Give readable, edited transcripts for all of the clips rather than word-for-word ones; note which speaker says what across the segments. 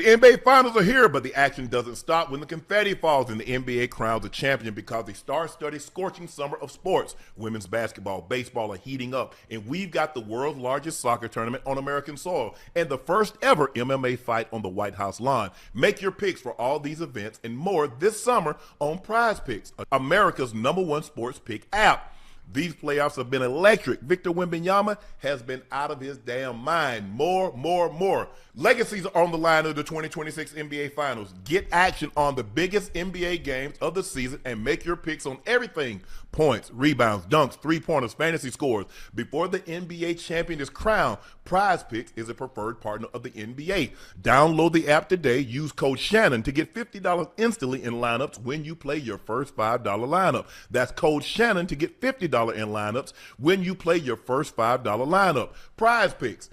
Speaker 1: The NBA Finals are here, but the action doesn't stop when the confetti falls and the NBA crowns a champion because the star-studded scorching summer of sports, women's basketball, baseball are heating up, and we've got the world's largest soccer tournament on American soil and the first ever MMA fight on the White House lawn. Make your picks for all these events and more this summer on Prize Picks, America's #1 sports pick app. These playoffs have been electric. Victor Wembanyama has been out of his damn mind. More. Legacies are on the line of the 2026 NBA Finals. Get action on the biggest NBA games of the season and make your picks on everything. Points, rebounds, dunks, three-pointers, fantasy scores. Before the NBA champion is crowned, Prize Picks is a preferred partner of the NBA. Download the app today. Use code Shannon to get $50 instantly in lineups when you play your first $5 lineup. That's code Shannon to get $50 in lineups when you play your first $5 lineup. Prize Picks,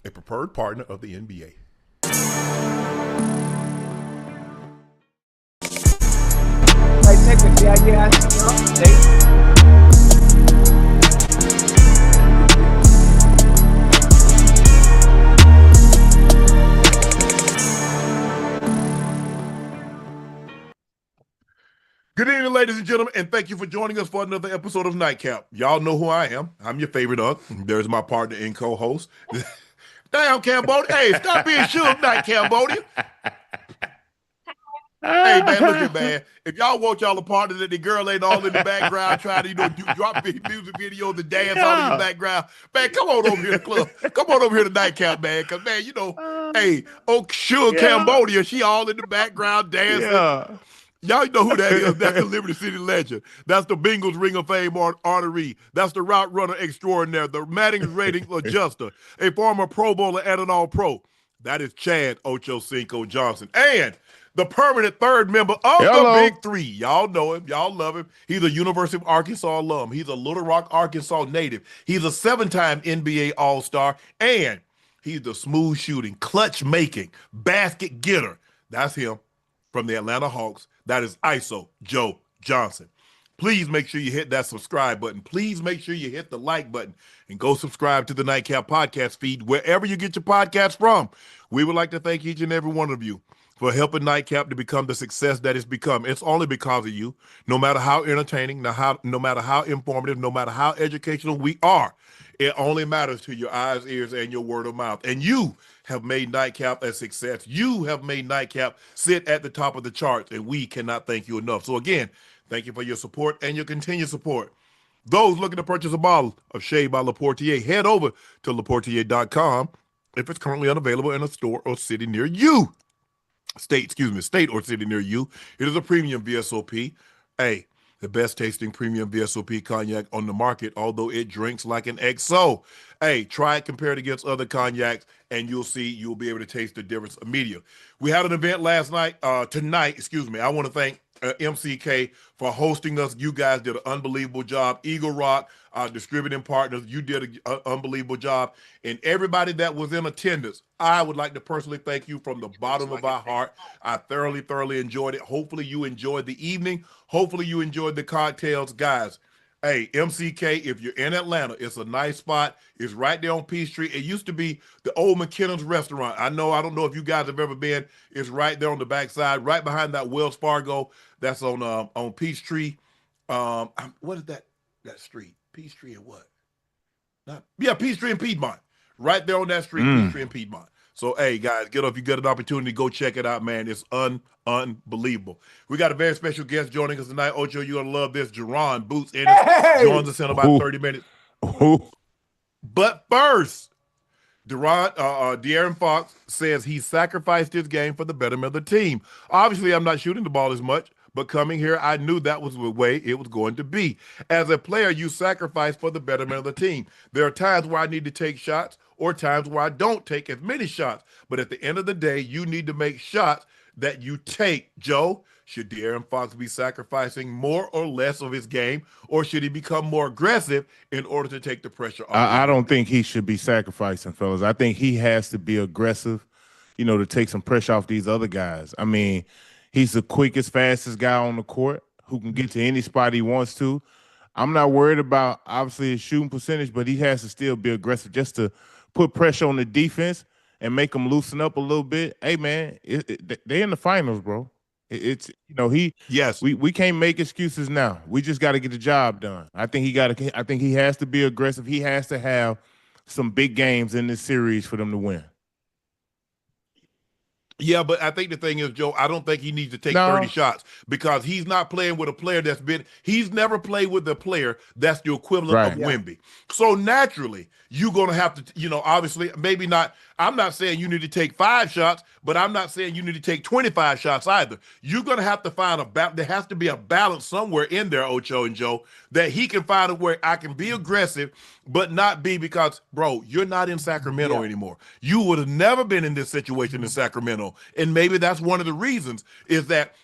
Speaker 1: a preferred partner of the NBA.
Speaker 2: Like technically, I guess.
Speaker 1: Good evening, ladies and gentlemen, and thank you for joining us for another episode of Nightcap. Y'all know who I am. I'm your favorite Ugg. There's my partner and co-host. Damn, Cambodia. Hey, stop being sure night, Cambodia. Hey, man, look here, man. If y'all want y'all a partner that the girl ain't all in the background trying to, drop music videos and dance all in the background, man, come on over here to the club. Come on over here to Nightcap, man, because, man, hey, Ocho Cambodia, she all in the background dancing. Yeah. Y'all know who that is. That's the Liberty City legend. That's the Bengals Ring of Fame Artery. That's the route runner extraordinaire, the Madden rating adjuster, a former Pro Bowler and an All-Pro. That is Chad Ochocinco Johnson. And the permanent third member of the Big Three. Y'all know him. Y'all love him. He's a University of Arkansas alum. He's a Little Rock, Arkansas native. He's a 7-time NBA All-Star. And he's the smooth shooting, clutch making, basket getter. That's him from the Atlanta Hawks. That is Iso Joe Johnson. Please make sure you hit that subscribe button. Please make sure you hit the like button and go subscribe to the Nightcap podcast feed wherever you get your podcast from. We would like to thank each and every one of you for helping Nightcap to become the success that it's become. It's only because of you. No matter how entertaining, no matter how informative, no matter how educational we are, it only matters to your eyes, ears, and your word of mouth. And you have made Nightcap a success. You have made Nightcap sit at the top of the charts, and we cannot thank you enough. So again, thank you for your support and your continued support. Those looking to purchase a bottle of Shea by LaPortier, head over to LaPortier.com if it's currently unavailable in a store or city near you. State or city near you. It is a premium VSOP. Hey, the best tasting premium VSOP cognac on the market, although it drinks like an XO. Hey, try it compared against other cognacs, and you'll be able to taste the difference immediately. We had an event tonight. I want to thank MCK for hosting us. You guys did an unbelievable job. Eagle Rock, our distributing partners, you did an unbelievable job. And everybody that was in attendance, I would like to personally thank you from the bottom of our heart. I thoroughly enjoyed it. Hopefully you enjoyed the evening. Hopefully you enjoyed the cocktails. Guys, hey, MCK, if you're in Atlanta, it's a nice spot. It's right there on Peachtree. It used to be the old McKinnon's restaurant. I don't know if you guys have ever been. It's right there on the backside, right behind that Wells Fargo. That's on Peachtree. What is that street? Peachtree and what? Peachtree and Piedmont. Right there on that street, Peachtree and Piedmont. So, hey, guys, if you get an opportunity, go check it out, man. It's unbelievable. We got a very special guest joining us tonight. Ocho, you're going to love this. Jaron Boots Ennis joins us in about 30 minutes. But first, De'Aaron Fox says he sacrificed his game for the betterment of the team. Obviously, I'm not shooting the ball as much, but coming here, I knew that was the way it was going to be. As a player, you sacrifice for the betterment of the team. There are times where I need to take shots or times where I don't take as many shots. But at the end of the day, you need to make shots that you take. Joe, should De'Aaron Fox be sacrificing more or less of his game, or should he become more aggressive in order to take the pressure off?
Speaker 3: I don't think he should be sacrificing, fellas. I think he has to be aggressive, to take some pressure off these other guys. I mean, he's the quickest, fastest guy on the court who can get to any spot he wants to. I'm not worried about, obviously, his shooting percentage, but he has to still be aggressive just to put pressure on the defense and make them loosen up a little bit, hey man, they're in the finals, bro. It's
Speaker 1: Yes.
Speaker 3: we can't make excuses now. We just got to get the job done. I think he has to be aggressive. He has to have some big games in this series for them to win.
Speaker 1: Yeah, but I think the thing is, Joe, I don't think he needs to take
Speaker 3: No.
Speaker 1: 30 shots because he's not playing with a player he's never played with a player that's the equivalent
Speaker 3: Right.
Speaker 1: of Wemby. So naturally, you're going to have to, obviously, maybe not. I'm not saying you need to take 5 shots, but I'm not saying you need to take 25 shots either. You're going to have to find there has to be a balance somewhere in there, Ocho and Joe, that he can find it where I can be aggressive, but not be because, bro, you're not in Sacramento anymore. You would have never been in this situation in Sacramento. And maybe that's one of the reasons is that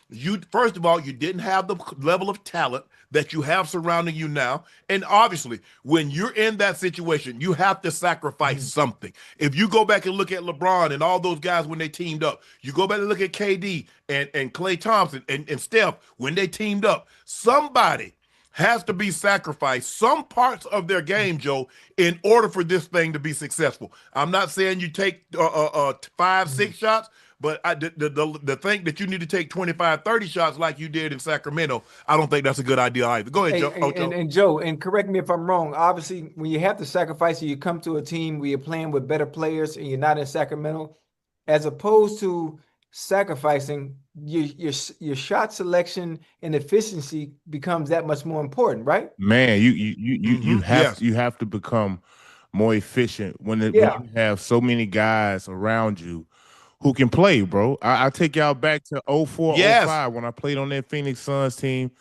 Speaker 1: first of all, you didn't have the level of talent that you have surrounding you now. And obviously, when you're in that situation, you have to sacrifice something. If you go back and look at LeBron and all those guys when they teamed up, you go back and look at KD and Klay Thompson and Steph when they teamed up, somebody has to be sacrificed, some parts of their game, Joe, in order for this thing to be successful. I'm not saying you take 5, 6 shots, but the thing that you need to take 25, 30 shots like you did in Sacramento, I don't think that's a good idea either. Go ahead, Joe.
Speaker 2: And Joe, and correct me if I'm wrong. Obviously, when you have to sacrifice and you come to a team where you're playing with better players and you're not in Sacramento, as opposed to sacrificing, your shot selection and efficiency becomes that much more important, right?
Speaker 3: Man, you have to become more efficient when you have so many guys around you who can play, bro. I take y'all back to 04, 05 when I played on that Phoenix Suns team.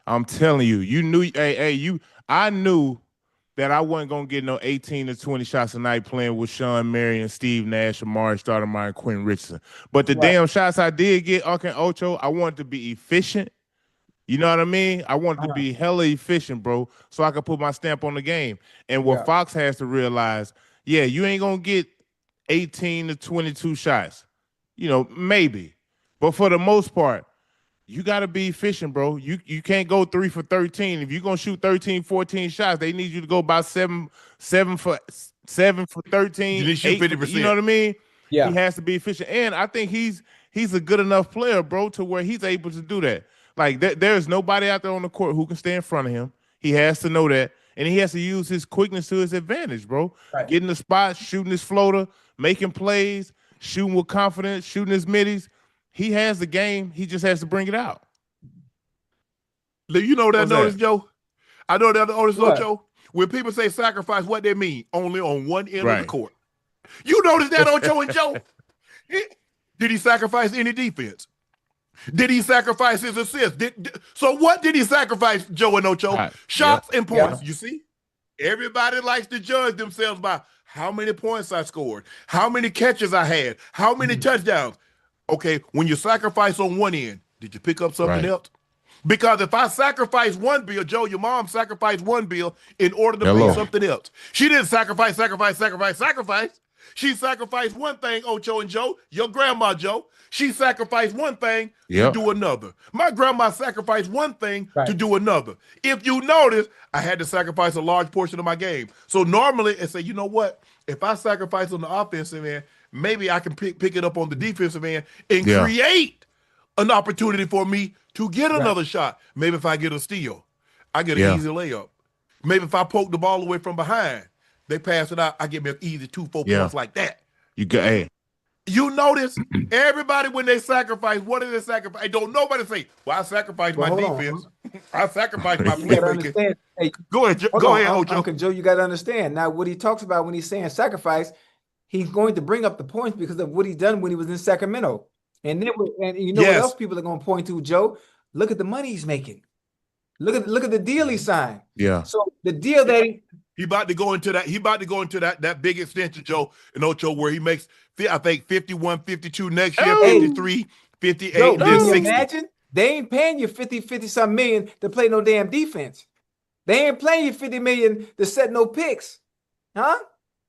Speaker 3: I'm telling you, I knew that I wasn't gonna get no 18 to 20 shots a night playing with Sean Marion, Steve Nash, Amari Stoudemire, and Quentin Richardson. But the damn shots I did get, Ocho, I wanted to be efficient. You know what I mean? I wanted to be hella efficient, bro, so I could put my stamp on the game. And what Fox has to realize, you ain't gonna get 18 to 22 shots. Maybe. But for the most part, you got to be efficient, bro. You can't go 3 for 13. If you're going to shoot 13, 14 shots, they need you to go about 7 for 13.
Speaker 1: You need to shoot 50%.
Speaker 3: You know what I mean?
Speaker 2: Yeah.
Speaker 3: He has to be efficient. And I think he's a good enough player, bro, to where he's able to do that. Like, there's nobody out there on the court who can stay in front of him. He has to know that. And he has to use his quickness to his advantage, bro.
Speaker 2: Right.
Speaker 3: Getting the spot, shooting his floater, making plays, shooting with confidence, shooting his middies. He has the game. He just has to bring it out.
Speaker 1: You know that notice, Joe? I know that notice, Joe. When people say sacrifice, what they mean? Only on one end of the court. You notice that, Ocho and Joe? Did he sacrifice any defense? Did he sacrifice his assists? So what did he sacrifice, Joe and Ocho? Shots and points. You see? Everybody likes to judge themselves by how many points I scored, how many catches I had, how many touchdowns. Okay, when you sacrifice on one end, did you pick up something else? Because if I sacrifice one bill, Joe, your mom sacrificed one bill in order to pay something else. She didn't sacrifice. She sacrificed one thing, Ocho and Joe, your grandma, Joe. She sacrificed one thing to do another. My grandma sacrificed one thing to do another. If you notice, I had to sacrifice a large portion of my game. So normally, I say, you know what? If I sacrifice on the offensive end, maybe I can pick it up on the defensive end and create an opportunity for me to get another shot. Maybe if I get a steal, I get an easy layup. Maybe if I poke the ball away from behind, they pass it out, I get me an easy 2-4 points like that. You notice everybody when they sacrifice, what do they sacrifice? Don't nobody say, well, I sacrificed my defense. I sacrificed my playmaking.
Speaker 2: Hey,
Speaker 1: go ahead, Ocho.
Speaker 2: Uncle Joe, you got to understand. Now, what he talks about when he's saying sacrifice, he's going to bring up the points because of what he done when he was in Sacramento. And then, what else people are going to point to, Joe? Look at the money he's making. Look at the deal he signed.
Speaker 3: Yeah.
Speaker 2: So the deal that
Speaker 1: he about to go into that. He about to go into that big extension, Joe and Ocho, where he makes, I think, 51, 52 next year, 53, 58,
Speaker 2: Joe,
Speaker 1: then 60.
Speaker 2: Imagine they ain't paying you 50 some million to play no damn defense. They ain't playing you 50 million to set no picks. Huh?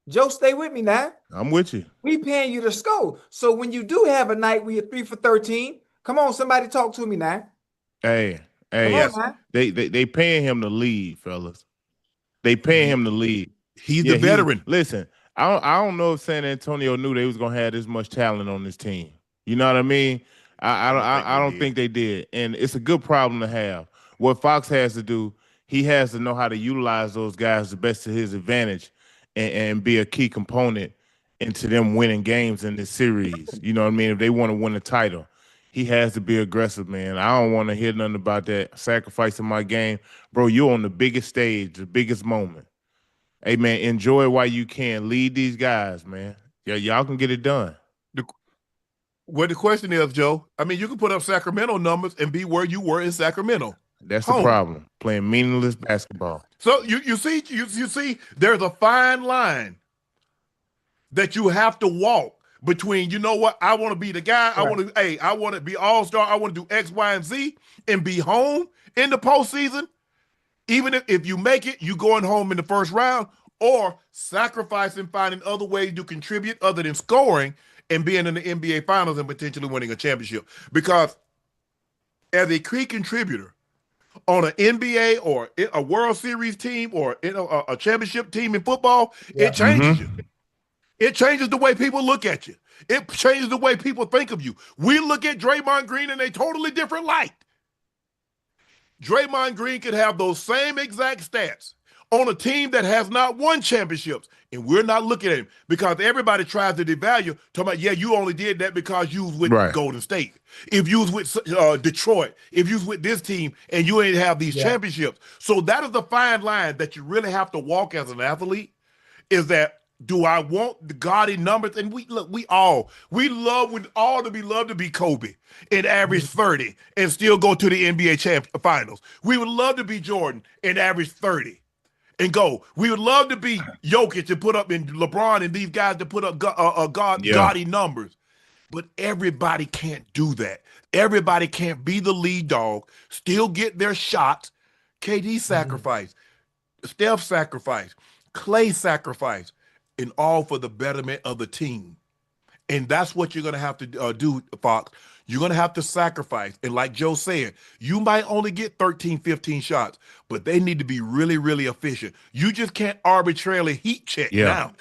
Speaker 2: Joe, stay with me now.
Speaker 3: I'm with you.
Speaker 2: We paying you to score. So when you do have a night where you're 3 for 13, come on, somebody talk to me now.
Speaker 3: Hey, they paying him to lead, fellas. They paying him to lead.
Speaker 1: He's the veteran.
Speaker 3: Listen, I don't know if San Antonio knew they was gonna have this much talent on this team. You know what I mean? I don't think they did, and it's a good problem to have. What Fox has to do, he has to know how to utilize those guys the best to his advantage, and be a key component into them winning games in this series. You know what I mean? If they want to win the title, he has to be aggressive, man. I don't want to hear nothing about that sacrificing my game, bro. You're on the biggest stage, the biggest moment. Hey man, enjoy it while you can. Lead these guys, man. Yeah, y'all can get it done.
Speaker 1: What the question is, Joe? I mean, you can put up Sacramento numbers and be where you were in Sacramento.
Speaker 3: That's the problem. Playing meaningless basketball.
Speaker 1: So you see, there's a fine line that you have to walk between, you know what, I want to be the guy, right. I want to be all-star, I want to do X, Y, and Z, and be home in the postseason. Even if you make it, you going home in the first round, or sacrificing, finding other ways to contribute other than scoring and being in the NBA Finals and potentially winning a championship. Because as a key contributor on an NBA or a World Series team or a championship team in football, it changes you. It changes the way people look at you. It changes the way people think of you. We look at Draymond Green in a totally different light. Draymond Green could have those same exact stats on a team that has not won championships, and we're not looking at him because everybody tries to devalue, talking about, yeah, you only did that because you was with Golden State. If you was with Detroit, if you was with this team, and you ain't have these championships. So that is the fine line that you really have to walk as an athlete, is that, do I want the gaudy numbers? And we love to be Kobe and average 30 and still go to the NBA finals. We would love to be Jordan and average 30 and go. We would love to be Jokic and put up, in LeBron and these guys to put up gaudy numbers. But everybody can't do that. Everybody can't be the lead dog, still get their shots. KD sacrifice, Steph sacrifice, Clay sacrifice, and all for the betterment of the team. And that's what you're going to have to do, Fox. You're going to have to sacrifice. And like Joe said, you might only get 13, 15 shots, but they need to be really, really efficient. You just can't arbitrarily heat check now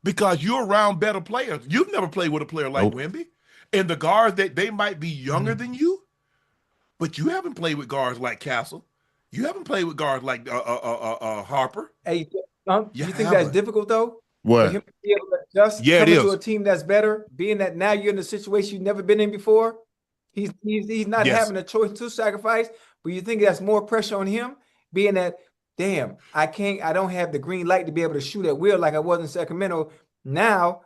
Speaker 1: because you're around better players. You've never played with a player like Wemby. And the guards, that they might be younger than you, but you haven't played with guards like Castle. You haven't played with guards like Harper.
Speaker 2: Hey, you think that's difficult, though?
Speaker 3: What?
Speaker 2: For him to be able to adjust coming to a team that's better, being that now you're in a situation you've never been in before. He's not having a choice to sacrifice, but you think that's more pressure on him, being that, damn, I don't have the green light to be able to shoot at will like I was in Sacramento. Now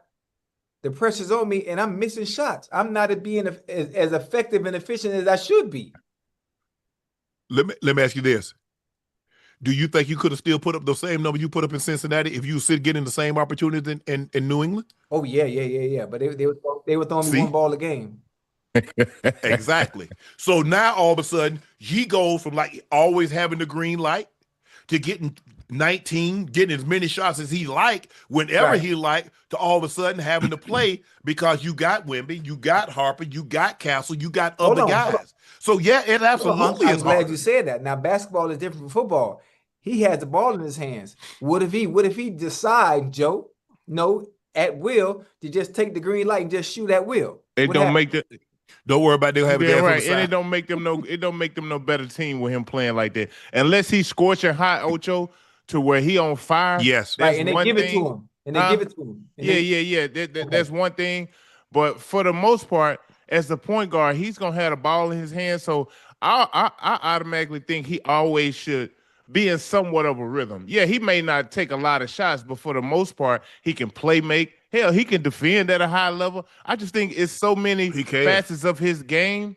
Speaker 2: the pressure's on me and I'm missing shots. I'm not being as effective and efficient as I should be.
Speaker 1: Let me ask you this. Do you think you could have still put up the same number you put up in Cincinnati if you were getting the same opportunities in New England?
Speaker 2: Oh, yeah. But they were throwing me one ball a game.
Speaker 1: Exactly. So now all of a sudden he goes from like always having the green light to getting 19, getting as many shots as he like whenever he like, to all of a sudden having to play because you got Wemby, you got Harper, you got Castle, you got other guys. So yeah, it absolutely is.
Speaker 2: I'm glad you said that. Now basketball is different from football. He has the ball in his hands. What if he decide, Joe, at will, to just take the green light and just shoot at will?
Speaker 1: Don't worry about they'll have it there
Speaker 3: right. And it don't make them no better team with him playing like that. Unless he's scorching hot, Ocho, to where he on fire.
Speaker 1: Yes.
Speaker 2: Right, and they give it to him.
Speaker 3: That's one thing. But for the most part, as the point guard, he's gonna have the ball in his hands. So I automatically think he always should be in somewhat of a rhythm. Yeah, he may not take a lot of shots, but for the most part, he can play make. Hell, he can defend at a high level. I just think it's so many facets of his game.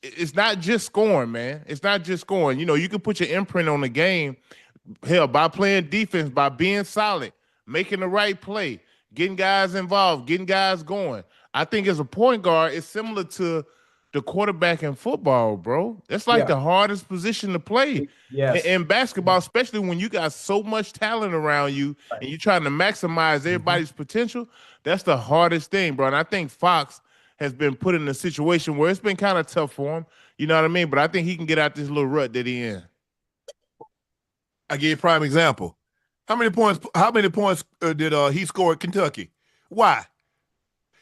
Speaker 3: It's not just scoring, man. It's not just scoring. You can put your imprint on the game, hell, by playing defense, by being solid, making the right play, getting guys involved, getting guys going. I think as a point guard, it's similar to the quarterback in football, bro. That's like the hardest position to play in basketball, especially when you got so much talent around you and you're trying to maximize everybody's potential. That's the hardest thing, bro. And I think Fox has been put in a situation where it's been kind of tough for him. You know what I mean? But I think he can get out this little rut that he in.
Speaker 1: I give you a prime example. How many points? How many points did he score at Kentucky? Why?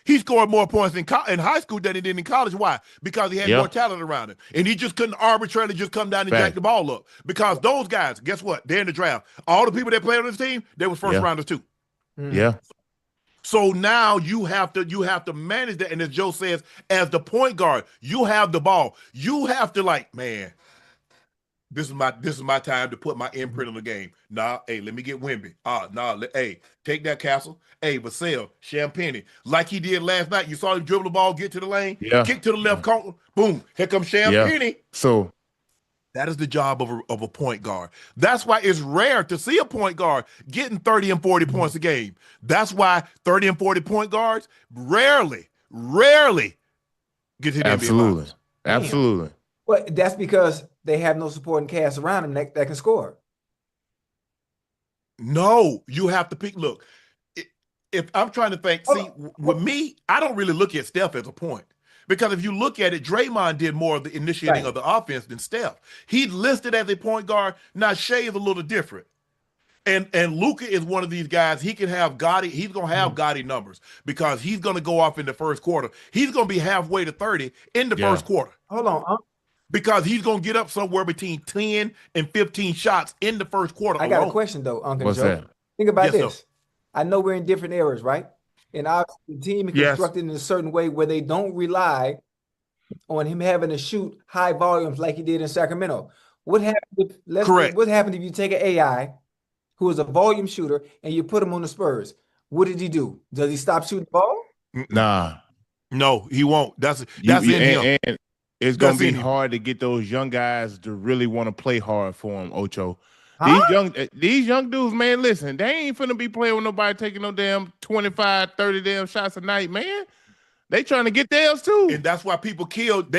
Speaker 1: He scored more points in high school than he did in college. Why? Because he had more talent around him. And he just couldn't arbitrarily just come down and jack the ball up. Because those guys, guess what? They're in the draft. All the people that played on this team, they were first rounders too.
Speaker 3: Yeah.
Speaker 1: So now you have to manage that. And as Joe says, as the point guard, you have the ball. You have to man, this is my time to put my imprint on the game. Nah, hey, let me get Wemby. Hey, take that Castle. Hey, Vassell, Champagne, like he did last night. You saw him dribble the ball, get to the lane, kick to the left corner, boom, here comes Champagne.
Speaker 3: Yeah. So
Speaker 1: that is the job of a point guard. That's why it's rare to see a point guard getting 30 and 40 points a game. That's why 30 and 40 point guards rarely get to the NBA finals.
Speaker 3: Absolutely.
Speaker 2: Well, that's because they have no supporting cast around them that can score.
Speaker 1: No, you have to pick. Look, if I'm trying to think, with me, I don't really look at Steph as a point. Because if you look at it, Draymond did more of the initiating of the offense than Steph. He listed as a point guard. Now, Shea is a little different. And Luka is one of these guys. He can have gaudy. He's going to have gaudy numbers because he's going to go off in the first quarter. He's going to be halfway to 30 in the first quarter.
Speaker 2: Hold on.
Speaker 1: Because he's going to get up somewhere between 10 and 15 shots in the first quarter.
Speaker 2: I got a question, though, Uncle
Speaker 3: What's
Speaker 2: Joe.
Speaker 3: that?
Speaker 2: Think about this. I know we're in different eras, right? And our team is constructed in a certain way where they don't rely on him having to shoot high volumes like he did in Sacramento. What happened if you take an AI who is a volume shooter and you put him on the Spurs? What did he do? Does he stop shooting the ball?
Speaker 3: Nah.
Speaker 1: No, he won't. That's in him.
Speaker 3: And it's going to be hard to get those young guys to really want to play hard for him, Ocho. These young dudes, man, listen, they ain't finna be playing with nobody taking no damn 25, 30 damn shots a night, man. They trying to get theirs too.
Speaker 1: And that's why people killed.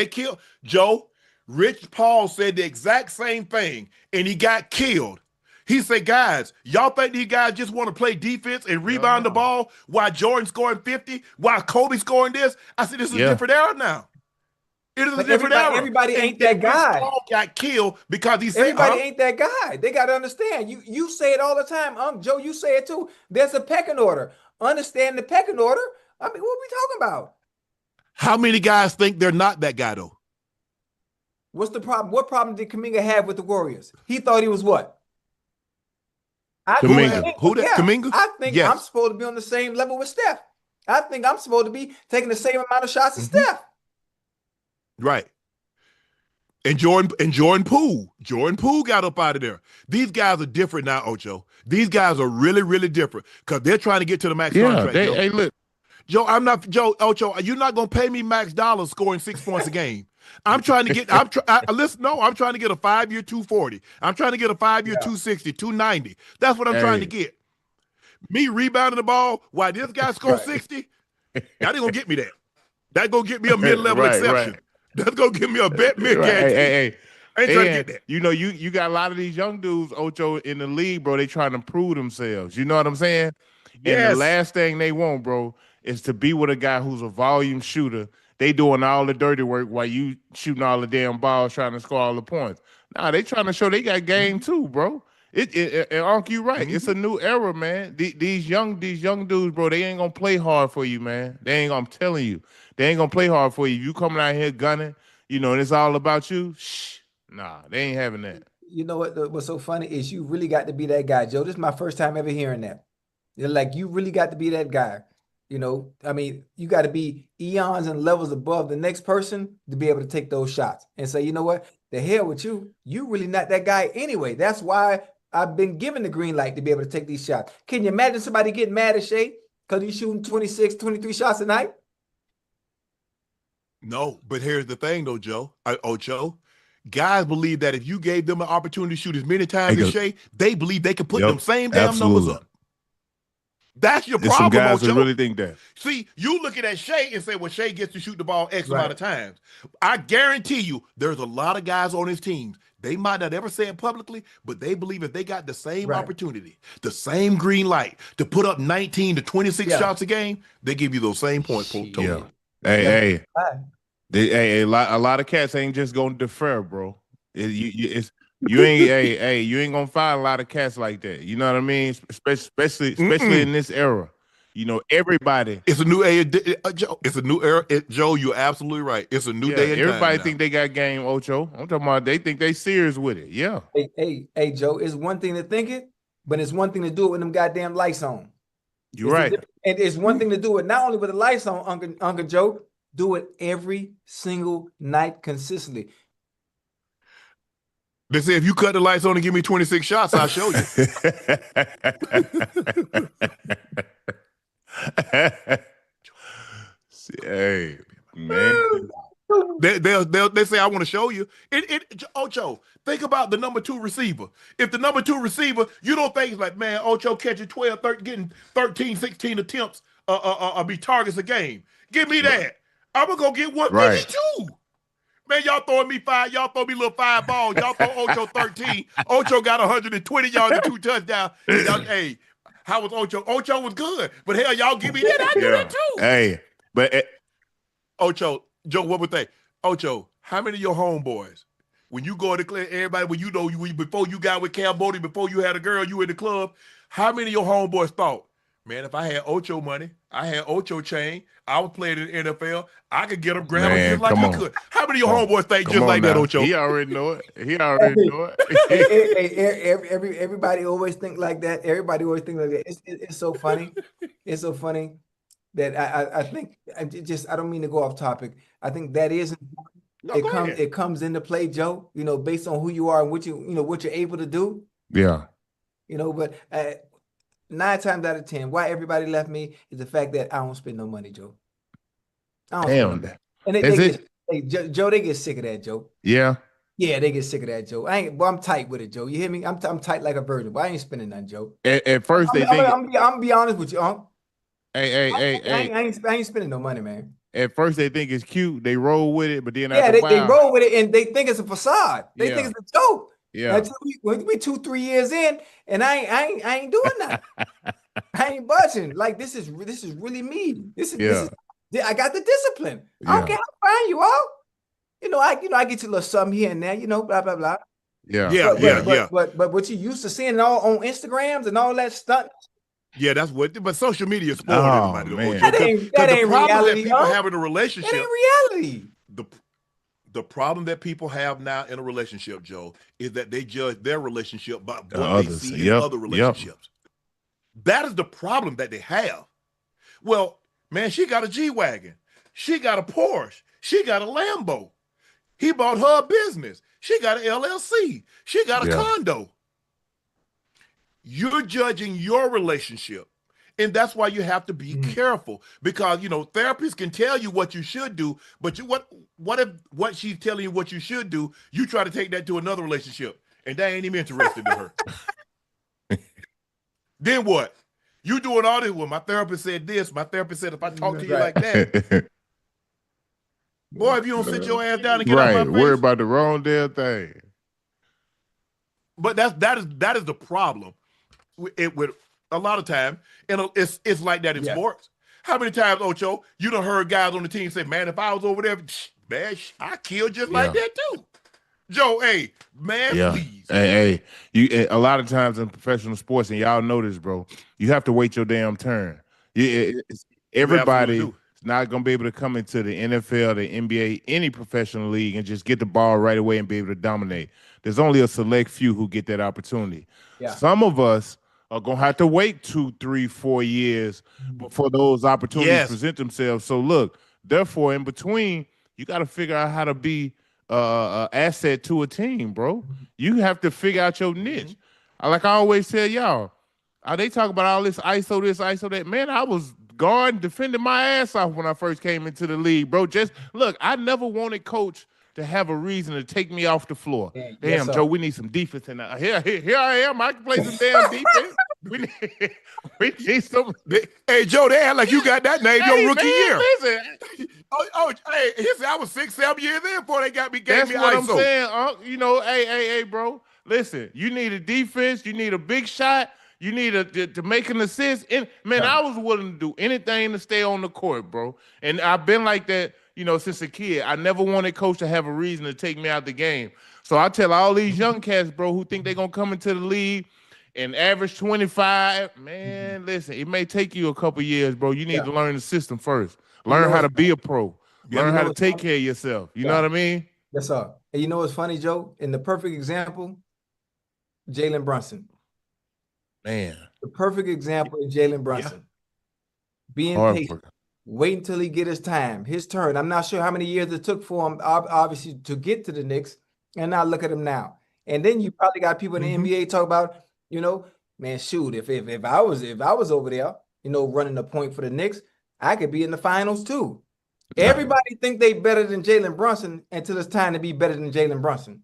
Speaker 1: Joe, Rich Paul said the exact same thing, and he got killed. He said, guys, y'all think these guys just want to play defense and rebound the ball while Jordan scoring 50, while Kobe scoring this? I said, this is a different era now. It is a different era.
Speaker 2: Everybody ain't that guy.
Speaker 1: Paul got killed because he said,
Speaker 2: everybody ain't that guy. They got to understand. You say it all the time. Joe, you say it too. There's a pecking order. Understand the pecking order. I mean, what are we talking about?
Speaker 1: How many guys think they're not that guy, though?
Speaker 2: What's the problem? What problem did Kuminga have with the Warriors? He thought he was what?
Speaker 3: Kuminga.
Speaker 1: Kuminga?
Speaker 2: I think I'm supposed to be on the same level with Steph. I think I'm supposed to be taking the same amount of shots as Steph.
Speaker 1: Right. And Jordan Poole got up out of there. These guys are different now, Ocho. These guys are really, really different because they're trying to get to the max contract.
Speaker 3: Hey, look.
Speaker 1: Ocho, you're not gonna pay me max dollars scoring 6 points a game. I'm trying to get. I'm trying to get a 5-year 240. I'm trying to get a 5-year 260, 290. That's what I'm trying to get. Me rebounding the ball while this guy scores 60. That ain't gonna get me that. That's gonna get me a mid-level exception. Right. That's gonna give me a bet mid guarantee.
Speaker 3: Hey.
Speaker 1: I ain't trying to get that.
Speaker 3: You know, you got a lot of these young dudes, Ocho, in the league, bro. They trying to prove themselves. You know what I'm saying? Yes. And the last thing they want, bro, is to be with a guy who's a volume shooter. They doing all the dirty work while you shooting all the damn balls, trying to score all the points. Nah, they trying to show they got game too, bro. And Unc, you right. It's a new era, man. These young dudes, bro, they ain't gonna play hard for you, man. I'm telling you, they ain't gonna play hard for you. You coming out here gunning, you know, and it's all about you. Shh, nah, they ain't having that.
Speaker 2: You know what's so funny is you really got to be that guy, Joe. This is my first time ever hearing that. You're like, you really got to be that guy. You know, I mean, you got to be eons and levels above the next person to be able to take those shots and say, you know what, the hell with you. You really not that guy anyway. That's why I've been given the green light to be able to take these shots. Can you imagine somebody getting mad at Shea because he's shooting 26, 23 shots a night?
Speaker 1: No, but here's the thing, though, Joe. Ocho, guys believe that if you gave them an opportunity to shoot as many times as Shea, they believe they can put them same damn numbers up. That's your problem,
Speaker 3: some guys
Speaker 1: Ocho.
Speaker 3: that really think that.
Speaker 1: See, you looking at Shea and say, well, Shea gets to shoot the ball X amount of times. I guarantee you there's a lot of guys on his teams. They might not ever say it publicly, but they believe if they got the same opportunity, the same green light to put up 19 to 26 shots a game, they give you those same points.
Speaker 3: Yeah. Hey, a lot of cats ain't just gonna defer, bro. It's You ain't, hey, you ain't gonna find a lot of cats like that. You know what I mean? Especially in this era. You know, everybody.
Speaker 1: It's a new age, Joe. It's a new era, Joe. You're absolutely right. It's a new
Speaker 3: Yeah,
Speaker 1: day and time
Speaker 3: everybody
Speaker 1: now.
Speaker 3: think they got game, Ocho. I'm talking about they think they serious with it. Yeah.
Speaker 2: Hey, Joe, it's one thing to think it, but it's one thing to do it with them goddamn lights on.
Speaker 3: You're right.
Speaker 2: And it's one thing to do it not only with the lights on, Uncle Joe, do it every single night consistently.
Speaker 1: They say if you cut the lights on and give me 26 shots, I'll show you.
Speaker 3: Hey, man.
Speaker 1: They say I want to show you. Ocho, think about the number 2 receiver. If the number 2 receiver, you don't think it's like, man, Ocho catching 12, 13, getting 13, 16 attempts be targets a game. Give me that. I'm gonna go get one.
Speaker 3: Right.
Speaker 1: Give me 2. Man, y'all throwing me 5. Y'all throw me little 5 balls. Y'all throw Ocho 13. Ocho got 120 yards and 2 touchdowns. Hey, how was Ocho? Ocho was good. But hell, y'all give me that. I do that too.
Speaker 3: Hey, but
Speaker 1: Ocho, Joe, what would they? Ocho, how many of your homeboys, when you go to the club, everybody, when you know, before you got with Cambodia, before you had a girl, you in the club, how many of your homeboys thought, man, if I had Ocho money, I had Ocho chain, I was playing in the NFL, I could get him, grab him just like he could. How many of your homeboys think just like that, Ocho?
Speaker 3: He already know it. He already know it.
Speaker 2: Everybody always think like that. Everybody always think like that. It's so funny. It's so funny that I think I don't mean to go off topic. I think that is important. It comes into play, Joe, you know, based on who you are and what what you're able to do.
Speaker 3: Yeah.
Speaker 2: You know, but 9 times out of 10, why everybody left me is the fact that I don't spend no money, Joe. I don't spend no money. And Joe, they get sick of that, Joe.
Speaker 3: Yeah.
Speaker 2: Yeah, they get sick of that, Joe. I'm tight with it, Joe. You hear me? I'm tight like a virgin, but I ain't spending nothing, Joe.
Speaker 3: At first,
Speaker 2: I'm gonna be honest with you,
Speaker 3: Hey.
Speaker 2: I ain't spending no money, man.
Speaker 3: At first, they think it's cute. They roll with it, but then
Speaker 2: they roll with it and they think it's a facade. They think it's a joke.
Speaker 3: Yeah.
Speaker 2: Until we 2-3 years in, and I ain't doing that. I ain't budging. Like this is really me. This is I got the discipline. I don't care how fine you are. I get you a little something here and there. Blah blah blah.
Speaker 3: Yeah.
Speaker 2: But what you used to seeing all on Instagrams and all that stuff.
Speaker 1: Yeah, that's what. But social media spoiled everybody.
Speaker 2: That ain't reality.
Speaker 1: That people have in a relationship.
Speaker 2: That ain't reality.
Speaker 1: The problem that people have now in a relationship, Joe, is that they judge their relationship by what they see in other relationships. That is the problem that they have. Well, man, she got a G-Wagon. She got a Porsche. She got a Lambo. He bought her a business. She got an LLC. She got a condo. You're judging your relationship. And that's why you have to be careful, because therapists can tell you what you should do, but what if what she's telling you what you should do, you try to take that to another relationship and they ain't even interested in her. Then what? You doing all this? Well, my therapist said this. My therapist said if I talk to you like that, boy, if you don't sit your ass down and get out my face.
Speaker 3: Worry about the wrong damn thing.
Speaker 1: But that is the problem with a lot of time, and it's like that in sports. How many times, Ocho, you done heard guys on the team say, man, if I was over there, man, I killed just like that too. Joe, hey, man, please.
Speaker 3: Hey, you a lot of times in professional sports, and y'all know this, bro, you have to wait your damn turn. Everybody is not going to be able to come into the NFL, the NBA, any professional league and just get the ball right away and be able to dominate. There's only a select few who get that opportunity. Yeah. Some of us are going to have to wait 2, 3, 4 years before those opportunities present themselves. So look, therefore, in between, you got to figure out how to be an asset to a team, bro. You have to figure out your niche. Like I always tell y'all, they talk about all this ISO that. Man, I was guarding, defending my ass off when I first came into the league, bro. Just look, I never wanted coach to have a reason to take me off the floor. Damn, Joe, we need some defense. And here I am. I can play some damn defense. We need some.
Speaker 1: Hey, Joe, they act like you got that name your rookie year. Listen. Hey, he said I was 6, 7 years in before they gave me
Speaker 3: That's what
Speaker 1: ISO.
Speaker 3: I'm saying. Hey, bro. Listen, you need a defense. You need a big shot. You need to make an assist. And man, I was willing to do anything to stay on the court, bro. And I've been like that. since a kid. I never wanted coach to have a reason to take me out the game. So I tell all these young cats, bro, who think they're going to come into the league and average 25, man, listen, it may take you a couple years, bro. You need to learn the system first. Learn how to be a pro. Learn how to take care of yourself. You know what I mean?
Speaker 2: Yes, sir. And you know what's funny, Joe? In the perfect example, Jalen Brunson.
Speaker 3: Man.
Speaker 2: The perfect example is Jalen Brunson. Being patient. Wait until he get his time, his turn. I'm not sure how many years it took for him, obviously, to get to the Knicks. And now look at him now. And then you probably got people in the NBA talk about, man, shoot, if I was over there, running the point for the Knicks, I could be in the finals too. Everybody think they better than Jalen Brunson until it's time to be better than Jalen Brunson.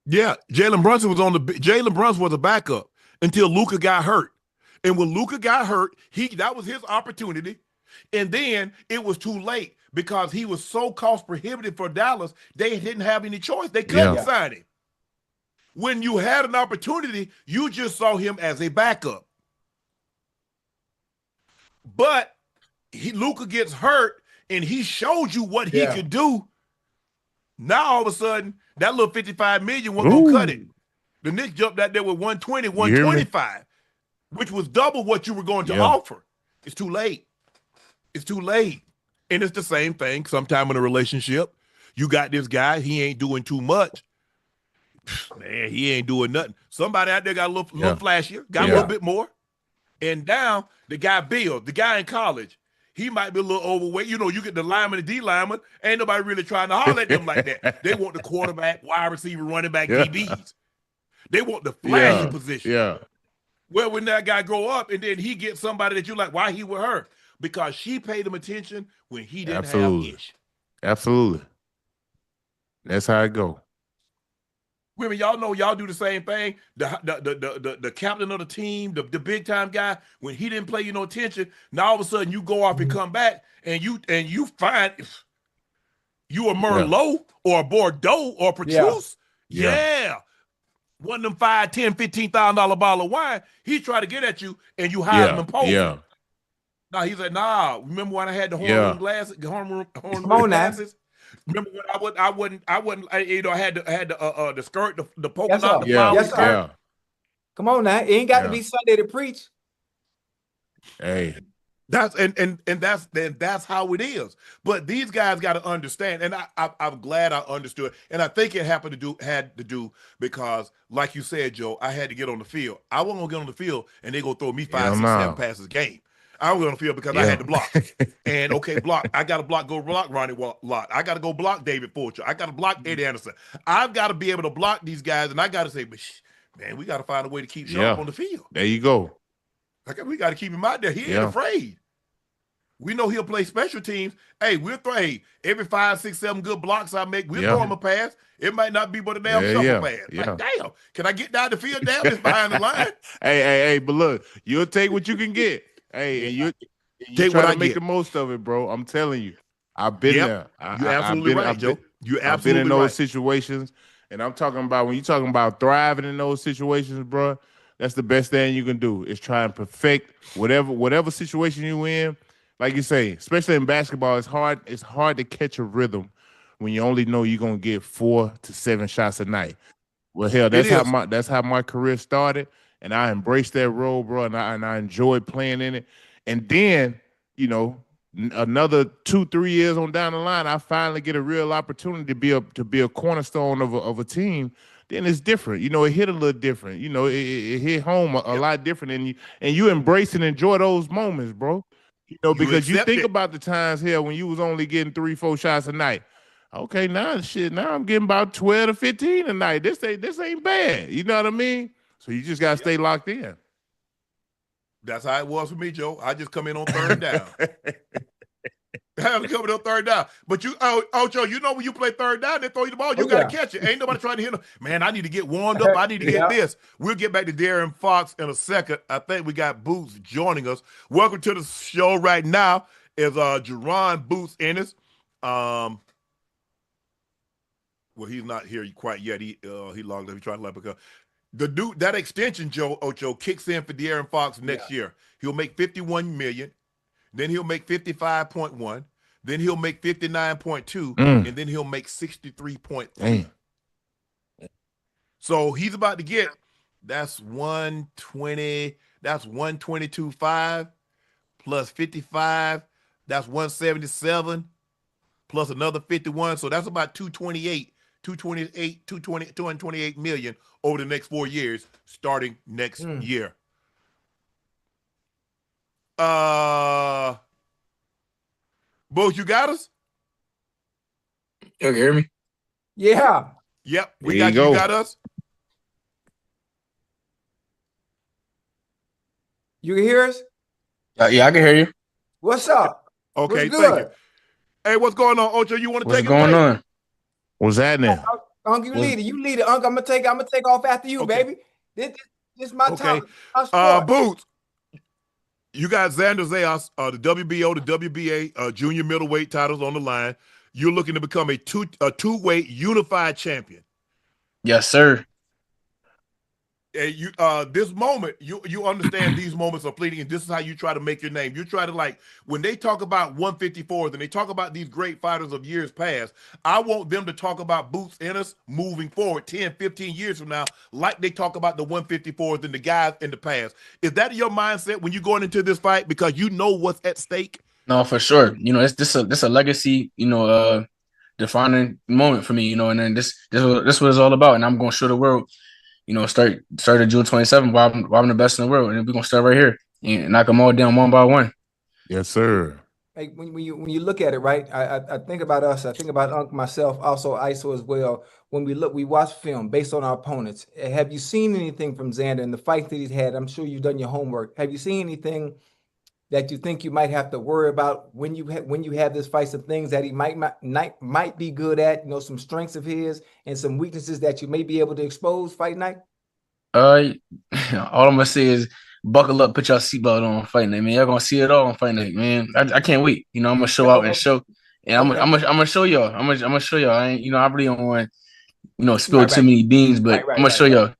Speaker 1: Yeah, Jalen Brunson was a backup until Luka got hurt. And when Luka got hurt, that was his opportunity. And then it was too late because he was so cost prohibitive for Dallas, they didn't have any choice. They couldn't sign him. When you had an opportunity, you just saw him as a backup. But Luka gets hurt, and he showed you what he could do. Now, all of a sudden, that little $55 million wasn't going to cut it. The Knicks jumped out there with 120, 125, which was double what you were going to offer. It's too late. It's too late. And it's the same thing sometime in a relationship. You got this guy, he ain't doing too much. Man, he ain't doing nothing. Somebody out there got a little flashier, got a little bit more. And now the guy Bill, the guy in college, he might be a little overweight. You get the lineman and D lineman. Ain't nobody really trying to holler at them like that. They want the quarterback, wide receiver, running back, DBs. They want the flashy position.
Speaker 3: Yeah.
Speaker 1: Well, when that guy grow up and then he gets somebody that you like, why he with her? Because she paid him attention when he didn't have ish.
Speaker 3: Absolutely. That's how it go.
Speaker 1: Women, y'all know y'all do the same thing. The captain of the team, the big time guy, when he didn't pay you no attention, now all of a sudden you go off and come back and you find you a Merlot or a Bordeaux or Petrus. One of them $5, $10, $15,000 bottle of wine, he tried to get at you and you hide him and poke him. Now he's like, nah. Remember when I had the horn glasses? Glasses? Remember when I wouldn't. I had the skirt, the poking out the flower skirt.
Speaker 2: Come on now, it ain't got to be Sunday to preach.
Speaker 3: Hey,
Speaker 1: that's how it is. But these guys got to understand, and I'm glad I understood, and I think it had to do because, like you said, Joe, I had to get on the field. I wasn't gonna get on the field, and they gonna throw me 5, 6, 7 passes a game. I was on the field because I had to block. And block. I got to go block Ronnie Lott. I got to go block David Fulcher. I got to block Eddie Anderson. I've got to be able to block these guys, and I got to say, man, we got to find a way to keep Sharpe on the field.
Speaker 3: There you go.
Speaker 1: We got to keep him out there. He ain't afraid. We know he'll play special teams. Hey, we'll throw every 5, 6, 7 good blocks I make, we'll throw him a pass. It might not be but a damn shuffle pass. Like, damn, can I get down the field? Damn, it's behind the line.
Speaker 3: Hey, but look, you'll take what you can get. Hey, and you try to make the most of it, bro. I'm telling you. I've been there.
Speaker 1: You're absolutely right, Joe. You're absolutely right.
Speaker 3: I've been in those situations, and I'm talking about when you're talking about thriving in those situations, bro, that's the best thing you can do is try and perfect whatever situation you're in. Like you say, especially in basketball, it's hard to catch a rhythm when you only know you're gonna get 4 to 7 shots a night. Well, hell, that's how my career started. And I embraced that role, bro, and I enjoyed playing in it. And then, another 2-3 years on down the line, I finally get a real opportunity to be a cornerstone of a team. Then it's different, it hit a little different. It hit home a lot different, and you embrace and enjoy those moments, bro. Because you think about the times here when you was only getting 3-4 shots a night. Okay, now I'm getting about 12 to 15 a night. This ain't bad. You know what I mean? So you just got to stay locked in.
Speaker 1: That's how it was for me, Joe. I just come in on third down. I have to come in on third down. But Ocho, when you play third down, they throw you the ball. You got to catch it. Ain't nobody trying to hit them. Man, I need to get warmed up. I need to get this. We'll get back to De'Aaron Fox in a second. I think we got Boots joining us. Welcome to the show right now is Jaron Boots Ennis. Well, he's not here quite yet. He logged up. He tried to because the dude, that extension, Ocho, kicks in for De'Aaron Fox next year. He'll make $51 million. Then he'll make 55.1. then he'll make 59.2,
Speaker 3: Mm.
Speaker 1: and then he'll make 63.3.
Speaker 3: Damn.
Speaker 1: So he's about to get, that's 120, that's 122.5 plus 55, that's 177 plus another 51. So that's about 228 million over the next 4 years, starting next year. Both, you got us?
Speaker 4: You can hear me?
Speaker 2: Yeah.
Speaker 1: Yep, we
Speaker 3: There
Speaker 1: got
Speaker 3: you
Speaker 1: you.
Speaker 3: go.
Speaker 1: You got us?
Speaker 2: You can hear us?
Speaker 4: Yeah, I can hear you.
Speaker 2: What's up?
Speaker 1: Okay,
Speaker 2: What's
Speaker 1: thank
Speaker 2: good?
Speaker 1: you. Hey, what's going on, Ocho? You want to
Speaker 4: What's
Speaker 1: take it
Speaker 4: going
Speaker 1: away?
Speaker 4: on?
Speaker 3: What's happening?
Speaker 2: Unc, you lead it. You lead it, Unc. I'm gonna take off after you,
Speaker 1: Okay.
Speaker 2: baby. This my
Speaker 1: Okay.
Speaker 2: time. My sport.
Speaker 1: Boots, you got Xander Zayas, the WBO, the WBA junior middleweight titles on the line. You're looking to become a two-weight unified champion.
Speaker 4: Yes, sir.
Speaker 1: And you this moment, you understand these moments are fleeting, and this is how you try to make your name. You try to, like, when they talk about 154s and they talk about these great fighters of years past, I want them to talk about Boots Ennis moving forward 10, 15 years from now, like they talk about the 154s and the guys in the past. Is that your mindset when you're going into this fight, because you know what's at stake?
Speaker 4: No, for sure. You know, it's this a legacy, defining moment for me, and then this what it's all about. And I'm gonna show the world, start at June 27th why I'm the best in the world. And we're gonna start right here and knock them all down one by one.
Speaker 3: Yes, sir.
Speaker 2: Hey, when you look at it, right? I think about us. I think about Unc, myself, also ISO as well. When we watch film based on our opponents. Have you seen anything from Xander in the fight that he's had? I'm sure you've done your homework. Have you seen anything that you think you might have to worry about when you have this fight? Some things that he might be good at, some strengths of his and some weaknesses that you may be able to expose fight night?
Speaker 4: All I'm gonna say is buckle up, put your seatbelt on fight night, man. Y'all gonna see it all on fight night, man. I can't wait. I'm gonna show out and show, and I'm gonna show y'all. I'm gonna show y'all. I really don't want spill too many beans, but I'm gonna show y'all.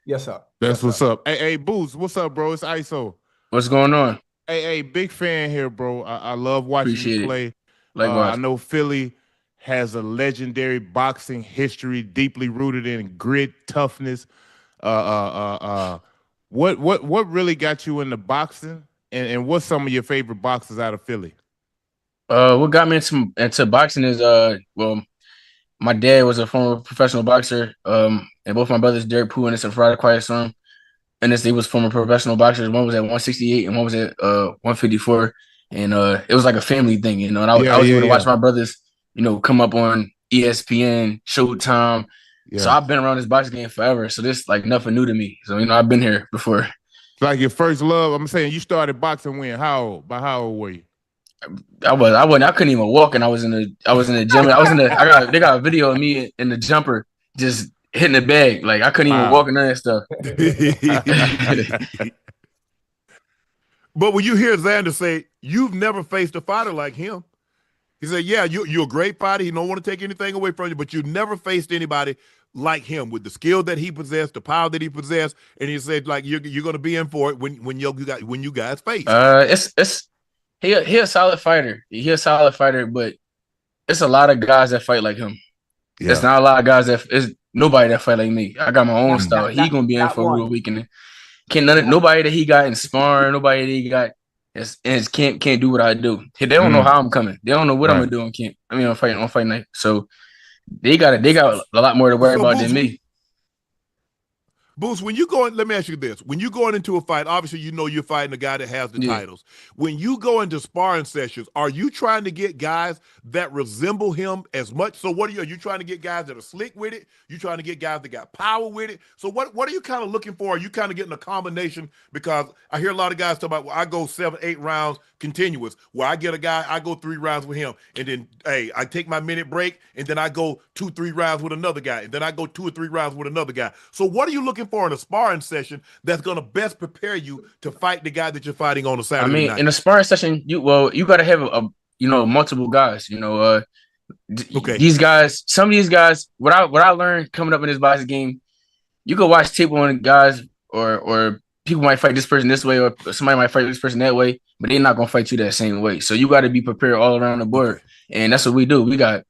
Speaker 2: Yes, sir.
Speaker 3: That's what's up. Hey, Boots, what's up, bro? It's ISO.
Speaker 4: What's going on?
Speaker 3: Hey, big fan here, bro. I love watching
Speaker 4: Appreciate
Speaker 3: you play.
Speaker 4: Likewise.
Speaker 3: I know Philly has a legendary boxing history, deeply rooted in grit, toughness. What really got you into boxing, and what's some of your favorite boxers out of Philly?
Speaker 4: What got me into boxing is well, my dad was a former professional boxer. And both my brothers, Derek Pooh and it's a Friday Quiet Storm, and they was former professional boxers. One was at 168 and one was at 154. And it was like a family thing, and I was able to watch my brothers, come up on ESPN, Showtime. Yeah. So I've been around this boxing game forever. So this like nothing new to me. So I've been here before.
Speaker 3: It's like your first love. I'm saying you started boxing when? How old? By how old were you?
Speaker 4: I couldn't even walk, and I was in the gym. They got a video of me in the jumper just hitting the bag. Like I couldn't even walk and none of that stuff.
Speaker 1: But when you hear Xander say you've never faced a fighter like him, he said, yeah, you're a great fighter. He don't want to take anything away from you, but you never faced anybody like him with the skill that he possessed, the power that he possessed. And he said, like, you're going to be in for it when you guys face.
Speaker 4: He a solid fighter. He a solid fighter, but it's a lot of guys that fight like him. Yeah. There's not a lot of guys it's nobody that fight like me. I got my own style. He gonna be in for a real weekend. Nobody that he got in sparring, nobody that he got can't do what I do. They don't know how I'm coming. They don't know what I'm gonna do on camp. On fight night. So they got a lot more to worry about than me.
Speaker 1: Boots, when you go in, let me ask you this. When you going into a fight, obviously you're fighting a guy that has the titles. When you go into sparring sessions, are you trying to get guys that resemble him as much? So are you trying to get guys that are slick with it? You trying to get guys that got power with it? So what are you kind of looking for? Are you kind of getting a combination? Because I hear a lot of guys talk about, well, I go 7, 8 rounds continuous, where I get a guy, I go 3 rounds with him, and then, hey, I take my minute break, and then I go 2, 3 rounds with another guy, and then I go 2 or 3 rounds with another guy. So what are you looking for in a sparring session that's going to best prepare you to fight the guy that you're fighting on a Saturday night?
Speaker 4: In a sparring session, you got to have multiple guys. These guys, some of these guys, what I learned coming up in this boxing game, you go watch tape on guys or people might fight this person this way, or somebody might fight this person that way, but they're not gonna fight you that same way. So you got to be prepared all around the board. And that's what we do. We got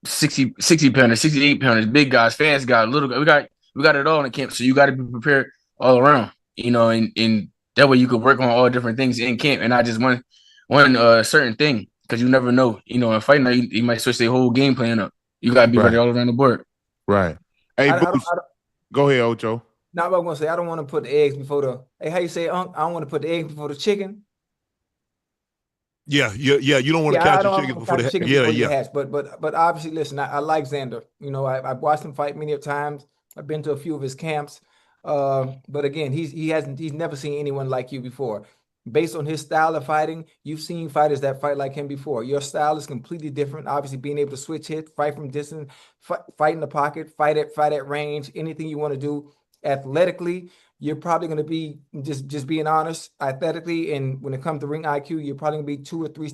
Speaker 4: 60 pounders, 68 pounders, big guys, fast guys, little guys. We got it all in the camp. So you got to be prepared all around, and that way you could work on all different things in camp and not just one certain thing, because you never know. In fighting night, you might switch their whole game plan up. You got to be ready all around the board.
Speaker 3: Right. Hey, Boots, go ahead, Ocho.
Speaker 2: Now, what I'm gonna say, I don't want to put the eggs before the. Hey, how you say, I don't want to put the eggs before the chicken.
Speaker 1: Yeah. You don't want to count your chickens before the hatch.
Speaker 2: But obviously, listen, I like Xander. I've watched him fight many times. I've been to a few of his camps. But again, he's never seen anyone like you before. Based on his style of fighting, you've seen fighters that fight like him before. Your style is completely different. Obviously, being able to switch hit, fight from distance, fight in the pocket, fight at range, anything you want to do. Athletically, you're probably going to be, just being honest, athletically, and when it comes to ring IQ, you're probably going to be two or three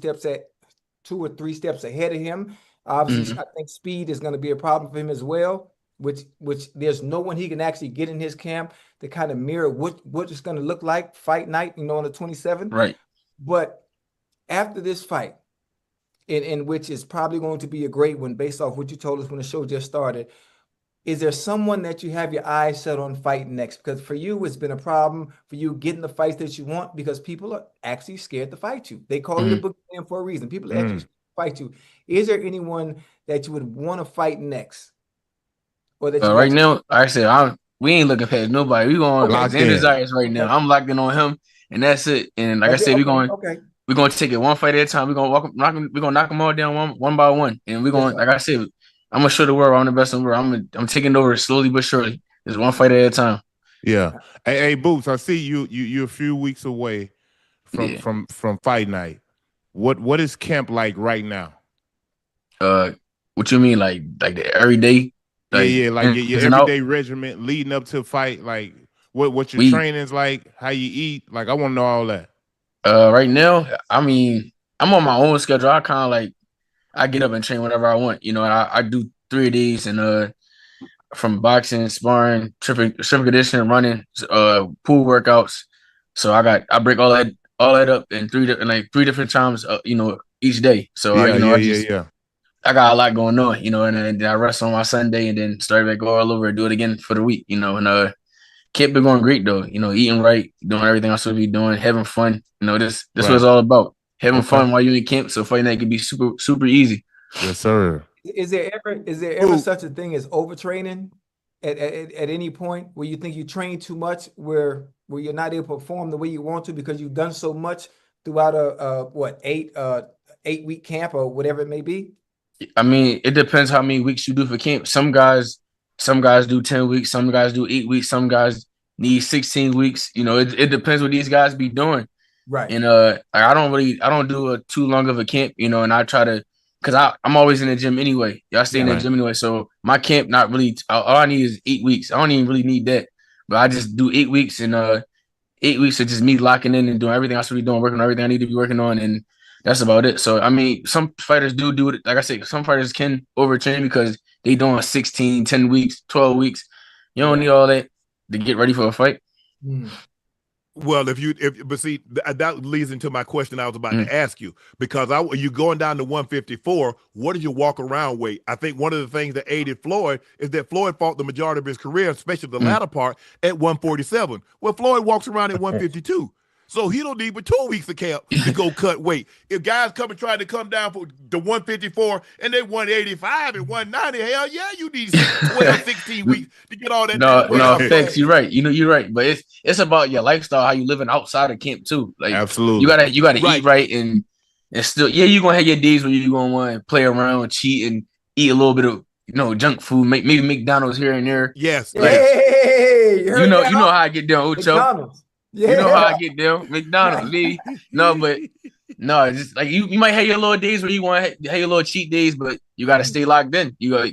Speaker 2: steps ahead of him. Obviously, I think speed is going to be a problem for him as well, which there's no one he can actually get in his camp to kind of mirror what it's going to look like fight night, on the 27th.
Speaker 4: Right.
Speaker 2: But after this fight, in which is probably going to be a great one based off what you told us when the show just started, is there someone that you have your eyes set on fighting next? Because for you, it's been a problem for you getting the fights that you want, because people are actually scared to fight you. They call you the boogeyman for a reason. People actually fight you. Is there anyone that you would want to fight next? Or that
Speaker 4: right now, I said we ain't looking past nobody. We going Xander Zayas right now. I'm locked in on him, and that's it. And like I said, we're going to take it one fight at a time. We're going to knock them all down one by one, and we're going, like I said, I'm gonna show the world I'm the best in the world. I'm taking over slowly but surely. Just one fight at a time.
Speaker 3: Yeah. Hey, Boots, I see you're a few weeks away from fight night. What is camp like right now?
Speaker 4: What you mean, like the everyday?
Speaker 3: Like your everyday regimen leading up to a fight. Like what your training's like, how you eat. Like I want to know all that.
Speaker 4: Right now, I mean, I'm on my own schedule. I kind of like, I get up and train whenever I want. I do 3 days and from boxing, sparring, strength conditioning, running, pool workouts. So I break all that up in three different times, each day. So I got a lot going on, and then I rest on my Sunday and then start back go all over and do it again for the week, and camp been going great though, eating right, doing everything I'm supposed to be doing, having fun. This what it's all about. Having fun while you're in camp, so fighting that can be super, super easy.
Speaker 3: Yes, sir.
Speaker 2: Is there ever such a thing as overtraining at any point where you think you train too much, where you're not able to perform the way you want to because you've done so much throughout a 8-week camp or whatever it may be?
Speaker 4: I mean, it depends how many weeks you do for camp. Some guys do 10 weeks, some guys do 8 weeks, some guys need 16 weeks. It depends what these guys be doing.
Speaker 2: Right.
Speaker 4: And I don't do too long of a camp, and I try to, because I'm always in the gym anyway. I stay in the gym anyway. So my camp, not really, all I need is 8 weeks. I don't even really need that. But I just do 8 weeks, and 8 weeks of just me locking in and doing everything I should be doing, working on everything I need to be working on. And that's about it. So, I mean, some fighters do it. Like I said, some fighters can overtrain because they doing 16, 10 weeks, 12 weeks. You don't need all that to get ready for a fight.
Speaker 1: Well, but see, that leads into my question I was about to ask you, because you going down to 154, what is your walk around weight? I think one of the things that aided Floyd is that Floyd fought the majority of his career, especially the latter part, at 147. Well, Floyd walks around at 152. So he don't need but 2 weeks of camp to go cut weight. If guys come and try to come down for the 154 and they 185 and 190, hell yeah, you need 12, 16 weeks to get all that.
Speaker 4: No, thanks. You're right. You're right. But it's about your lifestyle, how you living outside of camp too. Like
Speaker 3: absolutely,
Speaker 4: you gotta eat right and still, you're gonna have your days where you're gonna want to play around, cheat, and eat a little bit of junk food, maybe McDonald's here and there.
Speaker 1: Yes.
Speaker 4: Like,
Speaker 2: hey,
Speaker 4: you know how I get down, Ocho.
Speaker 2: McDonald's.
Speaker 4: Yeah. You know how I get down, McDonald's, me. It's just like you might have your little days where you want to have your little cheat days, but you got to stay locked in. You got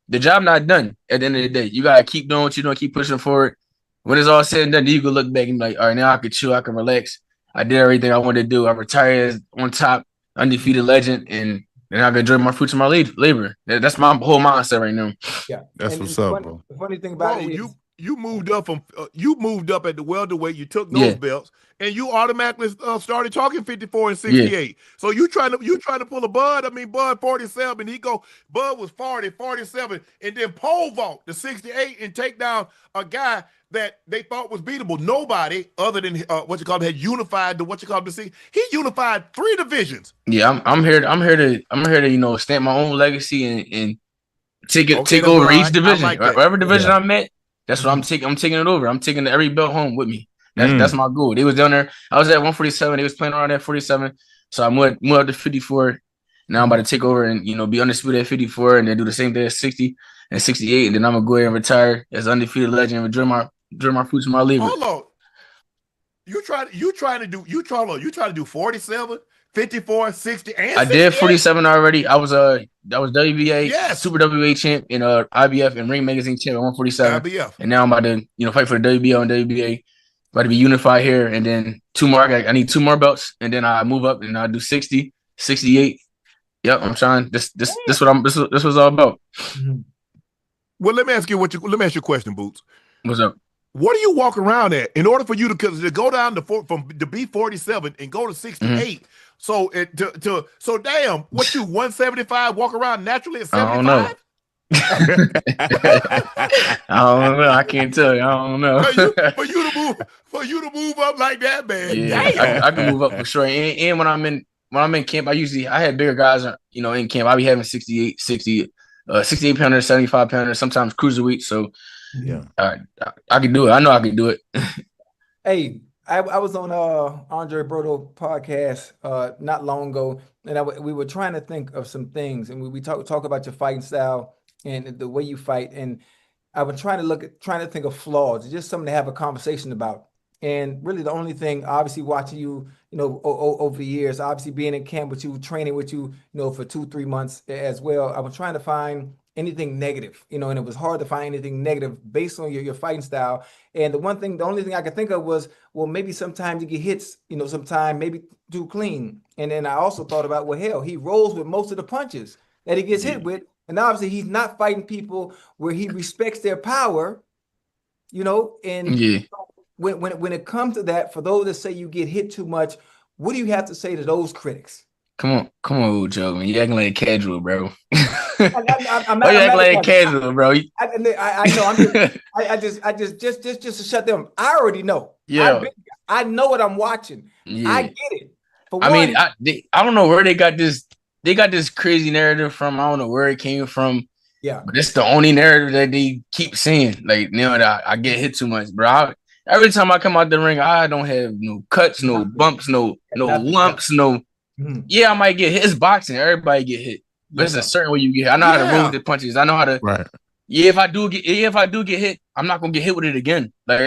Speaker 4: the job not done at the end of the day. You got to keep doing what you doing, keep pushing forward. When it's all said and done, you can look back and be like, all right, now I can chill, I can relax. I did everything I wanted to do. I retired as on top, undefeated legend, and I can enjoy my fruits of my labor. That's my whole mindset right now.
Speaker 2: Yeah,
Speaker 3: that's what's up, bro.
Speaker 2: The funny thing about it is,
Speaker 1: you moved up from you moved up at the welterweight. You took those belts, and you automatically started talking 54 and 68. So you trying to pull a Bud? I mean, Bud 47. Bud was 40, 47, and then pole vault to 68 and take down a guy that they thought was beatable. Nobody other than had unified the scene. He unified 3 divisions.
Speaker 4: Yeah, I'm here to stamp my own legacy and take over each division. Like whatever division I'm at, that's what I'm taking. I'm taking it over. I'm taking every belt home with me. That's my goal. They was down there. I was at 147. They was playing around at 47. So I moved up to 54. Now I'm about to take over and be undisputed at 54, and then do the same thing at 60 and 68, and then I'm gonna go ahead and retire as undefeated legend and enjoy my fruits of my labor.
Speaker 1: Hold on. You try to do 47, 54, 60, and 68?
Speaker 4: I did 47 already. I was WBA, Super WBA champ, and IBF and Ring Magazine champ at 147.
Speaker 1: IBF.
Speaker 4: And now I'm about to fight for the WBO and WBA. About to be unified here, and then 2 more. I need 2 more belts, and then I move up and I do 60, 68. Yep, I'm trying. This was all about.
Speaker 1: Well, let me ask you a question, Boots.
Speaker 4: What's up?
Speaker 1: What do you walk around at in order for you to go down to be 47 and go to 68? So so damn, what you 175 walk around naturally at 75?
Speaker 4: I don't know. I can't tell you. I don't know.
Speaker 1: For you to move up like that, man.
Speaker 4: Yeah, I can move up for sure. And when I'm in camp, I had bigger guys, in camp. I be having 68 pounders, 75 pounders, sometimes cruiserweight. So yeah, I can do it. I know I can do it.
Speaker 2: Hey, I was on Andre Berto podcast not long ago, and we were trying to think of some things, and we talk about your fighting style and the way you fight, and I was trying to think of flaws, just something to have a conversation about. And really, the only thing, obviously, watching you, over the years, obviously being in camp with you, training with you, for 2-3 months as well, I was trying to find anything negative, and it was hard to find anything negative based on your fighting style. And the only thing I could think of was, well, maybe sometimes you get hits, sometimes maybe too clean. And then I also thought about, well, hell, he rolls with most of the punches that he gets hit with. And obviously he's not fighting people where he respects their power, and when it comes to that, for those that say you get hit too much, what do you have to say to those critics?
Speaker 4: Come on, Joe, man. You acting like casual, bro. I'm not like casual, bro.
Speaker 2: I know. I just to shut them. I already know.
Speaker 4: Yeah,
Speaker 2: I know what I'm watching. Yeah. I get it.
Speaker 4: I don't know where they got this. They got this crazy narrative from. I don't know where it came from.
Speaker 2: Yeah,
Speaker 4: but it's the only narrative that they keep saying. Like, I get hit too much, bro. Every time I come out the ring, I don't have no cuts, no bumps, no lumps, no. Yeah, I might get hit. It's boxing. Everybody get hit. But it's a certain way you get hit. I know how to roll with the punches. I know how to. Right. Yeah, if I do get hit, I'm not gonna get hit with it again. Like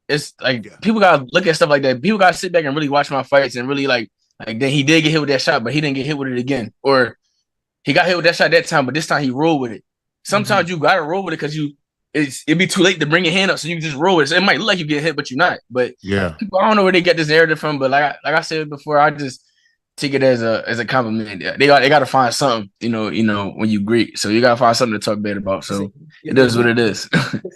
Speaker 4: it's like people gotta look at stuff like that. People gotta sit back and really watch my fights and really like then he did get hit with that shot, but he didn't get hit with it again. Or he got hit with that shot that time, but this time he rolled with it. Sometimes you gotta roll with it because it'd be too late to bring your hand up, so you can just roll it. So it might look like you get hit, but you're not. But people, I don't know where they get this narrative from. But like I said before, I just take it as a compliment. They got to find something, when you greet. So you got to find something to talk bad about. So it is what it is.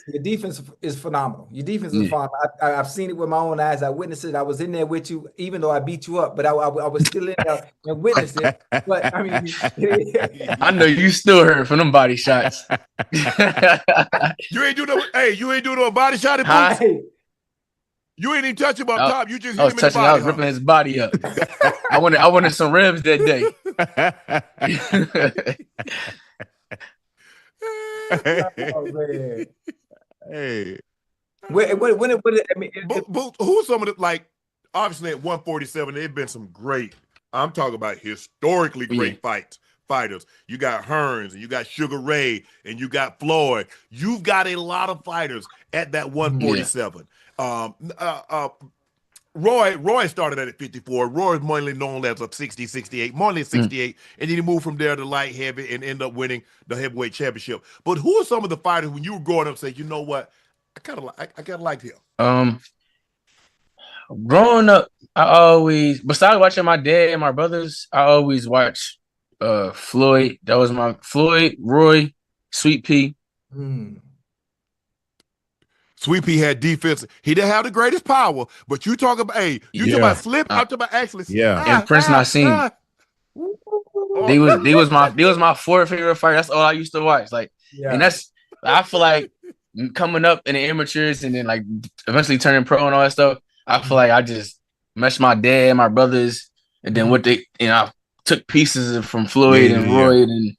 Speaker 2: Your defense is phenomenal. Your defense is phenomenal. I've seen it with my own eyes. I witnessed it. I was in there with you, even though I beat you up, but I was still in there and witnessed it. But I mean,
Speaker 4: I know you still hurt from them body shots.
Speaker 1: You ain't do no body shot at Boots? You ain't even touch him up top. You just hit him in the body. I was ripping
Speaker 4: his body up. I wanted some ribs that day.
Speaker 2: Oh, man.
Speaker 1: Hey.
Speaker 2: Who's
Speaker 1: some of the, like, obviously at 147, there have been some great, I'm talking about historically great fighters. You got Hearns, and you got Sugar Ray, and you got Floyd. You've got a lot of fighters at that 147. Roy started at 54. Roy is mainly known as a 60, 68, mainly 68, and then he moved from there to light heavy and ended up winning the heavyweight championship. But who are some of the fighters when you were growing up say, you know what, I kind of liked him?
Speaker 4: Growing up, I always, besides watching my dad and my brothers, I always watch Floyd. That was my Floyd, Roy, Sweet Pea.
Speaker 1: Sweet Pea had defense. He didn't have the greatest power, but you talk about, hey, you talk about slip. I'm talking about actually.
Speaker 4: And Prince Nassim. They was my fourth favorite fight. That's all I used to watch. Like, and I feel like coming up in the amateurs and then like eventually turning pro and all that stuff. I feel like I just meshed my dad, my brothers, and then I took pieces from Floyd and Roy and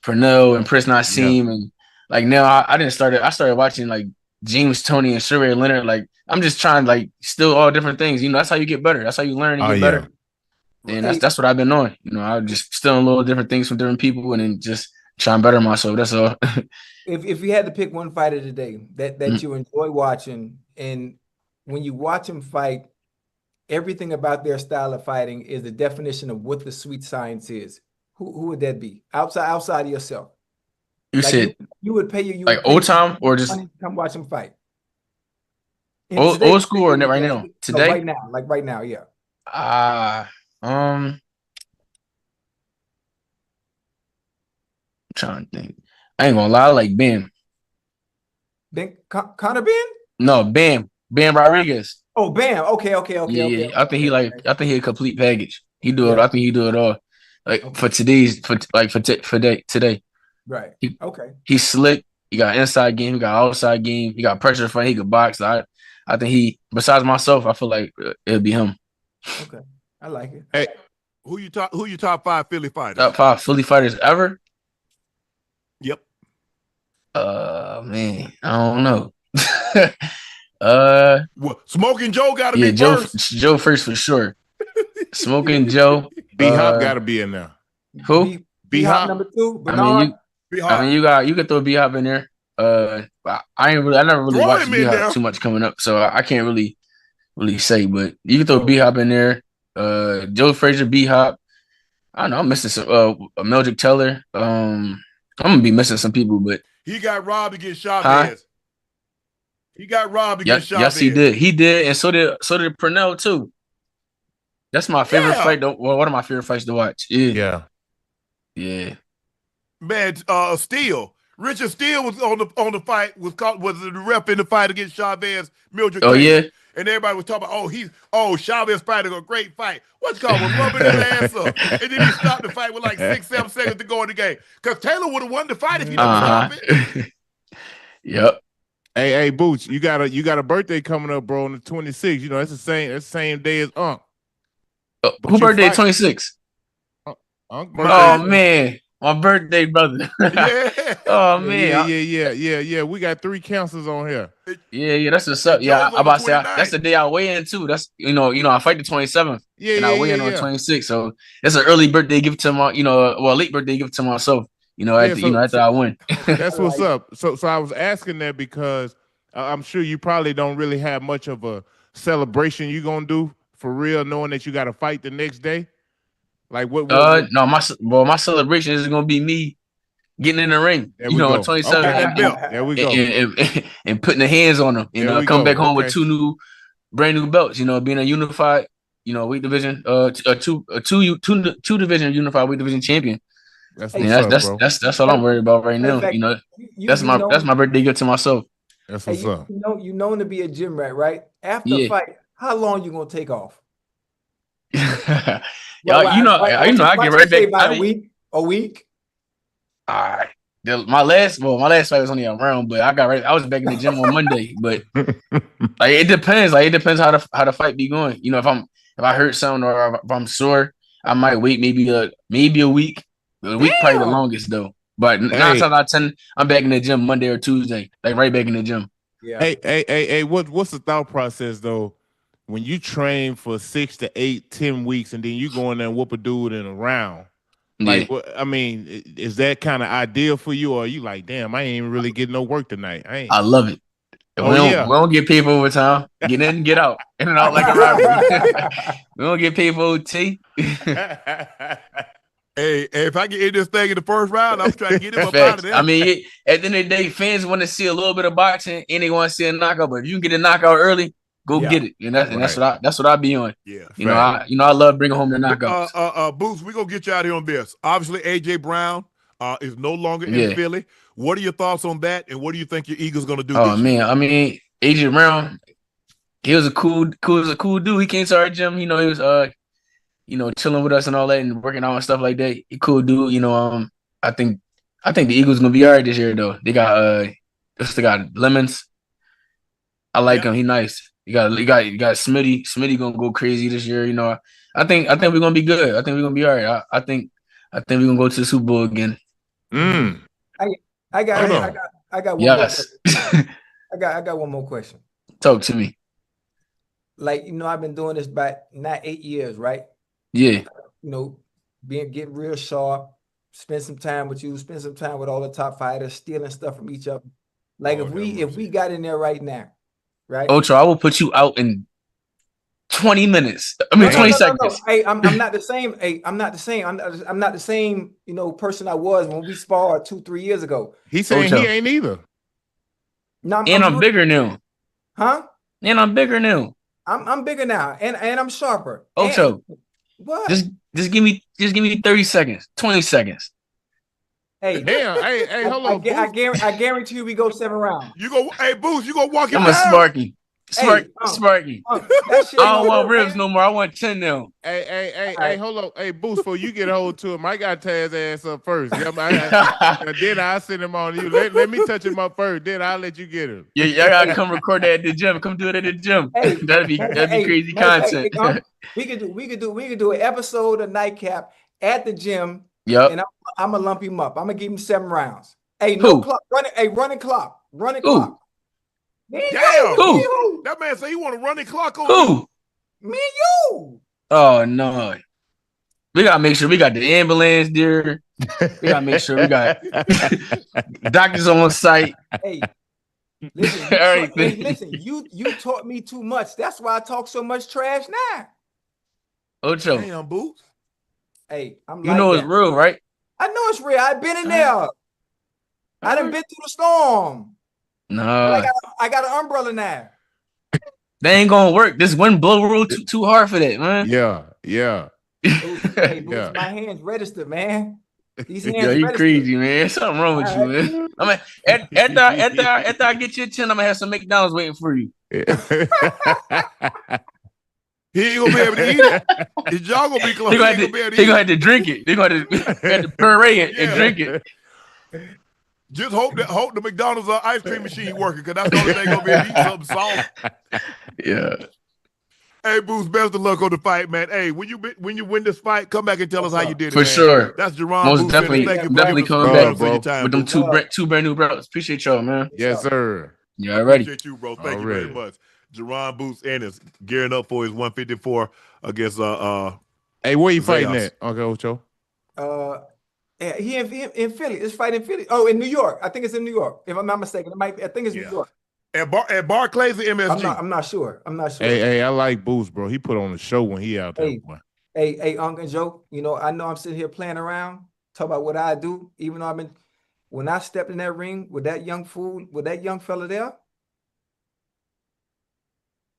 Speaker 4: Pernell and Prince Nassim and like now I started watching like James Toney and Sugar Leonard. Like I'm just trying like still all different things. That's how you get better. That's how you learn and get better. And that's what I've been doing. I just stealing little different things from different people and then just trying to better myself. That's all.
Speaker 2: If you had to pick one fighter today that you enjoy watching, and when you watch them fight, everything about their style of fighting is the definition of what the sweet science is. Who would that be? Outside of yourself.
Speaker 4: You
Speaker 2: like
Speaker 4: said
Speaker 2: you would pay you
Speaker 4: like old time or just
Speaker 2: come watch them fight.
Speaker 4: Old school or right now? Today?
Speaker 2: No, right now, yeah.
Speaker 4: I'm trying to think. I ain't gonna lie, I like Bam.
Speaker 2: Connor Ben?
Speaker 4: No, Bam Rodriguez.
Speaker 2: Oh, Bam. Okay.
Speaker 4: Yeah. I think he a complete package. He do it. I think he do it all. Like for today.
Speaker 2: Right.
Speaker 4: He's slick. He got inside game. He got outside game. He got pressure fight. He could box. I think he. Besides myself, I feel like it'll be him.
Speaker 2: Okay, I like it.
Speaker 1: Hey, who you top 5 Philly fighters?
Speaker 4: Top 5 Philly fighters ever?
Speaker 1: Yep.
Speaker 4: Man, I don't know.
Speaker 1: Well, Smoking Joe got to be first.
Speaker 4: Joe first for sure. Smoking Joe.
Speaker 3: B-Hop got to be in there.
Speaker 4: Who?
Speaker 2: B-Hop number 2.
Speaker 4: Bernard. You could throw B-Hop in there. I never really watched B-Hop too much coming up, so I can't really say. But you can throw B-Hop in there. Joe Frazier, B-Hop. I don't know. I'm missing some. Mildred Teller. I'm gonna be missing some people, but
Speaker 1: he got robbed against Chavez. He got robbed against Chavez.
Speaker 4: Yes, he did. He did, and so did Pernell too. That's my favorite fight. Well, one of my favorite fights to watch. Yeah.
Speaker 1: Man, Steele. Richard Steele was on the fight. Was the ref in the fight against Chavez. Mildred.
Speaker 4: Yeah.
Speaker 1: And everybody was talking about, Chavez fighting a great fight. What's called was rubbing his ass up. And then he stopped the fight with like 6-7 seconds to go in the game. Because Taylor would have won the fight if he didn't stop it.
Speaker 4: Yep.
Speaker 3: Hey, Boots, you got a birthday coming up, bro, on the 26th. It's the same day as Unc.
Speaker 4: Who birthday 26?
Speaker 3: Unc
Speaker 4: birthday. Oh man. My birthday, brother.
Speaker 1: Yeah.
Speaker 4: Oh man.
Speaker 3: Yeah. We got 3 counselors on here.
Speaker 4: Yeah. That's what's up. Yeah, I'm about to say that's the day I weigh in too. That's I fight the 27th. And I weigh in on 26th. So it's an early birthday gift to my, late birthday gift to myself. After I win.
Speaker 3: That's what's up. So I was asking that because I'm sure you probably don't really have much of a celebration you gonna do for real, knowing that you got to fight the next day. Like what?
Speaker 4: No, my celebration is gonna be me getting in the ring. On 27.
Speaker 3: Okay, there we go.
Speaker 4: And putting the hands on them. Come back home with 2 brand new belts. Being a unified, weight division, two division unified weight division champion. That's all I'm worried about right now. That's my birthday gift to myself.
Speaker 3: That's what's up.
Speaker 2: You known to be a gym rat, right? After a fight, how long you gonna take off?
Speaker 4: I get right back.
Speaker 2: About a week.
Speaker 4: All right. My last fight was only a round, but I was back in the gym on Monday. But like it depends. Like it depends how the fight be going. If I hurt something or if I'm sore, I might wait maybe a week. A week probably the longest though. But 9 times out of 10, I'm back in the gym Monday or Tuesday. Like right back in the gym.
Speaker 2: Yeah.
Speaker 3: Hey, what's the thought process though? When you train for 6 to 8, 10 weeks, and then you go in there and whoop a dude in a round, like, is that kind of ideal for you, or are you like, damn, I ain't even really getting no work tonight?
Speaker 4: I love it. We don't get paid for overtime. Get in, get out, in and out like a robbery. We don't get paid for OT.
Speaker 1: Hey, if I get in this thing in the first round, I'm trying to get him up out of there.
Speaker 4: I mean, at the end of the day, fans want to see a little bit of boxing and they want to see a knockout. But if you can get a knockout early, go get it. And that's what I be on.
Speaker 1: Yeah.
Speaker 4: I love bringing home the knockouts.
Speaker 1: Boots, we're gonna get you out here on this. Obviously, AJ Brown is no longer in Philly. What are your thoughts on that? And what do you think your Eagles gonna do?
Speaker 4: Oh man, I mean, Agent Brown, he was a cool dude. He came to our gym. You know, he was chilling with us and all that and working out and stuff like that. He cool dude. You know, I think the Eagles gonna be all right this year though. They got Lemons. I like him. He nice. You got Smitty. Smitty gonna go crazy this year. You know, I think we're gonna be good. I think we're gonna be all right. I think we're gonna go to the Super Bowl again.
Speaker 2: I got one more
Speaker 4: Yes.
Speaker 2: question. I got one more question.
Speaker 4: Talk to me.
Speaker 2: Like, I've been doing this about not 8 years, right?
Speaker 4: Yeah.
Speaker 2: Getting real sharp, spend some time with you, spend some time with all the top fighters, stealing stuff from each other. Like if we got in there right now, right?
Speaker 4: Ocho, I will put you out in 20 minutes. I mean, 20 seconds.
Speaker 2: No. Hey, I'm not the same. Hey, I'm not the same. I'm not the same, person I was when we sparred 2-3 years ago.
Speaker 3: He's saying
Speaker 4: Ocho.
Speaker 3: he ain't either.
Speaker 2: No,
Speaker 4: I'm bigger now.
Speaker 2: Huh?
Speaker 4: And I'm bigger now.
Speaker 2: I'm bigger now, and I'm sharper.
Speaker 4: Ocho,
Speaker 2: what?
Speaker 4: Just give me 30 seconds, 20 seconds.
Speaker 2: Hey,
Speaker 3: damn. Hey, hold on.
Speaker 2: I guarantee you we go 7 rounds.
Speaker 1: You go, hey, Boots, you gonna walk him
Speaker 4: I'm a
Speaker 1: down?
Speaker 4: Sparky.
Speaker 2: Hey,
Speaker 4: Sparky.
Speaker 2: That shit
Speaker 4: I don't want ribs no more. I want 10 now.
Speaker 3: Hey, hold on. Hey, Boost, before you get hold to him, I got to tear his ass up first. Then I'll send him on you. Let me touch him up first. Then I'll let you get him.
Speaker 4: Yeah, y'all gotta come record that at the gym. Come do it at the gym.
Speaker 2: Hey,
Speaker 4: that'd be crazy content.
Speaker 2: We could do an episode of Nightcap at the gym.
Speaker 4: Yep.
Speaker 2: And I'm gonna lump him up. I'm gonna give him 7 rounds. Hey, no clock. Running clock. Running clock.
Speaker 1: Damn.
Speaker 4: Who?
Speaker 1: That man say he want a running clock on
Speaker 4: Who?
Speaker 2: Me and you.
Speaker 4: Oh no. We gotta make sure we got the ambulance there. We gotta make sure we got doctors on site.
Speaker 2: Hey, listen, you taught me too much. That's why I talk so much trash now.
Speaker 4: Ocho.
Speaker 1: Damn, Boots.
Speaker 2: Hey, I'm
Speaker 4: you know it's real, right?
Speaker 2: I know it's real. I've been in there. I done been through the storm.
Speaker 4: Nah.
Speaker 2: I got an umbrella now.
Speaker 4: They ain't gonna work. This wind blow rule too hard for that, man.
Speaker 3: Yeah.
Speaker 2: Hey, Boots, my hands registered, man. These hands
Speaker 4: Yo, you
Speaker 2: registered.
Speaker 4: crazy, man. Something wrong with you, man. I mean, after I get your 10, I'm gonna have some McDonald's waiting for you.
Speaker 1: He ain't gonna be able to eat it. His jaw gonna be closed.
Speaker 4: They gonna have to drink it. They gonna have to puree it and drink it.
Speaker 1: Just hope the McDonald's ice cream machine working, because that's the only thing gonna be able to eat something soft.
Speaker 4: Yeah.
Speaker 1: Hey, Boots, best of luck on the fight, man. Hey, when you win this fight, come back and tell us how you did it.
Speaker 4: For
Speaker 1: man.
Speaker 4: sure.
Speaker 1: That's Jaron
Speaker 4: Most
Speaker 1: Boots
Speaker 4: definitely,
Speaker 1: Ennis. Thank you
Speaker 4: definitely
Speaker 1: for
Speaker 4: coming back,
Speaker 1: bro. Time,
Speaker 4: with them two brand new brothers. Appreciate y'all, man.
Speaker 3: Yes, sir.
Speaker 4: Yeah, ready.
Speaker 1: Appreciate you, bro. Thank you very much. Jaron Boots Ennis gearing up for his 154 against
Speaker 3: Hey, where you
Speaker 1: Zayas.
Speaker 3: fighting at, Uncle Ocho?
Speaker 2: Yeah, he in Philly. It's fight in Philly. Oh, in New York. I think it's in New York. If I'm not mistaken, I think it's New York.
Speaker 1: At Barclays or MSG?
Speaker 2: I'm not sure.
Speaker 3: Hey, I like Boost, bro. He put on the show when he out there.
Speaker 2: Hey, Uncle Joe. I know I'm sitting here playing around, talk about what I do. Even though when I stepped in that ring with that young fella there,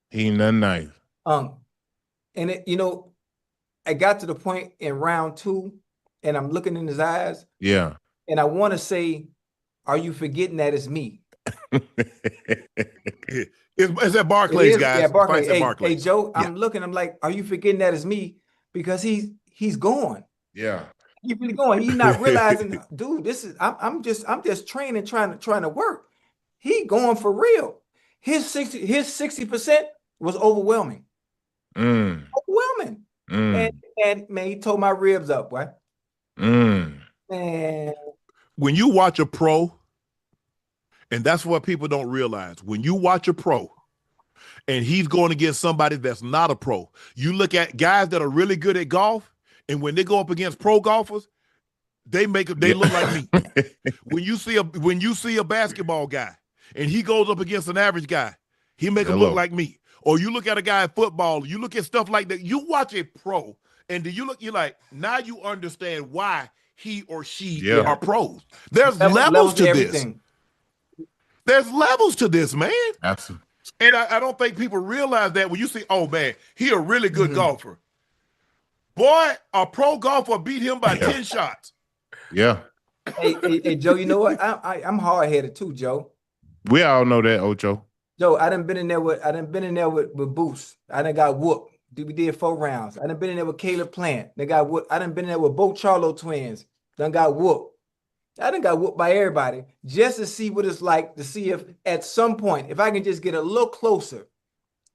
Speaker 3: he ain't nothing nice.
Speaker 2: And I got to the point in round 2, and I'm looking in his eyes.
Speaker 3: Yeah.
Speaker 2: And I want to say, "Are you forgetting that it's me?"
Speaker 1: It's at Barclays, guys.
Speaker 2: Yeah, Barclays.
Speaker 1: Barclays.
Speaker 2: Hey, Joe, I'm looking. I'm like, "Are you forgetting that it's me?" Because he's gone.
Speaker 3: Yeah.
Speaker 2: He's really going. He's not realizing, dude. This is I'm just training, trying to work. He going for real. His 60% was overwhelming. Overwhelming. And man, he tore my ribs up, boy. Man.
Speaker 1: When you watch a pro, and that's what people don't realize, when you watch a pro and he's going against somebody that's not a pro, you look at guys that are really good at golf, and when they go up against pro golfers, they look like me. When you see a basketball guy and he goes up against an average guy, he make him look like me. Or you look at a guy in football, you look at stuff like that. You watch a pro, and you're like, now you understand why he or she are pros. There's levels to this. There's levels to this, man.
Speaker 3: Absolutely.
Speaker 1: And I don't think people realize that when you see, oh man, he a really good golfer. Boy, a pro golfer beat him by 10 shots.
Speaker 3: Yeah.
Speaker 2: Hey, Joe, you know what? I'm hard-headed too, Joe.
Speaker 3: We all know that, Ocho.
Speaker 2: Joe, I done been in there with Boots. I done got whooped. We did 4 rounds. I done been in there with Caleb Plant. They got whooped. I done been in there with both Charlo twins. Done got whooped. I done got whooped by everybody just to see what it's like, to see if at some point, if I can just get a little closer,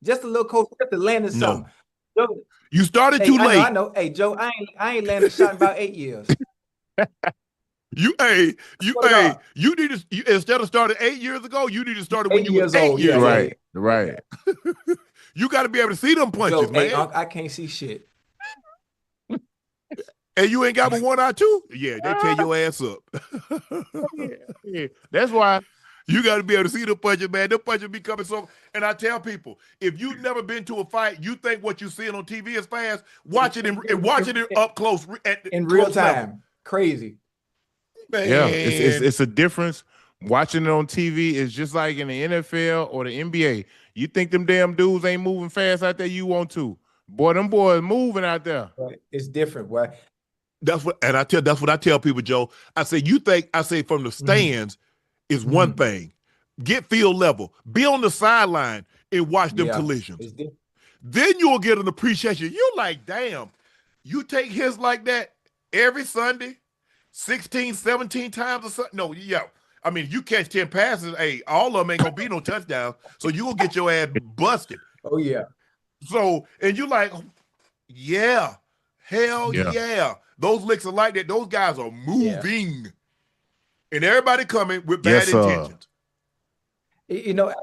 Speaker 2: just a little closer to landing something. Joe,
Speaker 1: You started too late.
Speaker 2: I know. Hey, Joe, I ain't landed a shot in about 8 years.
Speaker 1: You need to instead of starting 8 years ago, you need to start when you were 8 years
Speaker 3: old. Right.
Speaker 1: You got to be able to see them punches,
Speaker 2: Joe,
Speaker 1: man.
Speaker 2: Hey, I can't see shit.
Speaker 1: And you ain't got but 1 eye too? Yeah, they tear your ass up.
Speaker 3: Yeah. That's why
Speaker 1: you got to be able to see the punches, man. The punches be coming so. And I tell people, if you've never been to a fight, you think what you're seeing on TV is fast. Watch it up close
Speaker 2: in real time.
Speaker 1: Level.
Speaker 2: Crazy.
Speaker 1: Man.
Speaker 3: Yeah, it's a difference. Watching it on TV is just like in the NFL or the NBA. You think them damn dudes ain't moving fast out there? You want to, boy? Them boys moving out there.
Speaker 2: It's different, boy.
Speaker 1: That's what I tell people, Joe. I say from the stands is one thing. Get field level. Be on the sideline and watch them collisions. Then you'll get an appreciation. You're like, damn, you take hits like that every Sunday, 16, 17 times or something. No, yeah. I mean, you catch 10 passes, hey, all of them ain't gonna be no touchdowns. So you will get your ass busted.
Speaker 2: Oh, yeah.
Speaker 1: So, and you like, yeah, hell yeah. Those licks are like that. Those guys are moving. Yeah. And everybody coming with bad intentions.
Speaker 2: You know,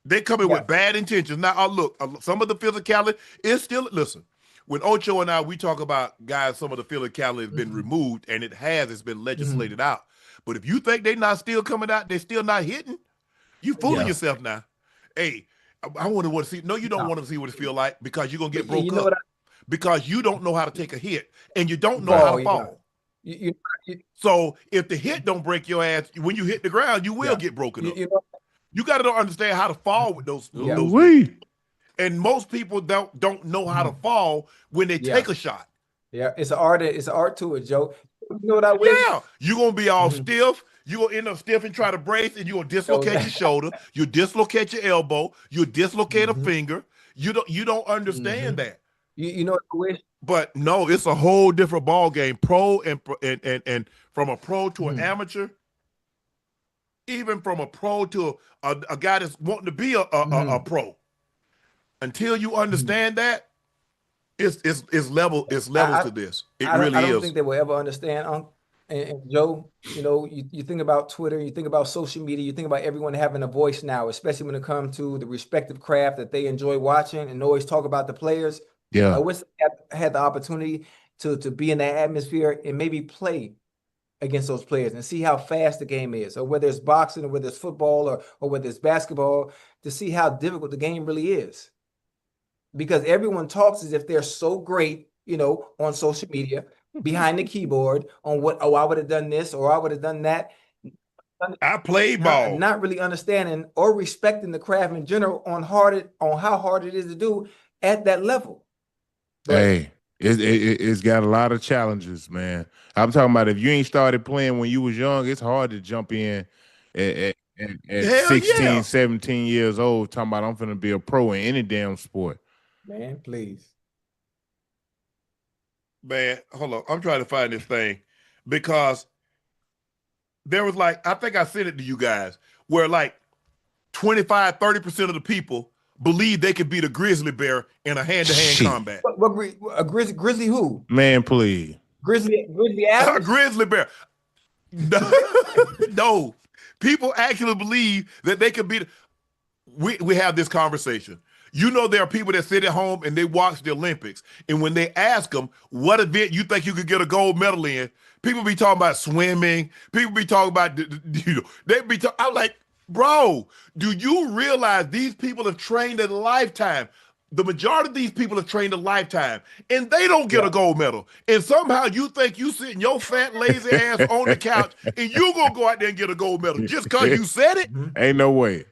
Speaker 1: they coming with bad intentions. Now, look, some of the physicality is still, listen, when Ocho and we talk about guys, some of the physicality has been removed, and it's been legislated out. But if you think they're not still coming out, they're still not hitting, you fooling yourself now. Hey, I want to see. No, you don't want to see what it feel like because you're going to get broke up. Because you don't know how to take a hit and you don't know how to fall. So if the hit don't break your ass, when you hit the ground, you will get broken up. You got to understand how to fall with those. And most people don't know how to fall when they take a shot.
Speaker 2: Yeah, it's an art. It's an art to it, Joe. You know what I wish?
Speaker 1: Yeah, you're gonna be all stiff. You're gonna end up stiff and try to brace, and you're gonna dislocate your shoulder. You dislocate your elbow. You dislocate a finger. You don't understand that.
Speaker 2: You know what I wish?
Speaker 1: But no, it's a whole different ball game. Pro and from a pro to an amateur, even from a pro to a guy that's wanting to be a pro. Until you understand that, it's levels to this. I
Speaker 2: don't think they will ever understand. And Joe, you know, you think about Twitter, you think about social media, you think about everyone having a voice now, especially when it comes to the respective craft that they enjoy watching and always talk about the players.
Speaker 3: Yeah,
Speaker 2: I wish I had the opportunity to be in that atmosphere and maybe play against those players and see how fast the game is, or whether it's boxing or whether it's football or whether it's basketball, to see how difficult the game really is. Because everyone talks as if they're so great, you know, on social media, behind the keyboard, on I would have done this or I would have done that.
Speaker 1: I played ball.
Speaker 2: Not really understanding or respecting the craft in general on how hard it is to do at that level. But,
Speaker 3: hey, it's got a lot of challenges, man. I'm talking about if you ain't started playing when you was young, it's hard to jump in at 16, 17 years old, talking about I'm finna be a pro in any damn sport.
Speaker 2: Man, please.
Speaker 1: Man, hold on. I'm trying to find this thing because there was I think I sent it to you guys, where 25, 30% of the people believe they could beat a grizzly bear in a hand-to-hand combat.
Speaker 2: A grizzly who?
Speaker 3: Man, please.
Speaker 2: Grizzly Adams?
Speaker 1: A grizzly bear. No. People actually believe that they could beat. We have this conversation. You know, there are people that sit at home and they watch the Olympics, and when they ask them what event you think you could get a gold medal in, people be talking about swimming. People be talking about, they be talking. I'm like, bro, do you realize these people have trained a lifetime? The majority of these people have trained a lifetime, and they don't get a gold medal. And somehow you think you sitting your fat, lazy ass on the couch, and you gonna go out there and get a gold medal just because you said it?
Speaker 3: Ain't no way.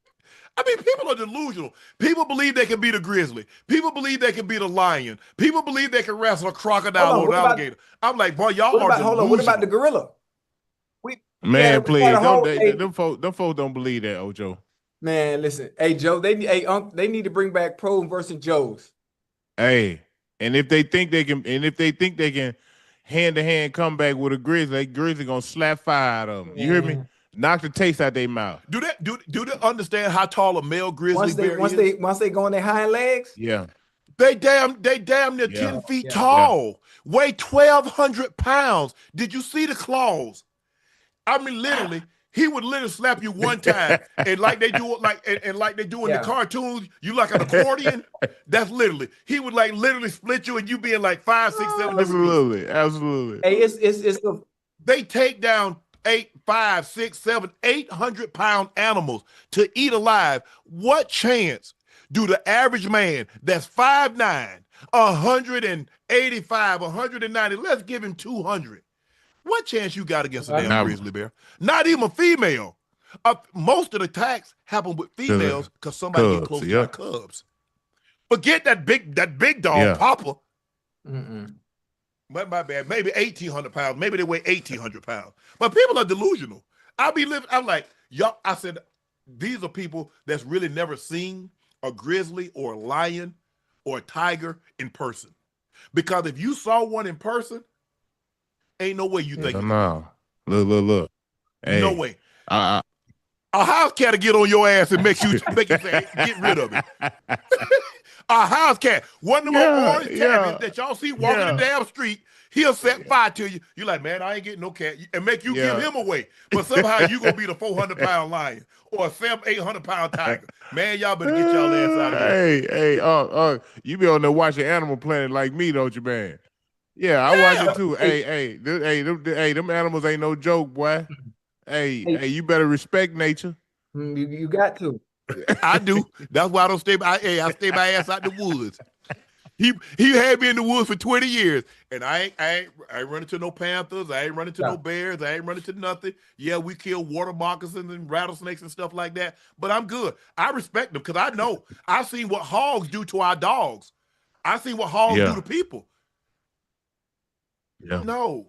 Speaker 1: I mean, people are delusional. People believe they can beat a grizzly. People believe they can beat a lion. People believe they can wrestle a crocodile or an alligator. I'm like, boy, y'all are delusional.
Speaker 2: What about the gorilla?
Speaker 3: Man, please, them folks don't believe that, Ocho.
Speaker 2: Man, listen. Hey, Joe, they need to bring back Pro versus Joes.
Speaker 3: Hey, and if they think they can, hand-to-hand comeback with a Grizzly gonna slap fire out of them. You hear me? Knock the taste out their mouth.
Speaker 1: Do they understand how tall a male grizzly bear is?
Speaker 2: Once they go on their hind legs?
Speaker 3: Yeah.
Speaker 1: They damn near 10 feet tall. Weigh 1,200 pounds. Did you see the claws? I mean, literally, he would literally slap you one time, and like they do in the cartoons, you like an accordion. That's literally he would like literally split you, and you being like 5, 6, 7.
Speaker 3: Absolutely.
Speaker 2: Hey, it's
Speaker 1: they take down 5, 6, 7, 800-pound animals to eat alive. What chance do the average man that's 5'9", 185, 190, let's give him 200. What chance you got against a damn grizzly bear? Not even a female. Most of the attacks happen with females because somebody get close to their cubs. Forget that big dog, Papa. My bad. Maybe 1,800 pounds. Maybe they weigh 1,800 pounds. But people are delusional. I'm like, y'all. I said, these are people that's really never seen a grizzly or a lion or a tiger in person. Because if you saw one in person, ain't no way you think.
Speaker 3: No. Look. Hey,
Speaker 1: no way. A house cat will get on your ass and make you say, get rid of it. A house cat, one of them orange tabbies that y'all see walking the damn street, he'll set fire to you. You're like, man, I ain't getting no cat, and make you give him away. But somehow you gonna be the 400-pound lion or a 800-pound tiger. Man, y'all better get y'all ass out of here.
Speaker 3: Hey, you be on there watching Animal Planet like me, don't you, man? Yeah, I watch it too. Them animals ain't no joke, boy. Hey, you better respect nature.
Speaker 2: You got to.
Speaker 1: I do. That's why I don't stay. I stay my ass out the woods. He had me in the woods for 20 years, and I ain't running to no panthers. I ain't running to no bears. I ain't running to nothing. Yeah, we kill water moccasins and rattlesnakes and stuff like that, but I'm good. I respect them because I know. I've seen what hogs do to our dogs. I've seen what hogs do to people.
Speaker 3: Yeah.
Speaker 1: No.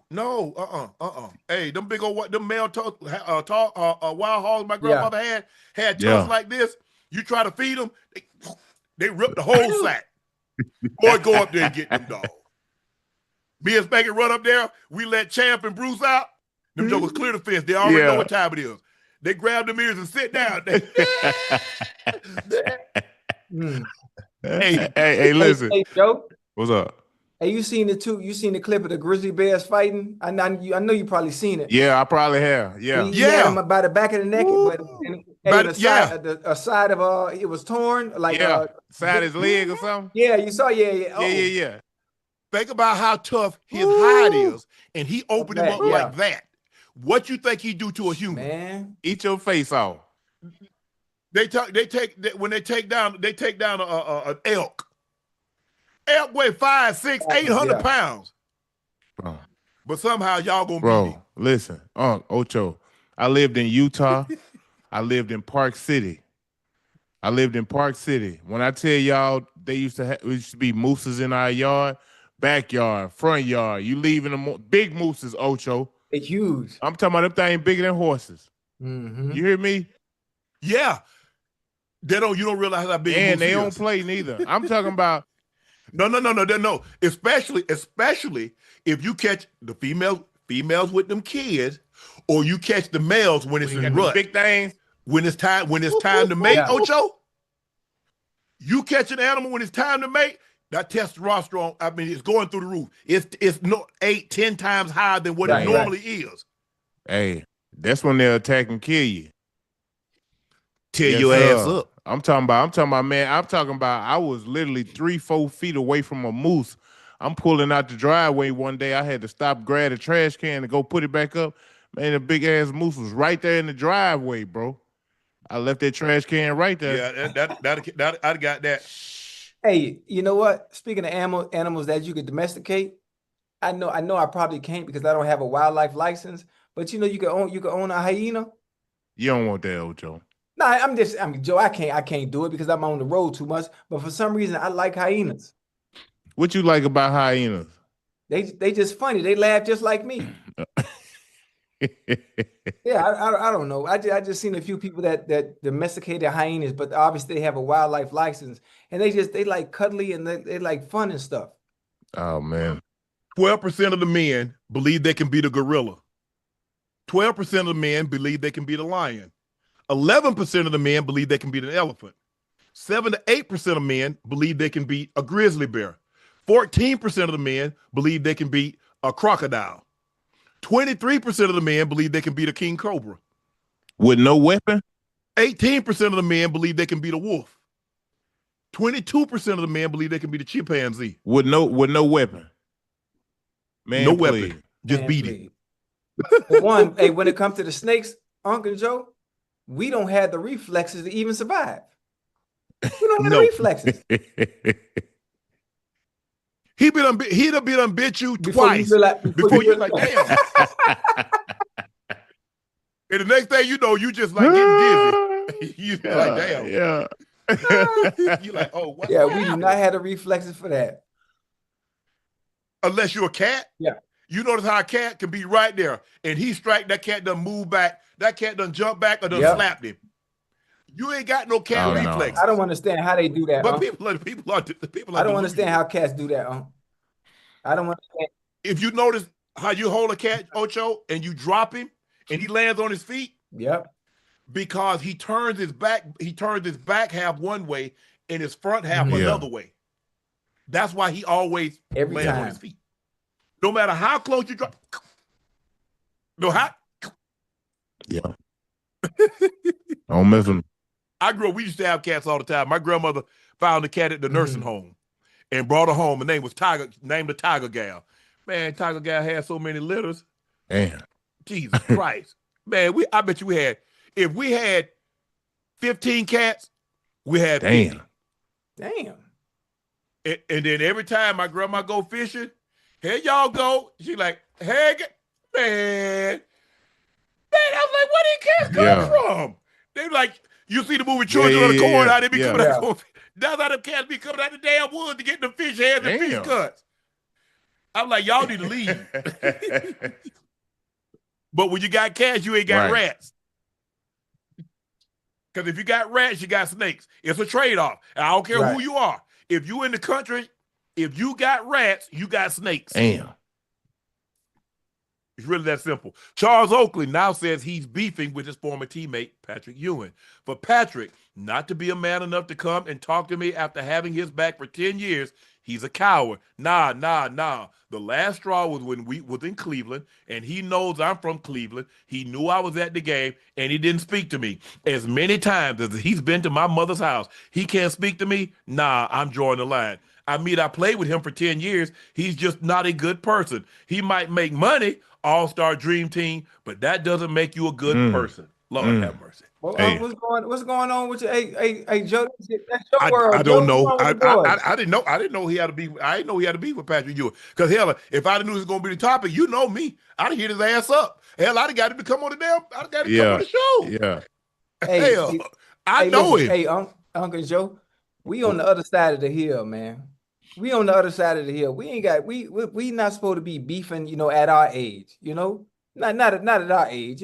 Speaker 1: Hey, them big old them male wild hogs my grandmother had tongues like this. You try to feed them, they rip the whole sack. Boy, go up there and get them dogs. Me and Spanky run up there. We let Champ and Bruce out. Them jokers clear the fence. They already know what time it is. They grab them ears and sit down.
Speaker 3: Hey, listen.
Speaker 2: Hey, Joe.
Speaker 3: What's up?
Speaker 2: Hey, you seen the clip of the grizzly bears fighting? I know you probably seen it.
Speaker 3: Yeah, I probably have. Yeah.
Speaker 2: He had him by the back of the neck, a side of it was torn, like
Speaker 3: side of his leg or something.
Speaker 2: Yeah, you saw.
Speaker 3: Yeah.
Speaker 1: Think about how tough his hide is, and he opened him up like that. What you think he do to a human?
Speaker 2: Man,
Speaker 3: eat your face off.
Speaker 1: When they take down an elk. Elk weigh 5, 6, 800 pounds.
Speaker 3: Bro.
Speaker 1: But somehow y'all gonna
Speaker 3: beat
Speaker 1: me.
Speaker 3: Listen, Ocho, I lived in Utah. I lived in Park City. When I tell y'all, there used to be mooses in our yard, backyard, front yard. You leaving them big mooses, Ocho.
Speaker 2: They're huge.
Speaker 3: I'm talking about them things bigger than horses.
Speaker 2: Mm-hmm.
Speaker 3: You hear me?
Speaker 1: Yeah. You don't realize how big
Speaker 3: and they don't play neither. I'm talking about
Speaker 1: No. Especially if you catch the females with them kids, or you catch the males when it's in rut.
Speaker 3: Big things.
Speaker 1: When it's time to mate, Ocho. You catch an animal when it's time to mate, that testosterone, it's going through the roof. It's 8, 10 times higher than what it normally is.
Speaker 3: Hey, that's when they'll attack and kill you.
Speaker 1: Tear your ass up.
Speaker 3: I'm talking about, man. I was literally 3-4 feet away from a moose. I'm pulling out the driveway one day. I had to stop, grab the trash can, and go put it back up. Man, the big ass moose was right there in the driveway, bro. I left that trash can right there.
Speaker 1: Yeah, I got that.
Speaker 2: Hey, you know what? Speaking of animals that you could domesticate, I know I probably can't because I don't have a wildlife license. But you can own a hyena.
Speaker 3: You don't want that, Ocho.
Speaker 2: No, I'm Joe. I can't do it because I'm on the road too much. But for some reason, I like hyenas.
Speaker 3: What you like about hyenas?
Speaker 2: They just funny. They laugh just like me. Yeah, I don't know. I just seen a few people that domesticated hyenas, but obviously they have a wildlife license, and they like cuddly and they like fun and stuff.
Speaker 3: Oh man.
Speaker 1: 12% of the men believe they can beat a gorilla. 12% of the men believe they can beat a lion. 11% of the men believe they can beat an elephant. 7 to 8% of men believe they can beat a grizzly bear. 14% of the men believe they can beat a crocodile. 23% of the men believe they can beat a king cobra.
Speaker 3: With no weapon?
Speaker 1: 18% of the men believe they can beat a wolf. 22% of the men believe they can beat a chimpanzee.
Speaker 3: With no weapon. Man,
Speaker 1: no
Speaker 3: please.
Speaker 1: weapon. Just beat it.
Speaker 2: For one, hey, when it comes to the snakes, Uncle Joe, we don't have the reflexes to even survive. We don't have the reflexes.
Speaker 1: He'd have been bit you
Speaker 2: Before
Speaker 1: twice
Speaker 2: before
Speaker 1: you're like, damn. And the next thing you know, you just like getting dizzy. You like, damn.
Speaker 3: Yeah.
Speaker 1: You're like, oh, what?
Speaker 2: Yeah,
Speaker 1: what
Speaker 2: we
Speaker 1: happened?
Speaker 2: do not have the reflexes for that.
Speaker 1: Unless you're a cat.
Speaker 2: Yeah.
Speaker 1: You notice how a cat can be right there, and he strike, that cat done move back, that cat done jump back or done slapped him. You ain't got no cat reflexes.
Speaker 2: I don't understand how they do that.
Speaker 1: But people are
Speaker 2: I don't understand how cats do that. I don't understand.
Speaker 1: If you notice how you hold a cat, Ocho, and you drop him, and he lands on his feet.
Speaker 2: Yep.
Speaker 1: Because he turns his back half one way and his front half another way. That's why he always lands on his feet. No matter how close you drop. No how.
Speaker 3: Yeah. Don't mess with him.
Speaker 1: I grew up, we used to have cats all the time. My grandmother found a cat at the nursing home and brought her home. Her name was named the Tiger Gal. Man, Tiger Gal had so many litters.
Speaker 3: Damn.
Speaker 1: Jesus Christ. Man, I bet you if we had 15 cats, we had 50.
Speaker 2: Damn.
Speaker 1: And then every time my grandma go fishing, here y'all go. She like, hey, man, I was like, where did cats come from? They like, you see the movie Children of the Corn, how they be coming out of that's how them cats be coming out of the damn woods to get the fish heads and fish cuts. I'm like, y'all need to leave. But when you got cats, you ain't got rats. Because if you got rats, you got snakes. It's a trade-off. And I don't care who you are. If you in the country, if you got rats, you got snakes.
Speaker 3: Damn.
Speaker 1: It's really that simple. Charles Oakley now says he's beefing with his former teammate, Patrick Ewing. For Patrick not to be a man enough to come and talk to me after having his back for 10 years, he's a coward. Nah. The last straw was when we was in Cleveland, and he knows I'm from Cleveland. He knew I was at the game, and he didn't speak to me. As many times as he's been to my mother's house, he can't speak to me. Nah, I'm drawing the line. I played with him for 10 years. He's just not a good person. He might make money, all-star dream team, but that doesn't make you a good person. Lord have mercy.
Speaker 2: Well, what's going on with you? Hey, Joe, that's your world.
Speaker 1: I don't know. I didn't know. I didn't know he had to be. I didn't know he had to be with Patrick Ewing. Because hell, if I knew it was going to be the topic, you know me, I'd hit his ass up. Hell, I'd have got him to come on the damn. I'd have got him to come on the show.
Speaker 3: Yeah.
Speaker 1: Hell, I know him.
Speaker 2: Hey, Uncle Joe, we on the other side of the hill, man. We on the other side of the hill. We ain't got. We not supposed to be beefing. At our age. Not at our age.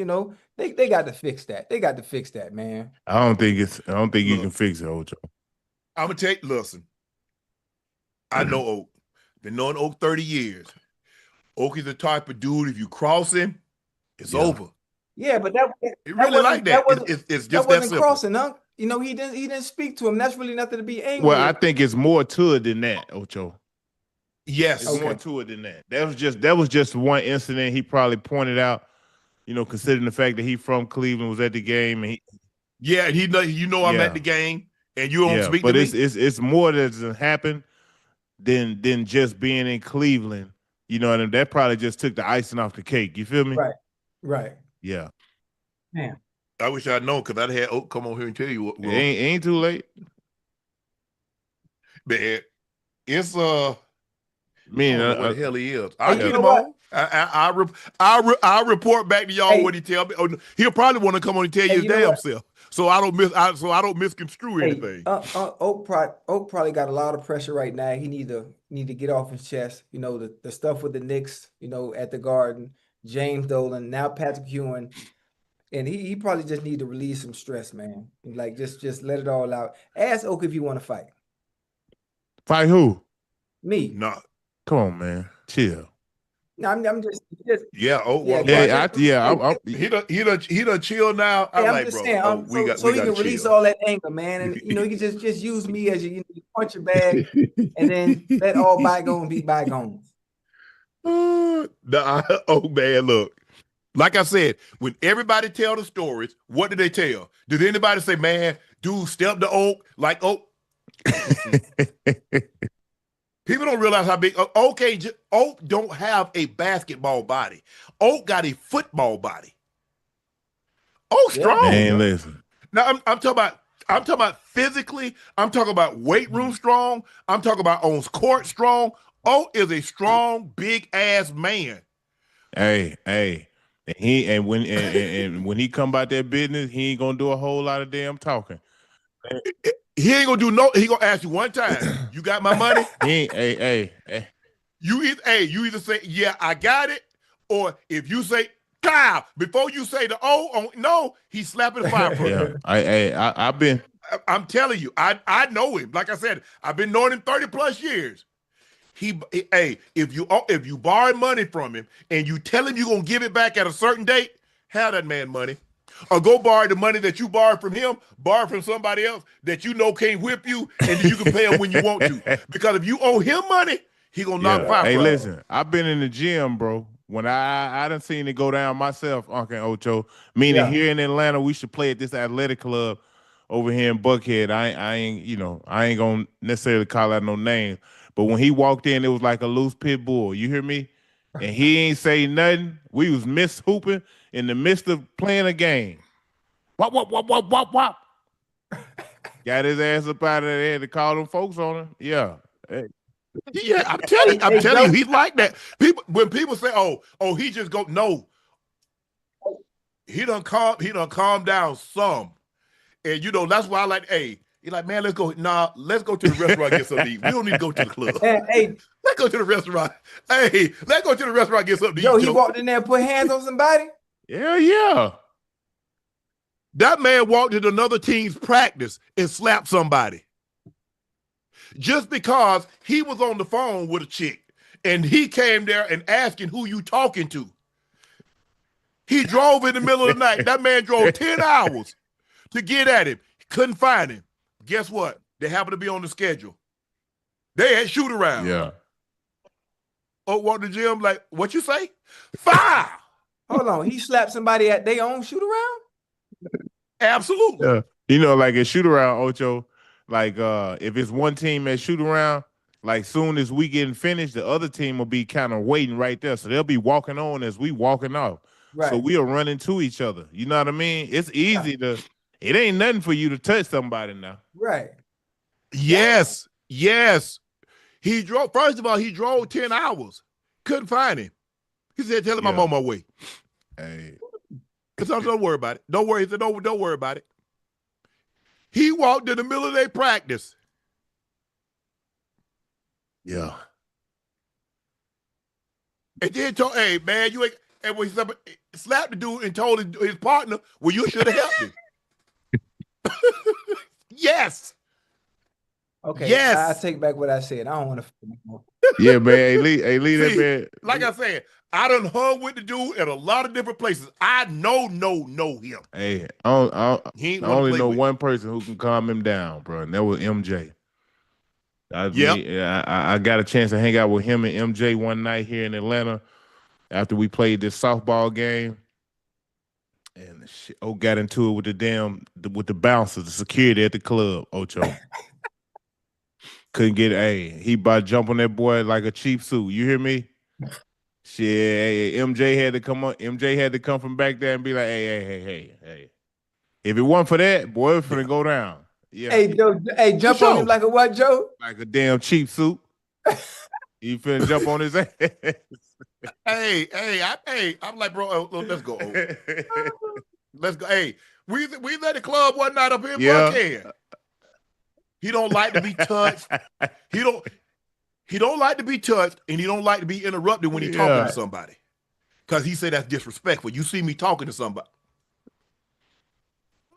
Speaker 2: They got to fix that. They got to fix that, man.
Speaker 3: I don't think you can fix it, Ocho.
Speaker 1: I'm gonna listen. I know Oak. Been knowing Oak 30 years. Oak is the type of dude, if you cross him, it's over.
Speaker 2: Yeah, but
Speaker 1: it really like that. It's just that simple.
Speaker 2: Crossing, huh? He didn't speak to him. That's really nothing to be angry.
Speaker 3: Well, I think it's more to it than that, Ocho.
Speaker 1: Yes,
Speaker 3: it's more to it than that. That was just one incident he probably pointed out. Considering the fact that he from Cleveland, was at the game, and I'm at the game, and you don't speak to me. But it's more that doesn't happen than just being in Cleveland. And that probably just took the icing off the cake. You feel me?
Speaker 2: Right.
Speaker 3: Yeah.
Speaker 2: Man,
Speaker 1: I wish I'd known, because I'd had Oak come on here and tell you what.
Speaker 3: It ain't too late.
Speaker 1: Man, it's
Speaker 3: what
Speaker 1: the hell he is. I'll get him on. I'll report back to y'all what he tell me. He'll probably want to come on and tell you his damn self, so I don't misconstrue anything.
Speaker 2: Oak probably got a lot of pressure right now. He need to get off his chest. The stuff with the Knicks, at the Garden. James Dolan, now Patrick Ewing. And he probably just need to release some stress, man. Like just let it all out. Ask Oak if you want to fight.
Speaker 3: Fight who?
Speaker 2: Me.
Speaker 1: No.
Speaker 3: Come on, man. Chill.
Speaker 2: No, I'm just
Speaker 1: yeah. Oh,
Speaker 2: yeah,
Speaker 1: well, he done chill now.
Speaker 2: Hey,
Speaker 1: I'm
Speaker 2: I'm
Speaker 1: like,
Speaker 2: just
Speaker 1: bro.
Speaker 2: saying,
Speaker 1: Oh, we got
Speaker 2: so he
Speaker 1: to
Speaker 2: can
Speaker 1: chill.
Speaker 2: release all that anger, man, and he can just use me as your punch your bag, and then let all bygones be bygones.
Speaker 1: Oh man, look. Like I said, when everybody tell the stories, what do they tell? Did anybody say, man, dude stepped to Oak like Oak? People don't realize how big Oak don't have a basketball body. Oak got a football body. Oak strong.
Speaker 3: Man, listen.
Speaker 1: Now I'm talking about physically. I'm talking about weight room strong. I'm talking about on court strong. Oak is a strong, big ass man.
Speaker 3: Hey. And when he come about that business, he ain't gonna do a whole lot of damn talking.
Speaker 1: He ain't gonna do he gonna ask you one time, you got my money?
Speaker 3: He ain't, hey.
Speaker 1: You either say, yeah, I got it, or if you say, Kyle, before you say the no, he's slapping the fire from you.
Speaker 3: I've been.
Speaker 1: I'm telling you, I know him. Like I said, I've been knowing him 30 plus years. If you borrow money from him and you tell him you're gonna give it back at a certain date, have that man money. Or go borrow the money that you borrowed from him, borrow from somebody else that you know can't whip you, and then you can pay him when you want to. Because if you owe him money, he gonna knock fire.
Speaker 3: Hey, listen, I've been in the gym, bro. When I done seen it go down myself, Uncle Ocho. Meaning here in Atlanta, we should play at this athletic club over here in Buckhead. I ain't gonna necessarily call out no name. But when he walked in, it was like a loose pit bull. You hear me? And he ain't say nothing. We was miss hooping in the midst of playing a game. Wop. Got his ass up out of there. Had to call them folks on him. Yeah. Hey.
Speaker 1: Yeah, I'm telling you, he's like that. When people say, "Oh, he just go," no, he done calm down some, and that's why I like. Hey, you're like, man, let's go. Nah, let's go to the restaurant and get something to eat. We don't need to go to the club.
Speaker 2: Hey,
Speaker 1: let's go to the restaurant. Hey, let's go to the restaurant and get something to eat.
Speaker 2: He walked in there and put hands on somebody.
Speaker 3: Yeah.
Speaker 1: That man walked into another team's practice and slapped somebody. Just because he was on the phone with a chick and he came there and asking who you talking to. He drove in the middle of the night. That man drove 10 hours to get at him. Couldn't find him. Guess what? They happened to be on the schedule. They had shoot around.
Speaker 3: Yeah.
Speaker 1: Oh, walked the gym like, what you say? Fire!
Speaker 2: Hold on. He slapped somebody at their own shoot around?
Speaker 1: Absolutely.
Speaker 3: Yeah. Like a shoot around, Ocho. Like if it's one team that shoot around, like soon as we getting finished, the other team will be kind of waiting right there. So they'll be walking on as we walking off. Right. So we'll run into each other. You know what I mean? It's easy it ain't nothing for you to touch somebody now.
Speaker 2: Right.
Speaker 1: Yes. He drove 10 hours. Couldn't find him. He said, tell him I'm on my way.
Speaker 3: Hey.
Speaker 1: Don't worry about it. Don't worry. He said, don't worry about it. He walked in the middle of their practice.
Speaker 3: Yeah.
Speaker 1: And then told, hey, man, you ain't, and when he slapped the dude and told his partner, well, you should have helped him. Yes.
Speaker 2: Okay.
Speaker 1: Yes.
Speaker 2: I take back what I said. I don't want to anymore.
Speaker 3: Yeah, man. Hey, leave that man.
Speaker 1: Like I said, I done hung with the dude at a lot of different places. I know him.
Speaker 3: Hey, I only know one person who can calm him down, bro, and that was MJ. I got a chance to hang out with him and MJ one night here in Atlanta after we played this softball game. And got into it with the bouncers, the security at the club, Ocho. Couldn't get he about to jump on that boy like a cheap suit. You hear me? Shit, MJ had to come on. MJ had to come from back there and be like, hey. If it wasn't for that, boy, it's finna go down. Yeah.
Speaker 2: Hey, Joe, jump on him like a what, Joe?
Speaker 3: Like a damn cheap suit. He finna jump on his ass.
Speaker 1: I'm like, bro, let's go. Let's go. Hey, we at the club one night up here in Buckhead. He don't like to be touched. He don't like to be touched, and he don't like to be interrupted when he's talking to somebody. because he said that's disrespectful. You see me talking to somebody.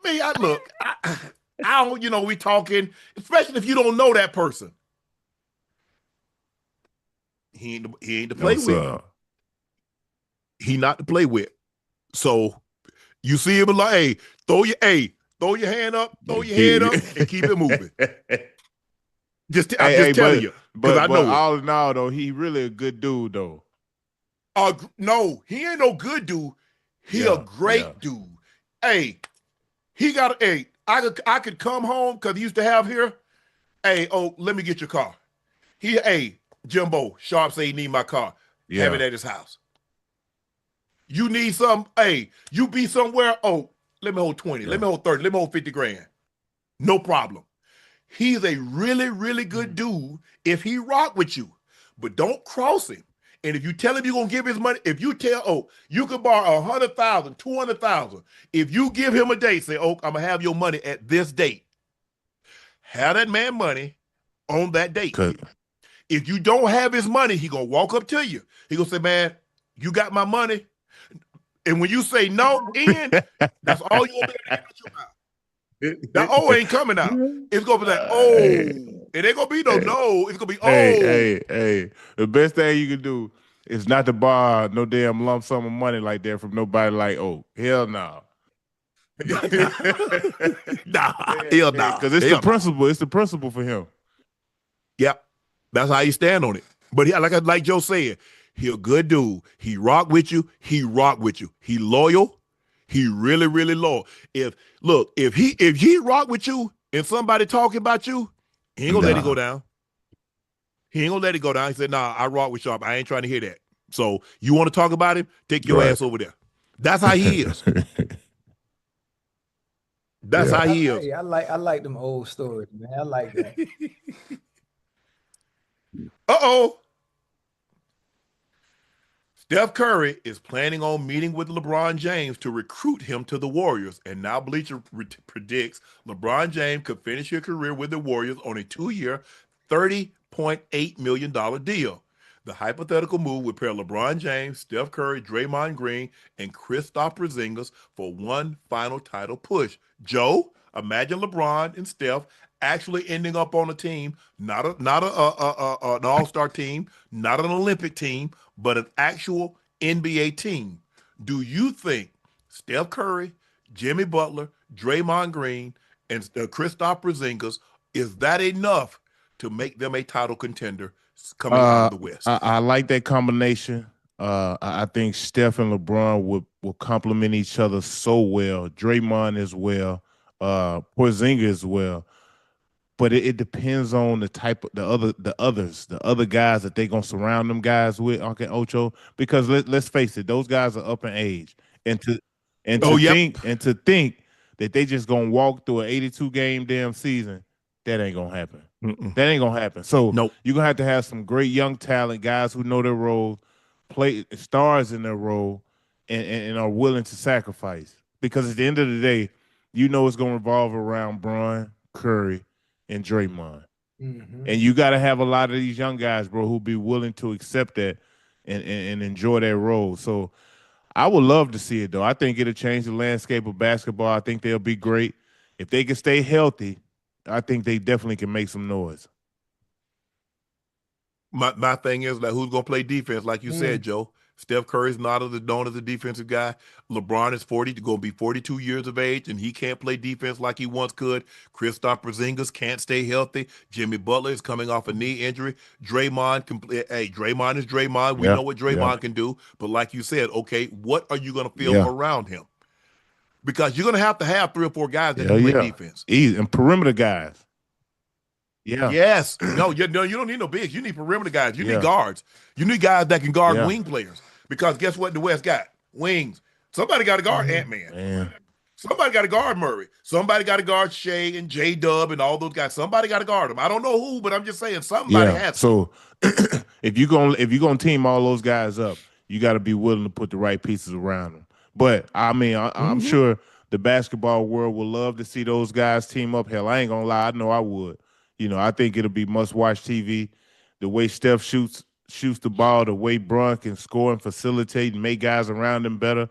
Speaker 1: Me, I don't, we talking, especially if you don't know that person. He ain't to play with. He not to play with. So you see him like, hey, throw your hand up, throw your head up, and keep it moving. I'm just telling you, because I know
Speaker 3: all in all, though, he really a good dude, though.
Speaker 1: No, he ain't no good dude. He a great dude. Hey, he got I could come home because he used to have here. Hey, let me get your car. Jimbo, Sharpe say he need my car. Yeah. Have it at his house. You need something, you be somewhere, let me hold 20, let me hold 30, let me hold 50 grand. No problem. He's a really, really good dude if he rock with you, but don't cross him. And if you tell him you're going to give his money, if you tell, you can borrow 100,000, 200,000. If you give him a date, say, I'm going to have your money at this date. Have that man money on that date. If you don't have his money, he going to walk up to you. He going to say, man, you got my money? And when you say no, Ian, that's all you're going to be able to get out your mouth. That ain't coming out. It's going to be like, it ain't going to be no. It's going to be,
Speaker 3: Hey. The best thing you can do is not to borrow no damn lump sum of money like that from nobody like, hell no.
Speaker 1: Hell no.
Speaker 3: Because it's the principle. It's the principle for him.
Speaker 1: Yep. That's how you stand on it. But like Joe said, he a good dude. He rock with you. He loyal. He really, really loyal. If he rock with you and somebody talking about you, he ain't gonna let it go down. He ain't gonna let it go down. He said, nah, I rock with Sharpe. I ain't trying to hear that. So you want to talk about him? Take your ass over there. That's how he is. That's how he is.
Speaker 2: I like them old stories, man. I like that.
Speaker 1: Steph Curry is planning on meeting with LeBron James to recruit him to the Warriors, and now Bleacher predicts LeBron James could finish his career with the Warriors on a 2-year, $30.8 million deal. The hypothetical move would pair LeBron James, Steph Curry, Draymond Green, and Kristaps Porzingis for one final title push. Joe, imagine LeBron and Steph actually ending up on a team, not an all-star team, not an Olympic team, but an actual NBA team. Do you think Steph Curry, Jimmy Butler, Draymond Green, and Kristaps Porzingis, is that enough to make them a title contender coming out of the West?
Speaker 3: I like that combination. I think Steph and LeBron will complement each other so well. Draymond as well, Porzingis as well. But it depends on the type of the other guys that they gonna surround them guys with, Uncle Ocho. Because let's face it, those guys are up in age, and to think that they just gonna walk through an 82 game damn season, that ain't gonna happen. That ain't gonna happen. So you're gonna have to have some great young talent, guys who know their role, play stars in their role, and are willing to sacrifice. Because at the end of the day, it's gonna revolve around Bron, Curry, and Draymond. And you got to have a lot of these young guys, bro, who be willing to accept that and enjoy their role. So I would love to see it, though. I think it'll change the landscape of basketball. I think they'll be great. If they can stay healthy, I think they definitely can make some noise.
Speaker 1: My thing is, like, who's going to play defense, like you said, Joe? Steph Curry's not known as a defensive guy. LeBron is going to be 42 years of age, and he can't play defense like he once could. Kristaps Porzingis can't stay healthy. Jimmy Butler is coming off a knee injury. Draymond Draymond is Draymond. We know what Draymond can do. But like you said, okay, what are you going to field around him? Because you're going to have 3 or 4 guys that can play defense.
Speaker 3: And perimeter guys. Yeah.
Speaker 1: Yes. No, you don't need no bigs. You need perimeter guys. You need guards. You need guys that can guard wing players. Because guess what the West got? Wings. Somebody got to guard Ant-Man. Somebody got to guard Murray. Somebody got to guard Shea and J-Dub and all those guys. Somebody got to guard them. I don't know who, but I'm just saying somebody has to.
Speaker 3: So if you're gonna team all those guys up, you got to be willing to put the right pieces around them. But I mean, I'm sure the basketball world would love to see those guys team up. Hell, I ain't gonna lie, I know I would. I think it'll be must-watch TV. The way Steph shoots shoots the ball the way Bron can score and facilitate and make guys around him better.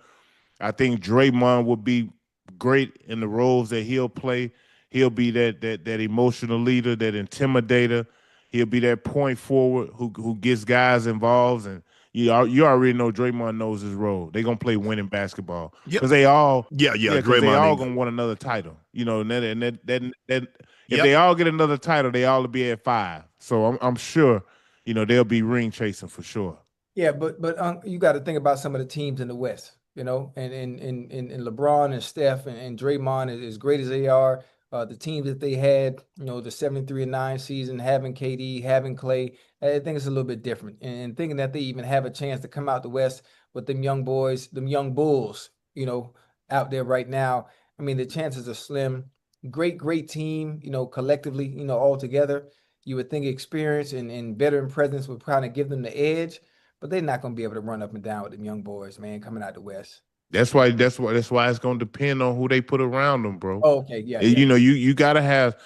Speaker 3: I think Draymond would be great in the roles that he'll play. He'll be that emotional leader, that intimidator. He'll be that point forward who gets guys involved. And you already know Draymond knows his role. They're gonna play winning basketball because they all because they all gonna want another title. You know, and that if they all get another title, they all will be at 5. So I'm sure, you know, they'll be ring chasing for sure.
Speaker 2: Yeah, but you got to think about some of the teams in the West, you know, and LeBron and Steph and Draymond, as great as they are, the teams that they had, you know, the 73-9 season, having KD, having Clay, I think it's a little bit different. And thinking that they even have a chance to come out the West with them young boys, them young bulls, you know, out there right now. I mean, the chances are slim. Great team, you know, collectively, you know, all together. You would think experience and veteran presence would kind of give them the edge. But they're not going to be able to run up and down with them young boys, man, coming out the West.
Speaker 3: That's why it's going to depend on who they put around them, bro.
Speaker 2: Oh, okay, yeah.
Speaker 3: You know, you gotta have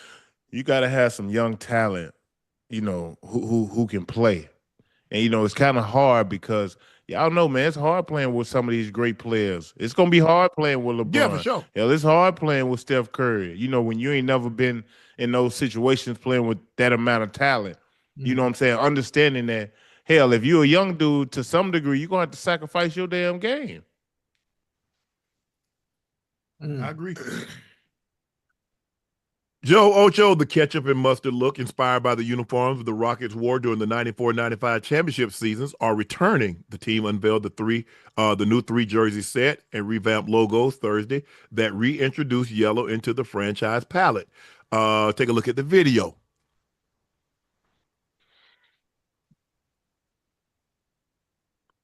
Speaker 3: some young talent, you know, who can play. And you know, it's kind of hard because y'all know, man, it's hard playing with some of these great players. It's gonna be hard playing with LeBron.
Speaker 1: Yeah, for sure.
Speaker 3: Hell, it's hard playing with Steph Curry. You know, when you ain't never been in those situations playing with that amount of talent. You know what I'm saying? Understanding that. Hell, if you're a young dude, to some degree, you're going to have to sacrifice your damn game.
Speaker 1: I agree. Joe Ocho, the ketchup and mustard look inspired by the uniforms the Rockets wore during the 94-95 championship seasons are returning. The team unveiled the new 3 jersey set and revamped logos Thursday that reintroduced yellow into the franchise palette. Take a look at the video.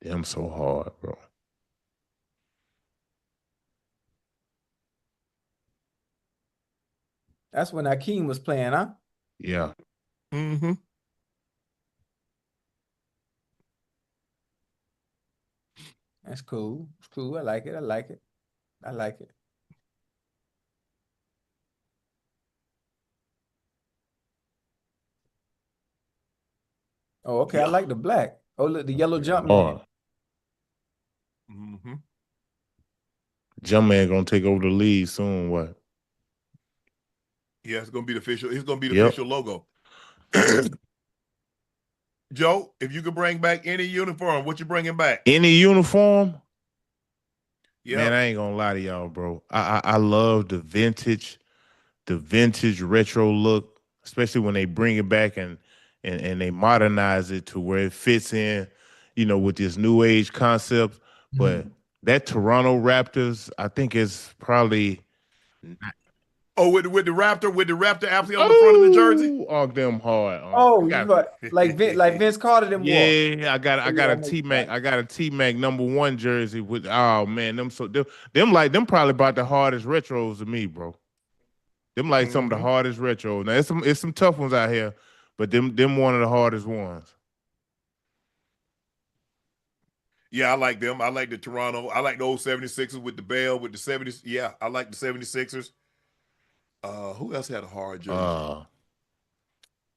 Speaker 3: Damn, so hard, bro.
Speaker 2: That's when Akeem was playing, huh?
Speaker 3: Yeah.
Speaker 1: Mm-hmm.
Speaker 2: That's cool. It's cool. I like it. I like it. I like it. Oh, okay. I like the black. Oh, look, the yellow jump man.
Speaker 1: Mm-hmm.
Speaker 3: Jumpman gonna take over the lead soon. What?
Speaker 1: Yeah, it's gonna be the official. It's gonna be the official logo. Joe, if you could bring back any uniform, what you bringing back?
Speaker 3: Any uniform?
Speaker 1: Yeah.
Speaker 3: Man, I ain't gonna lie to y'all, bro. I love the vintage retro look, especially when they bring it back and they modernize it to where it fits in, you know, with this new age concept. But that Toronto Raptors, I think is probably
Speaker 1: with the Raptor absolutely on the front of the jersey.
Speaker 3: Oh, them hard.
Speaker 2: Like Vince Carter them wore.
Speaker 3: Yeah, I got a T-Mac. I got a T-Mac #1 jersey with them probably about the hardest retros to me, bro. Them like some of the hardest retros. Now it's some tough ones out here, but them one of the hardest ones.
Speaker 1: Yeah, I like them. I like the Toronto. I like the old 76ers with the bell with the 70s. Yeah, I like the 76ers. Who else had a hard jersey?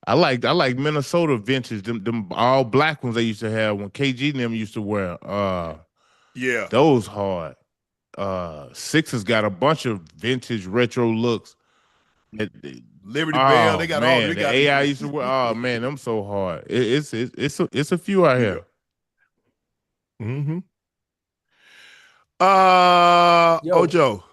Speaker 3: I like Minnesota vintage. Them all black ones they used to have when KG and them used to wear.
Speaker 1: Yeah,
Speaker 3: those hard. Sixers got a bunch of vintage retro looks.
Speaker 1: Liberty Bell, they got all. They got
Speaker 3: Aaayyy used to wear. Oh man, them so hard. It's a few out here.
Speaker 1: Mm-hmm. Ocho.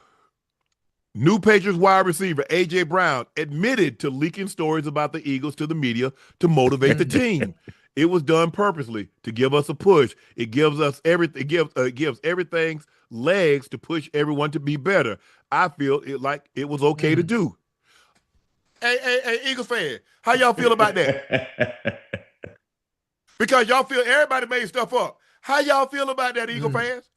Speaker 1: New Patriots wide receiver A.J. Brown admitted to leaking stories about the Eagles to the media to motivate the team. It was done purposely to give us a push. It gives us everything. It gives everything's legs to push everyone to be better. I feel it was okay to do. Hey, Eagles fan, how y'all feel about that? Because y'all feel everybody made stuff up. How y'all feel about that, Eagle fans?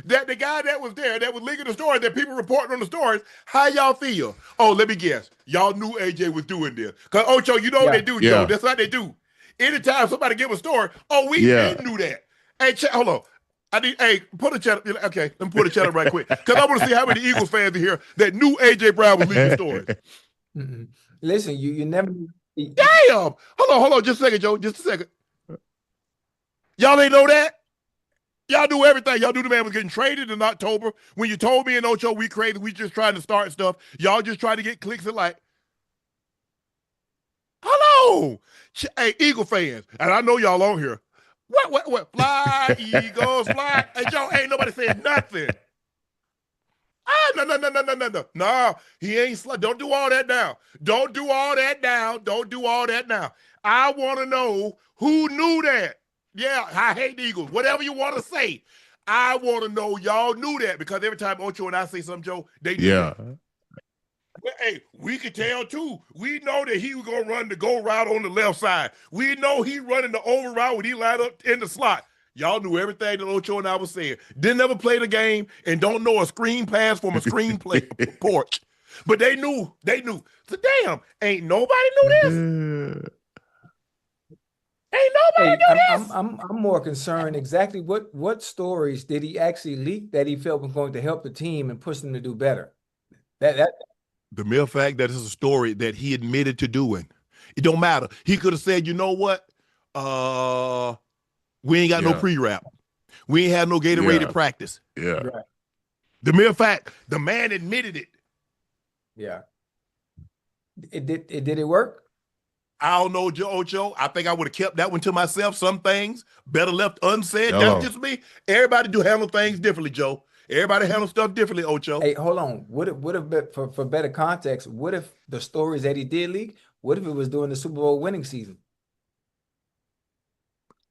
Speaker 1: That the guy that was there, that was leaking the story, that people reporting on the stories, how y'all feel? Oh, let me guess. Y'all knew AJ was doing this. Because Ocho, you know what they do, Joe. That's what they do. Anytime somebody give a story, we knew that. Hey, hold on. Put a chat. Okay, let me put a chat up right quick. Because I want to see how many Eagles fans are here that knew AJ Brown was leaking stories.
Speaker 2: Listen, you never.
Speaker 1: Damn! Hold on, just a second, Joe. Just a second. Y'all ain't know that? Y'all knew everything. Y'all knew the man was getting traded in October. When you told me and Ocho we crazy, we just trying to start stuff. Y'all just trying to get clicks and like, hello. Hey, Eagle fans, and I know y'all on here. What? Fly, Eagles, fly. Hey, Joe, ain't nobody saying nothing. No. No, he ain't. Don't do all that now. Don't do all that now. Don't do all that now. I want to know who knew that. Yeah, I hate the Eagles. Whatever you want to say. I want to know y'all knew that because every time Ocho and I say something, Joe, they do that. Well, hey, we could tell too. We know that he was gonna run the go route on the left side. We know he running the over route when he lined up in the slot. Y'all knew everything that Ocho and I was saying. Didn't ever play the game and don't know a screen pass from a screen play porch. But they knew. So damn, ain't nobody knew this. Ain't nobody knew this.
Speaker 2: I'm more concerned exactly what stories did he actually leak that he felt was going to help the team and push them to do better.
Speaker 1: The mere fact that it's a story that he admitted to doing, it don't matter. He could have said, you know what? We ain't got no pre-wrap. We ain't had no Gatorade practice.
Speaker 3: Yeah.
Speaker 2: Right.
Speaker 1: The mere fact, the man admitted it.
Speaker 2: Yeah. Did it work?
Speaker 1: I don't know, Ocho. I think I would have kept that one to myself. Some things better left unsaid.
Speaker 3: Hello.
Speaker 1: That's just me. Everybody do handle things differently, Joe. Everybody handle stuff differently, Ocho.
Speaker 2: Hey, hold on. Would have been for better context? What if the stories that he did leak? What if it was during the Super Bowl winning season?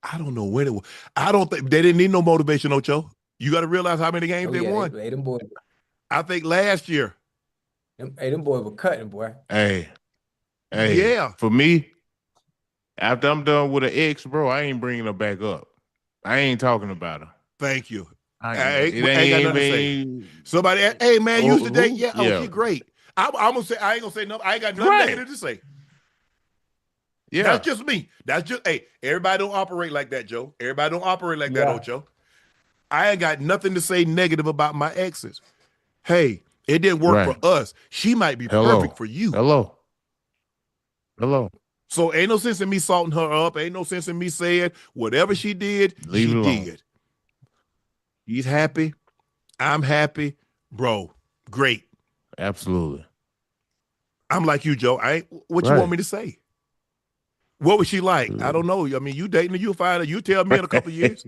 Speaker 1: I don't know when it was. I don't think they didn't need no motivation, Ocho. You got to realize how many games they won.
Speaker 2: Them boys.
Speaker 1: I think last year.
Speaker 2: Them boys were cutting, boy.
Speaker 3: Hey,
Speaker 1: yeah.
Speaker 3: For me, after I'm done with an ex, bro, I ain't bringing her back up. I ain't talking about her.
Speaker 1: Thank you.
Speaker 3: I ain't got nothing to say.
Speaker 1: Somebody, hey man, use the date. Yeah,
Speaker 3: yeah.
Speaker 1: She great. I'm gonna say I ain't gonna say nothing. I ain't got nothing negative to say.
Speaker 3: Yeah,
Speaker 1: that's just me. That's just everybody don't operate like that, Joe. Everybody don't operate like that, Ocho. I ain't got nothing to say negative about my exes. Hey, it didn't work for us. She might be perfect for you.
Speaker 3: Hello.
Speaker 1: So ain't no sense in me salting her up. Ain't no sense in me saying whatever she did, she did. He's happy. I'm happy. Bro, great.
Speaker 3: Absolutely.
Speaker 1: I'm like you, Joe. What you want me to say? What was she like? I don't know. I mean, you dating her, you'll find her. You tell me in a couple of years.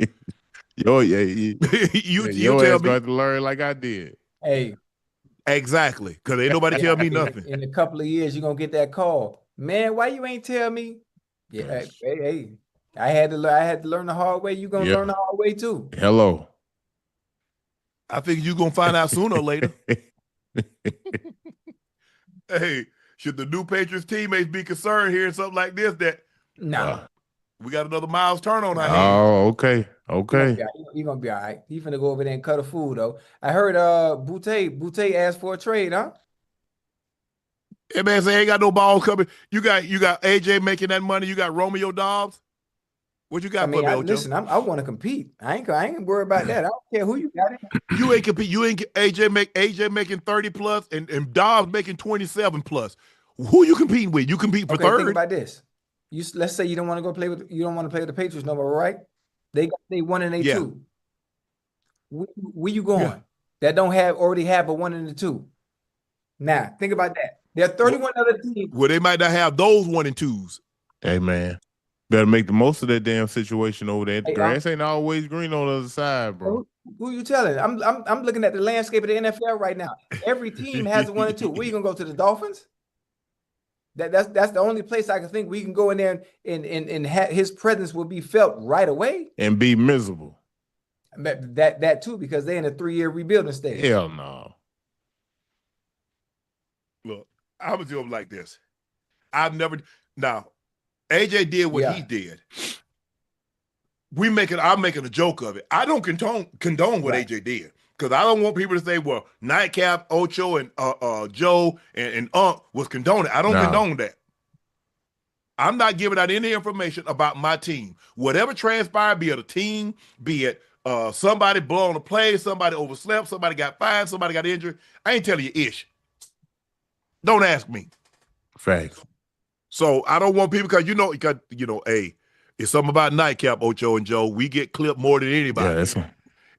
Speaker 3: Your
Speaker 1: you tell me.
Speaker 3: Going to learn like I did.
Speaker 2: Hey.
Speaker 1: Exactly. Because ain't nobody tell me nothing.
Speaker 2: In a couple of years, you're going to get that call. Man, why you ain't tell me? Yeah, hey. I had to learn the hard way. You're going to learn the hard way too.
Speaker 3: Hello.
Speaker 1: I think you're going to find out sooner or later. Hey, should the new Patriots teammates be concerned hearing something like this? That we got another Miles Turner on our hands.
Speaker 3: Oh, okay.
Speaker 2: You're going to be all right. He's finna go over there and cut a fool, though. I heard Boutte asked for a trade, huh?
Speaker 1: Hey, man, say ain't got no balls coming. You got AJ making that money. You got Romeo Dobbs. What you got for me, Ocho?
Speaker 2: Listen, I want to compete. I ain't worried about that. I don't care who you got it.
Speaker 1: You ain't compete. You ain't AJ making 30 plus and Dobbs making 27 plus. Who you competing with? You compete for third.
Speaker 2: Think about this. Let's say you don't want to play with the Patriots no more, right? They 1 and 2. Where you going?
Speaker 1: Yeah.
Speaker 2: That don't already have a 1 and 2. Now think about that. There are 31 other teams.
Speaker 1: Well, they might not have those 1 and 2s.
Speaker 3: Hey man, better make the most of that damn situation over there. The grass ain't always green on the other side, bro.
Speaker 2: Who you telling? I'm looking at the landscape of the NFL right now. Every team has a 1 and 2. Where you gonna go, to the Dolphins? That's the only place I can think we can go in there and his presence will be felt right away
Speaker 3: and be miserable.
Speaker 2: That too, because they're in a 3-year rebuilding stage.
Speaker 3: Hell no.
Speaker 1: Look, I would do him like this. AJ did what he did. I'm making a joke of it. I don't condone what AJ did. Because I don't want people to say, well, Nightcap, Ocho, and Joe and was condoning. I don't condone that. I'm not giving out any information about my team. Whatever transpired, be it a team, be it somebody blown a play, somebody overslept, somebody got fired, somebody got injured. I ain't telling you ish. Don't ask me.
Speaker 3: Facts.
Speaker 1: So I don't want people because It's something about Nightcap, Ocho and Joe. We get clipped more than anybody.
Speaker 3: Yeah, that's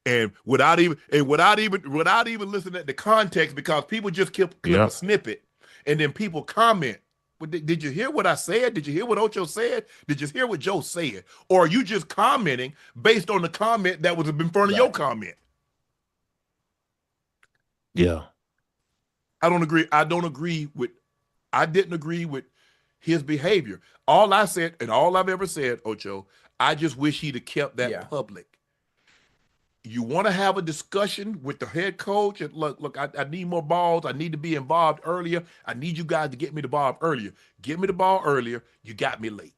Speaker 1: and without even listening at the context, because people just clip a snippet and then people comment. Did you hear what I said? Did you hear what Ocho said? Did you hear what Joe said? Or are you just commenting based on the comment that was in front of your comment?
Speaker 3: Yeah.
Speaker 1: I didn't agree with his behavior. All I said, and all I've ever said, Ocho, I just wish he'd have kept that public. You want to have a discussion with the head coach and look, I need more balls. I need to be involved earlier. I need you guys to get me the ball earlier. Get me the ball earlier. You got me late.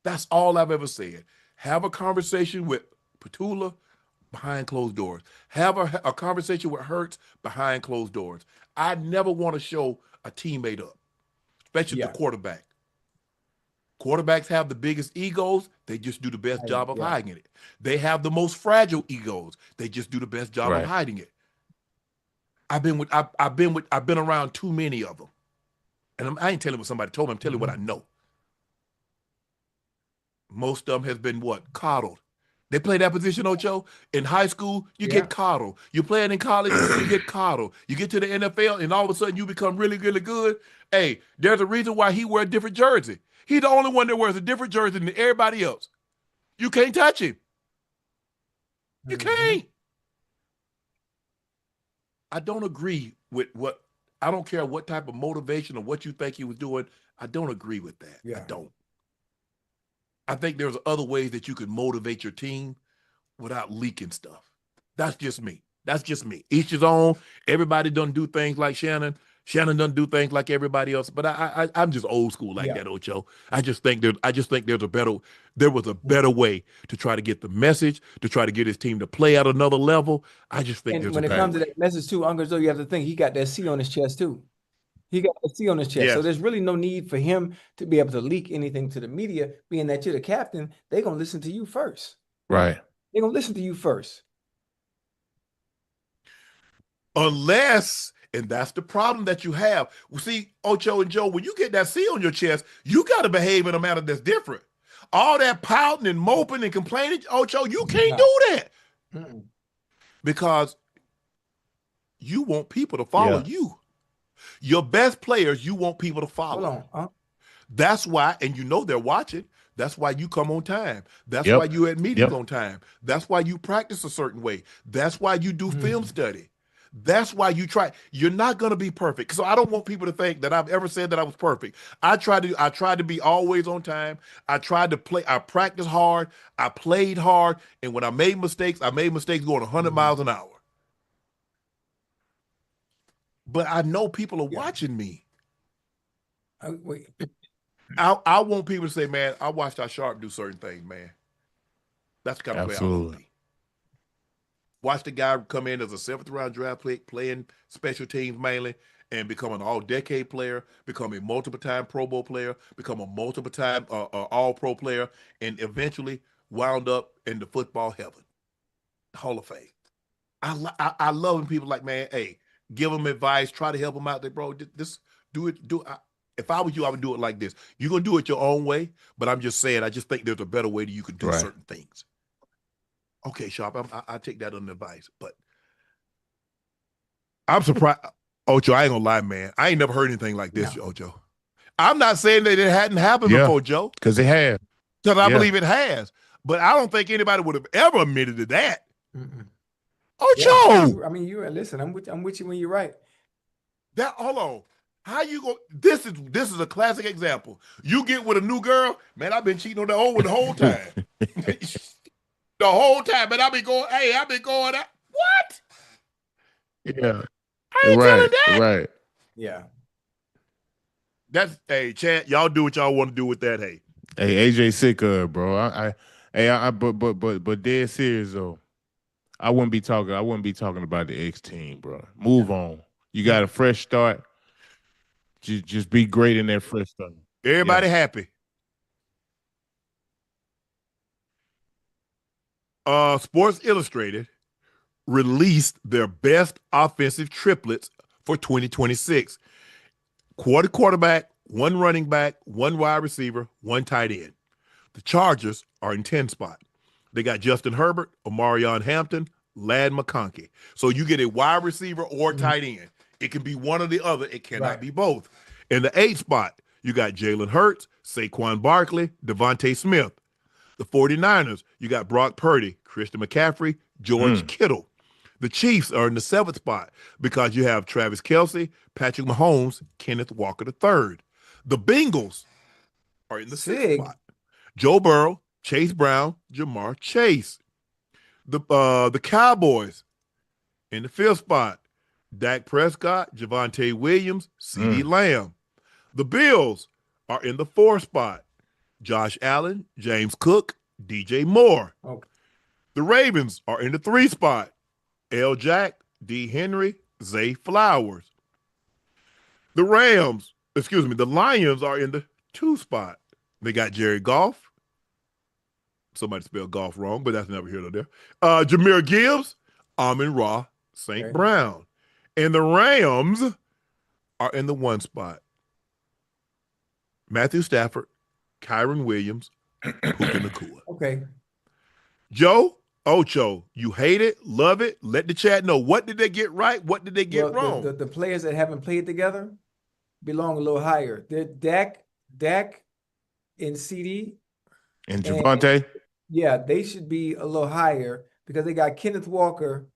Speaker 1: That's all I've ever said. Have a conversation with Petula behind closed doors. Have a conversation with Hurts behind closed doors. I never want to show a teammate up, especially the quarterback. Quarterbacks have the biggest egos. They just do the best job of hiding it. They have the most fragile egos. They just do the best job of hiding it. I've been around too many of them. And I ain't telling what somebody told me. I'm telling you what I know. Most of them has been what? Coddled. They play that position, Ocho. In high school, you get coddled. You play it in college, you get coddled. You get to the NFL, and all of a sudden you become really, really good. Hey, there's a reason why he wears a different jersey. He's the only one that wears a different jersey than everybody else. You can't touch him. You can't. I don't agree with I don't care what type of motivation or what you think he was doing. I don't agree with that. I don't. I think there's other ways that you can motivate your team without leaking stuff. That's just me. Each his own. Everybody doesn't do things like Shannon. Shannon doesn't do things like everybody else. But I'm just old school like that, Ocho. I just think there was a better way to try to get the message, to try to get his team to play at another level. I just think
Speaker 2: when it comes to that message too, Uncle Joe, you have to think he got that C on his chest too. He got a C on his chest.
Speaker 1: Yes.
Speaker 2: So there's really no need for him to be able to leak anything to the media, being that you're the captain. They're going to listen to you first.
Speaker 3: Right.
Speaker 2: They're going to listen to you first.
Speaker 1: Unless, and that's the problem that you have. Well, see, Ocho and Joe, when you get that C on your chest, you got to behave in a manner that's different. All that pouting and moping and complaining, Ocho, you can't do that. Because you want people to follow you. Your best players, you want people to follow.
Speaker 2: Hold on.
Speaker 1: That's why, and you know they're watching. That's why you come on time. That's why you at meetings on time. That's why you practice a certain way. That's why you do film study. That's why you try. You're not going to be perfect. So I don't want people to think that I've ever said that I was perfect. I tried to be always on time. I practiced hard. I played hard. And when I made mistakes going 100 miles an hour. But I know people are watching me. I want people to say, man, I watched how Sharpe do certain things, man. That's the kind of player I want to be. Watch the guy come in as a 7th round draft pick, playing special teams mainly, and become an all-decade player, become a multiple-time Pro Bowl player, become a multiple-time all-pro player, and eventually wound up in the football heaven, Hall of Fame. I love when people like, man, hey, give them advice, try to help them out there, bro. If I was you, I would do it like this. You're going to do it your own way, but I'm just saying, I just think there's a better way that you can do certain things. Okay, Sharpe, I take that under advice, but I'm surprised. Ocho, I ain't going to lie, man. I ain't never heard anything like this, Ocho. I'm not saying that it hadn't happened before, Joe.
Speaker 3: Because it has.
Speaker 1: Because I believe it has. But I don't think anybody would have ever admitted to that. Ocho!
Speaker 2: I mean, listen, I'm with you when you're right.
Speaker 1: Hold on. How you go? This is a classic example. You get with a new girl, man. I've been cheating on the old one the whole time. The whole time, but I've been going out. What?
Speaker 3: Yeah.
Speaker 1: I ain't telling that.
Speaker 3: Right.
Speaker 2: Yeah.
Speaker 1: Hey, Chad, y'all do what y'all want to do with that. Hey,
Speaker 3: AJ sick of it, bro. But dead serious though. I wouldn't be talking about the X team, bro. Move on. You got a fresh start. Just be great in that fresh start.
Speaker 1: Everybody happy. Sports Illustrated released their best offensive triplets for 2026. Quarterback, 1 running back, 1 wide receiver, 1 tight end. The Chargers are in 10 spot. They got Justin Herbert, Omarion Hampton, Lad McConkey. So you get a wide receiver or tight end. It can be one or the other. It cannot be both. In the 8 spot, you got Jalen Hurts, Saquon Barkley, Devontae Smith. The 49ers, you got Brock Purdy, Christian McCaffrey, George Kittle. The Chiefs are in the 7th spot because you have Travis Kelce, Patrick Mahomes, Kenneth Walker III. The Bengals are in the 6th spot. Joe Burrow, Chase Brown, Jamar Chase. The Cowboys in the 5th spot. Dak Prescott, Javonte Williams, CeeDee Lamb. The Bills are in the 4th spot. Josh Allen, James Cook, DJ Moore. The Ravens are in the 3rd spot. L. Jack, D. Henry, Zay Flowers. The Lions are in the 2nd spot. They got Jared Goff. Somebody spelled golf wrong, but that's never here nor there. Jahmyr Gibbs, Amon-Ra St. Brown. And the Rams are in the 1 spot. Matthew Stafford, Kyron Williams, Puka Nacua.
Speaker 2: Okay.
Speaker 1: Joe, Ocho, you hate it, love it. Let the chat know. What did they get right? What did they get wrong?
Speaker 2: The players that haven't played together belong a little higher. They're Dak and CD.
Speaker 3: And Javonte?
Speaker 2: Yeah, they should be a little higher because they got Kenneth Walker.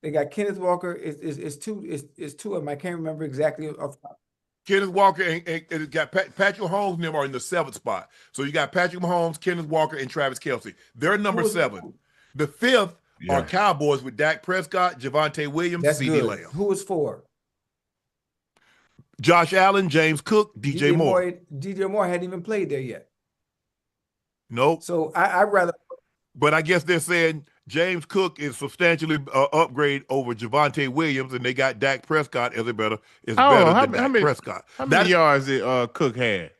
Speaker 2: Is two of them. I can't remember exactly off the top.
Speaker 1: Kenneth Walker and got Patrick Mahomes and them are in the 7th spot. So you got Patrick Mahomes, Kenneth Walker, and Travis Kelce. They're number 7. The 5th are Cowboys with Dak Prescott, Javonte Williams, CeeDee Lamb.
Speaker 2: Who was 4?
Speaker 1: Josh Allen, James Cook, DJ Moore.
Speaker 2: DJ Moore hadn't even played there yet.
Speaker 1: Nope.
Speaker 2: So I'd rather.
Speaker 1: But I guess they're saying James Cook is substantially upgrade over Javonte Williams, and they got Dak Prescott as better than Dak Prescott.
Speaker 3: How many yards did Cook had?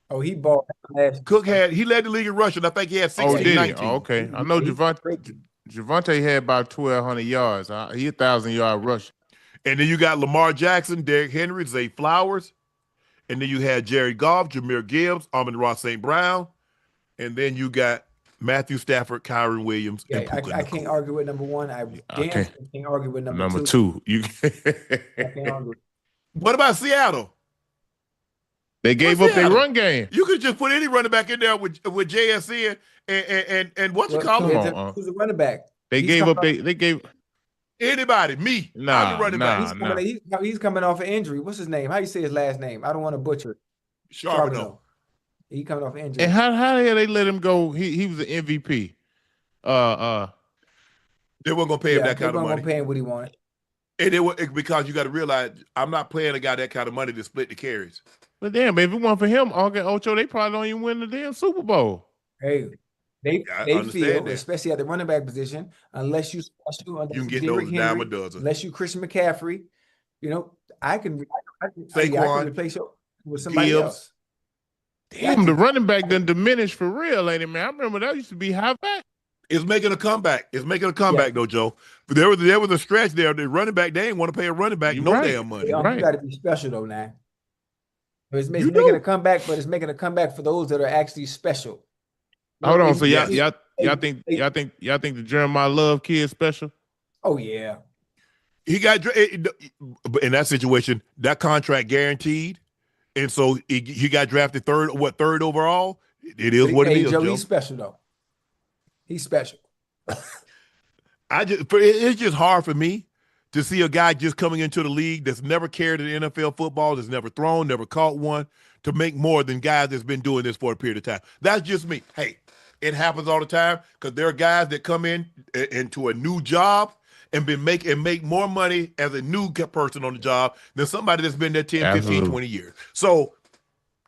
Speaker 2: Oh, he balled last.
Speaker 1: Cook he led the league in rushing. I think he had 16, 19.
Speaker 3: Oh, okay. I know Javonte had about 1,200 yards. He 1,000-yard rush.
Speaker 1: And then you got Lamar Jackson, Derrick Henry, Zay Flowers. And then you had Jared Goff, Jahmyr Gibbs, Amon-Ra St. Brown. And then you got Matthew Stafford, Kyron Williams.
Speaker 2: Yeah, I can't argue with number 1. I can't argue with number
Speaker 3: 2.
Speaker 2: I can't argue.
Speaker 1: What about Seattle?
Speaker 3: They gave up their run game.
Speaker 1: You could just put any running back in there with JSN and what you call him.
Speaker 2: Who's a running back?
Speaker 3: They gave
Speaker 1: anybody. Me. I'm the running back.
Speaker 2: He's coming off an injury. What's his name? How you say his last name? I don't want to butcher it.
Speaker 1: Charbonneau.
Speaker 2: He coming off injury.
Speaker 3: And how the hell they let him go? He was an MVP.
Speaker 1: They weren't gonna pay him that kind of money.
Speaker 2: They weren't gonna pay him what he wanted.
Speaker 1: And because you got to realize, I'm not paying a guy that kind of money to split the carries.
Speaker 3: But damn, if it weren't for him, Ocho, they probably don't even win the damn Super Bowl.
Speaker 2: Hey, they feel, especially at the running back position, unless you
Speaker 1: can get those dime a dozen.
Speaker 2: Unless you Christian McCaffrey, I can replace you with somebody else.
Speaker 3: Damn, the running back done diminished for real, ain't it, man? I remember that used to be high back.
Speaker 1: It's making a comeback. Though, Joe. But there was a stretch there. The running back, they ain't want to pay a running back damn money.
Speaker 2: You got to be special though now. It's making a comeback, but it's making a comeback for those that are actually special.
Speaker 3: Hold on, so y'all think the Jeremiah Love kid special?
Speaker 1: Oh yeah, he got in that situation. That contract guaranteed, and so he got drafted third overall. It is what it is. Joe,
Speaker 2: he's special though. He's special.
Speaker 1: It's just hard for me to see a guy just coming into the league that's never carried an NFL football, that's never thrown, never caught one, to make more than guys that's been doing this for a period of time. That's just me. Hey, it happens all the time because there are guys that come into a new job and make more money as a new person on the job than somebody that's been there 10, Absolutely. 15, 20 years. So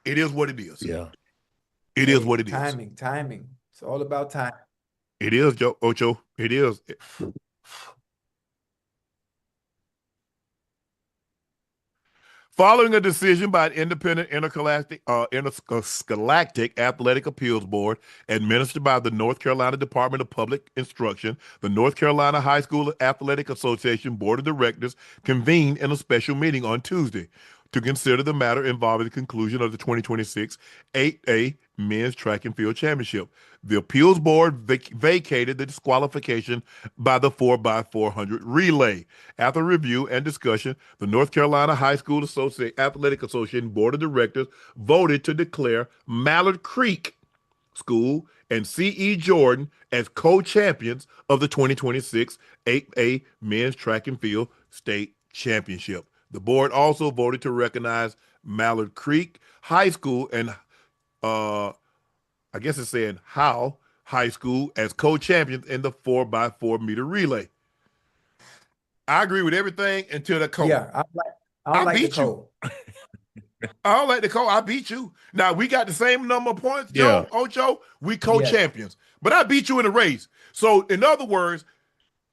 Speaker 1: it is what it is.
Speaker 3: Yeah.
Speaker 1: It is what it is.
Speaker 2: Timing. It's all about time.
Speaker 1: It is, Ocho. It is. Following a decision by an independent interscholastic athletic appeals board administered by the North Carolina Department of Public Instruction, the North Carolina High School Athletic Association Board of Directors convened in a special meeting on Tuesday to consider the matter involving the conclusion of the 2026 8A Men's Track and Field Championship. The appeals board vacated the disqualification by the 4x400 relay. After review and discussion, the North Carolina High School Athletic Association Board of Directors voted to declare Mallard Creek School and C.E. Jordan as co-champions of the 2026 8A Men's Track and Field State Championship. The board also voted to recognize Mallard Creek High School and I guess it's saying Howe High School as co-champions in the 4x4 meter relay. I agree with everything until the code.
Speaker 2: Yeah, I like the
Speaker 1: beat
Speaker 2: code.
Speaker 1: I don't like the code. I beat you. Now we got the same number of points, Joe, Ocho. We co-champions, but I beat you in the race. So in other words,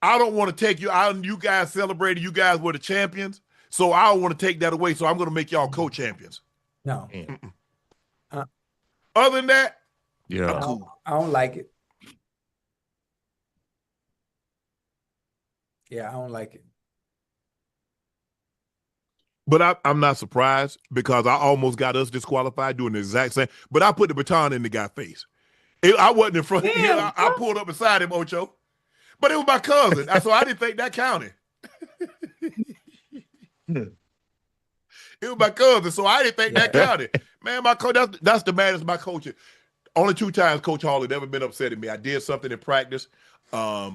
Speaker 1: I don't want to take you out. You guys celebrated. You guys were the champions. So I don't want to take that away. So I'm going to make y'all co-champions.
Speaker 2: No.
Speaker 1: Other than that,
Speaker 3: yeah,
Speaker 1: cool.
Speaker 2: I don't like it. Yeah, I don't like it.
Speaker 1: But I'm not surprised because I almost got us disqualified doing the exact same. But I put the baton in the guy's face. I wasn't in front of him. I pulled up beside him, Ocho. But it was my cousin. So I didn't think that counted. It was my cousin, so I didn't think that counted. Man, my coach, that's the maddest my coach. Only 2 times Coach Hall had ever been upset at me. I did something in practice. I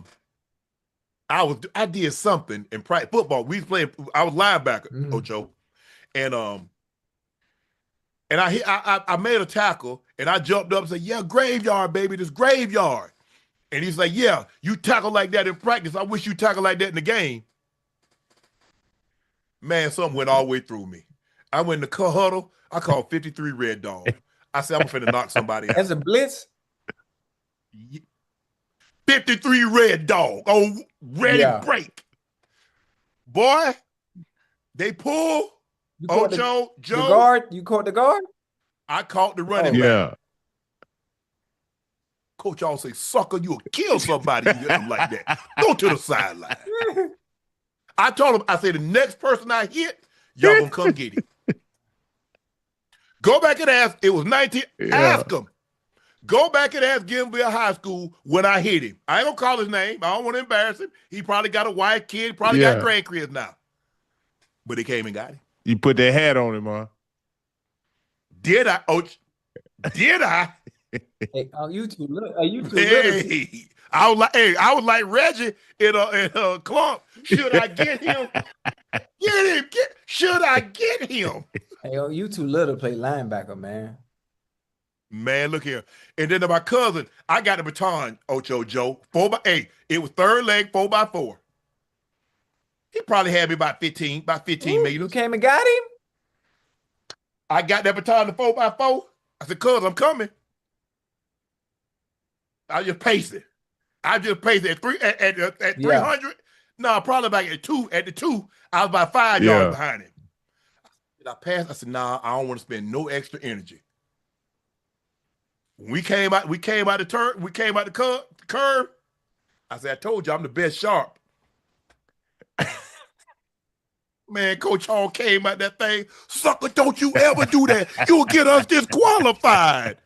Speaker 1: did something in practice football. We was playing. I was linebacker, Ocho, and I made a tackle and I jumped up and said, "Yeah, graveyard, baby, this graveyard." And he's like, "Yeah, you tackle like that in practice. I wish you tackle like that in the game." Man, something went all the way through me. I went in the huddle. I called 53 Red Dog. I said, "I'm finna knock somebody out."
Speaker 2: As a blitz?
Speaker 1: 53 Red Dog. Oh, ready break. Boy, they pull. Ocho, Joe.
Speaker 2: The guard? You caught the guard?
Speaker 1: I caught the running back.
Speaker 3: yeah.
Speaker 1: Coach all say, "Sucker, you'll kill somebody." You get them like that. Go to the sideline. I told him, I said, the next person I hit, y'all gonna come get him. Go back and ask. It was 19.
Speaker 3: Yeah.
Speaker 1: Ask him. Go back and ask Gimville High School when I hit him. I ain't gonna call his name. I don't want to embarrass him. He probably got a wife, kid, probably got grandkids now. But he came and got him.
Speaker 3: You put that hat on him, huh?
Speaker 1: Did I? Oh, did I?
Speaker 2: Hey, you two little.
Speaker 1: Hey, I was like Reggie in a clump. Should I get him? Get him. Should I get him?
Speaker 2: Hey, you too little to play linebacker, man.
Speaker 1: Man, look here. And then my cousin, I got the baton, Ocho Joe, 4x8. It was third leg, 4x4. He probably had me about 15 meters.
Speaker 2: You came and got him?
Speaker 1: I got that baton to 4x4. I said, "Cuz, I'm coming." I just paced it. At 300. No, probably back at 2. At the 2, I was about 5 yards behind him. Did I pass? I said, "Nah, I don't want to spend no extra energy." When we came out the curve. I said, "I told you I'm the best sharp." Man, Coach Hall came out that thing. "Sucker, don't you ever do that. You'll get us disqualified."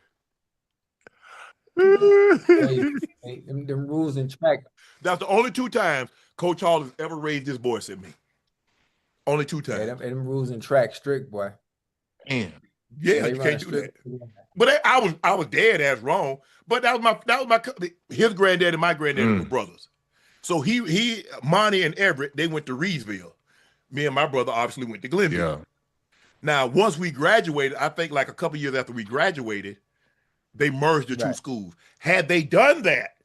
Speaker 2: Hey, them rules in track.
Speaker 1: That's the only 2 times Coach Hall has ever raised his voice at me. Only 2 times.
Speaker 2: Yeah, them rules in track strict, boy.
Speaker 3: Damn.
Speaker 1: Yeah, you can't do that. But I was dead ass wrong. But that was my his granddad and my granddaddy were brothers. So he Monty and Everett, they went to Reedsville. Me and my brother obviously went to Glenville.
Speaker 3: Yeah.
Speaker 1: Now, once we graduated, I think like a couple years after we graduated, they merged the 2 schools. Had they done that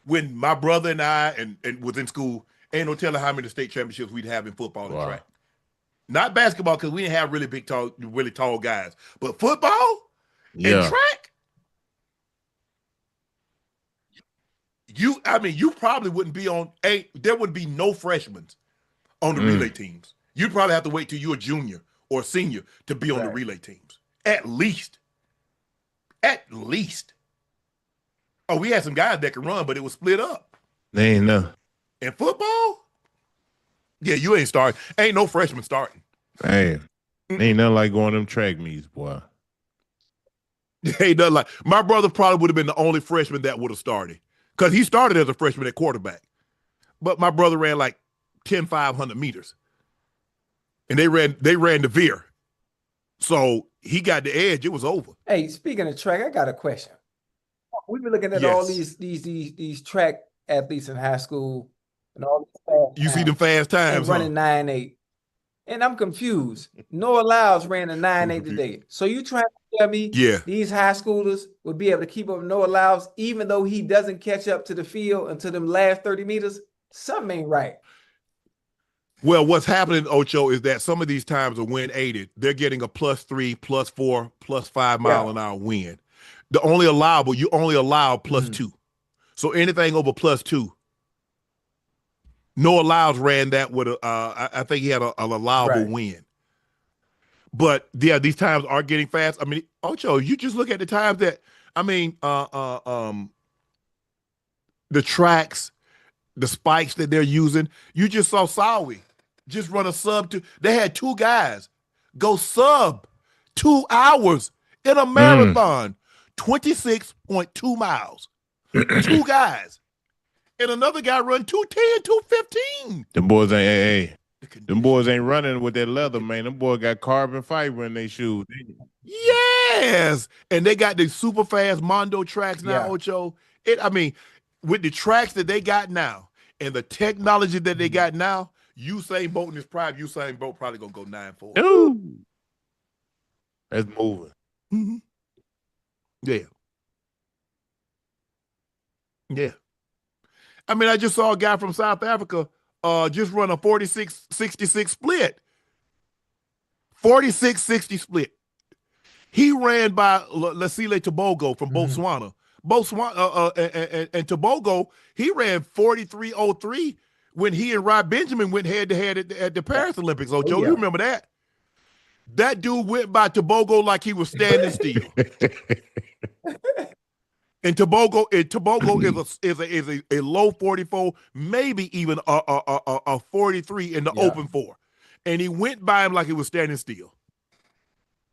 Speaker 1: when my brother and I and was in school, ain't no telling how many state championships we'd have in football and track. Not basketball, because we didn't have really tall guys. But football and track, you probably wouldn't be on 8. There would be no freshmen on the relay teams. You'd probably have to wait till you're a junior or senior to be on the relay teams. At least. Oh, we had some guys that could run, but it was split up.
Speaker 3: They ain't know.
Speaker 1: In football, yeah, you ain't starting. Ain't no freshman starting.
Speaker 3: Damn. Ain't nothing like going to them track meets, boy.
Speaker 1: Ain't nothing like. My brother probably would have been the only freshman that would have started because he started as a freshman at quarterback. But my brother ran like 500 meters, and they ran the veer, so he got the edge. It was over.
Speaker 2: Hey, speaking of track, I got a question. We've been looking at all these track athletes in high school and all these fast
Speaker 1: You see them fast times,
Speaker 2: and running 9.8. And I'm confused. Noah Lyles ran a 9.8 today. So you trying to tell me these high schoolers would be able to keep up with Noah Lyles even though he doesn't catch up to the field until them last 30 meters? Something ain't right.
Speaker 1: Well, what's happening, Ocho, is that some of these times are wind aided. They're getting a +3, +4, +5 mile an hour wind. You only allow +2. So anything over +2. Noah Lyles ran that with I think he had an allowable wind. But yeah, these times are getting fast. I mean, Ocho, you just look at the times that the tracks, the spikes that they're using. You just saw Sawi just run a sub 2. They had 2 guys go sub 2 hours in a marathon, 26.2 miles. 2 guys. And another guy run 2:10, 2:15.
Speaker 3: Them boys them boys ain't running with that leather, man. Them boys got carbon fiber in their shoes.
Speaker 1: Yes. And they got the super fast Mondo tracks now, Ocho. With the tracks that they got now and the technology that they got now, Usain Bolt in his prime, Usain Bolt probably gonna go 9.4.
Speaker 3: Ooh. That's moving.
Speaker 1: Mm-hmm. Yeah. Yeah. I mean, I just saw a guy from South Africa just run a 46-66 split. 46-60 split. He ran by Lesile Tobogo from Botswana. And Tobogo, he ran 43.03 when he and Rod Benjamin went head-to-head at the Paris Olympics. Oh, Joe, you remember that? That dude went by Tobogo like he was standing still. And Tobogo is a low 44, maybe even a 43 in the open 4. And he went by him like he was standing still.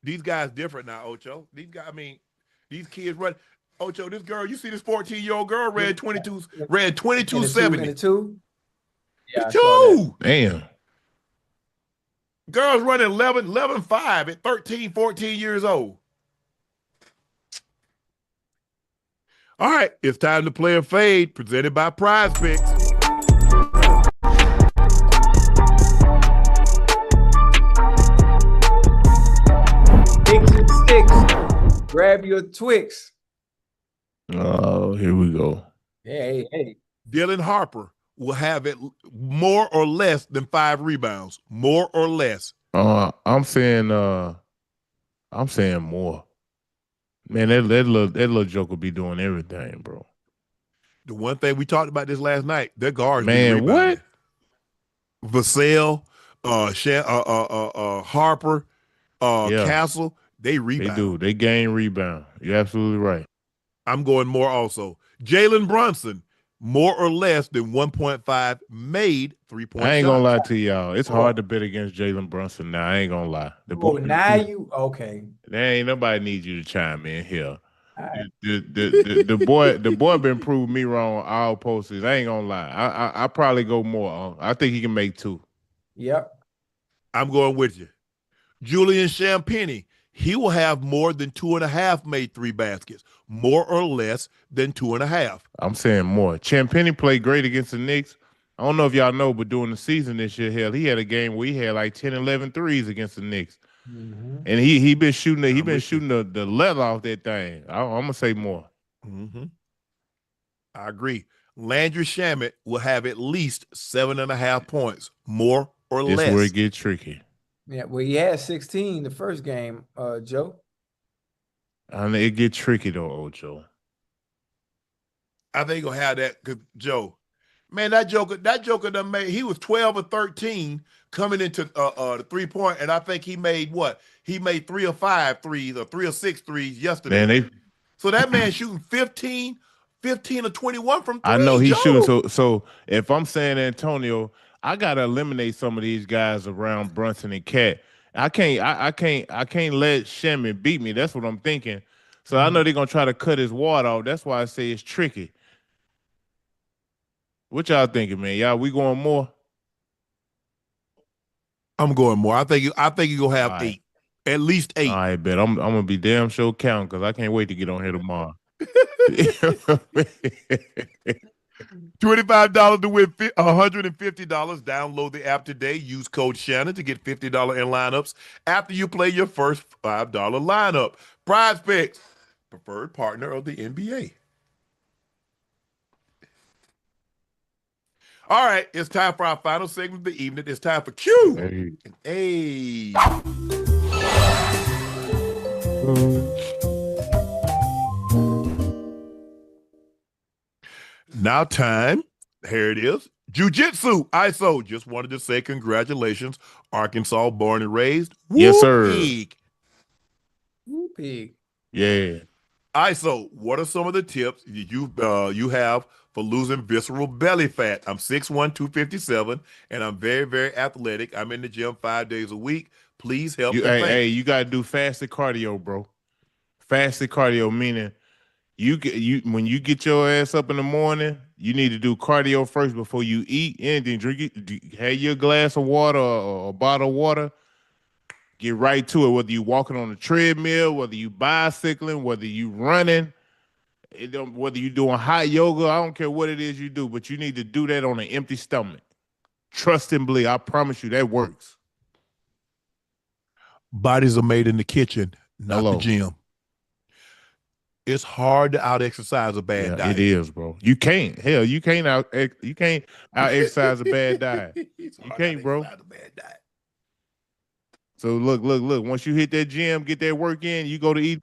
Speaker 1: These guys different now, Ocho. These guys, these kids run. Ocho, this girl, you see this 14-year-old girl ran 22.70.
Speaker 2: Yeah,
Speaker 1: 2.
Speaker 3: Damn.
Speaker 1: Girls running 11.5 at 13, 14 years old. All right, it's time to play a fade presented by Prize Picks.
Speaker 2: Picks and sticks. Grab your Twix.
Speaker 3: Oh, here we go.
Speaker 2: Hey.
Speaker 1: Dylan Harper will have it more or less than 5 rebounds. More or less.
Speaker 3: I'm saying more. Man, that little joker be doing everything, bro.
Speaker 1: The one thing we talked about this last night, their guards.
Speaker 3: Man, what?
Speaker 1: Vassell, Harper, Castle, they rebound.
Speaker 3: They do. They gain rebound. You're absolutely right.
Speaker 1: I'm going more also. Jalen Brunson, more or less than 1.5 made 3-point
Speaker 3: I ain't
Speaker 1: shots.
Speaker 3: gonna lie to y'all. It's hard to bet against Jalen Brunson now. I ain't gonna lie.
Speaker 2: Okay.
Speaker 3: There ain't nobody needs you to chime in here. Right. The boy been proving me wrong on all posters. I ain't gonna lie. I probably go more. I think he can make 2.
Speaker 2: Yep.
Speaker 1: I'm going with you. Julian Champagnie, he will have more than 2.5 made 3 baskets. More or less than 2.5.
Speaker 3: I'm saying more. Champagnie played great against the Knicks. I don't know if y'all know, but during the season this year, hell, he had a game where he had like 10, 11 threes against the Knicks. Mm-hmm. And he been shooting the leather off that thing. I'm gonna say more.
Speaker 1: Mm-hmm. I agree. Landry Shamet will have at least 7.5 points, more or less.
Speaker 3: This is where it gets tricky.
Speaker 2: Yeah, well, he had 16 the first game, Joe.
Speaker 3: And it get tricky though, Ocho.
Speaker 1: I think he'll have that because Joe, man, that Joker done made. He was 12 or 13 coming into the 3-point, and I think he made what? He made 3 or 5 threes or 3 or 6 threes yesterday.
Speaker 3: Man,
Speaker 1: so that man shooting 15 or 21 from 3.
Speaker 3: I know he's shooting. So if I'm San Antonio, I gotta eliminate some of these guys around Brunson and Cat. I can't let Shannon beat me. That's what I'm thinking. So I know they're gonna try to cut his water off. That's why I say it's tricky. What y'all thinking, man? Y'all, we going more?
Speaker 1: I'm going more. I think you gonna have
Speaker 3: All right.
Speaker 1: 8, at least 8.
Speaker 3: All right, bet. I'm gonna be damn sure counting because I can't wait to get on here tomorrow.
Speaker 1: $25 to win $150. Download the app today. Use code Shannon to get $50 in lineups after you play your first $5 lineup. Prize Picks, preferred partner of the NBA. All right, it's time for our final segment of the evening. It's time for Q and A. Now time. Here it is. Jiu-Jitsu, ISO. Just wanted to say congratulations. Arkansas, born and raised.
Speaker 3: Yes, sir.
Speaker 1: Pig.
Speaker 2: Woo pig.
Speaker 3: Yeah.
Speaker 1: ISO, what are some of the tips you have for losing visceral belly fat? I'm 6'1", 257, and I'm very, very athletic. I'm in the gym 5 days a week. Please help.
Speaker 3: Hey, you gotta do fasted cardio, bro. Fasted cardio meaning when you get your ass up in the morning, you need to do cardio first before you eat anything. Have your glass of water or a bottle of water. Get right to it. Whether you walking on a treadmill, whether you bicycling, whether you running, whether you doing hot yoga, I don't care what it is you do, but you need to do that on an empty stomach. Trust and believe. I promise you that works.
Speaker 1: Bodies are made in the kitchen, not the gym. It's hard to out exercise a bad diet.
Speaker 3: It is, bro. You can't. Hell, you can't out exercise a bad diet. You can't, bro.
Speaker 1: A bad diet.
Speaker 3: So look. Once you hit that gym, get that work in, you go to eat.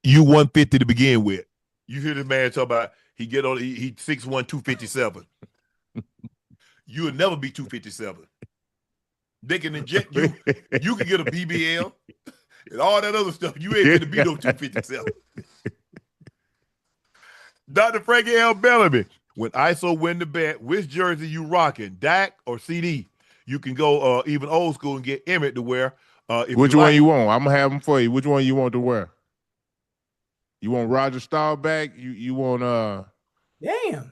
Speaker 1: You 150 to begin with. You hear this man talk about he 6'1", 257. You would never be 257. They can inject you. You can get a BBL and all that other stuff. You ain't going to be no 257. Dr. Frankie L. Bellamy, when ISO win the bet, which jersey you rocking, Dak or CD? You can go even old school and get Emmett to wear.
Speaker 3: Which one you want? I'm gonna have them for you. Which one you want to wear? You want Roger Staubach? You want
Speaker 2: Damn.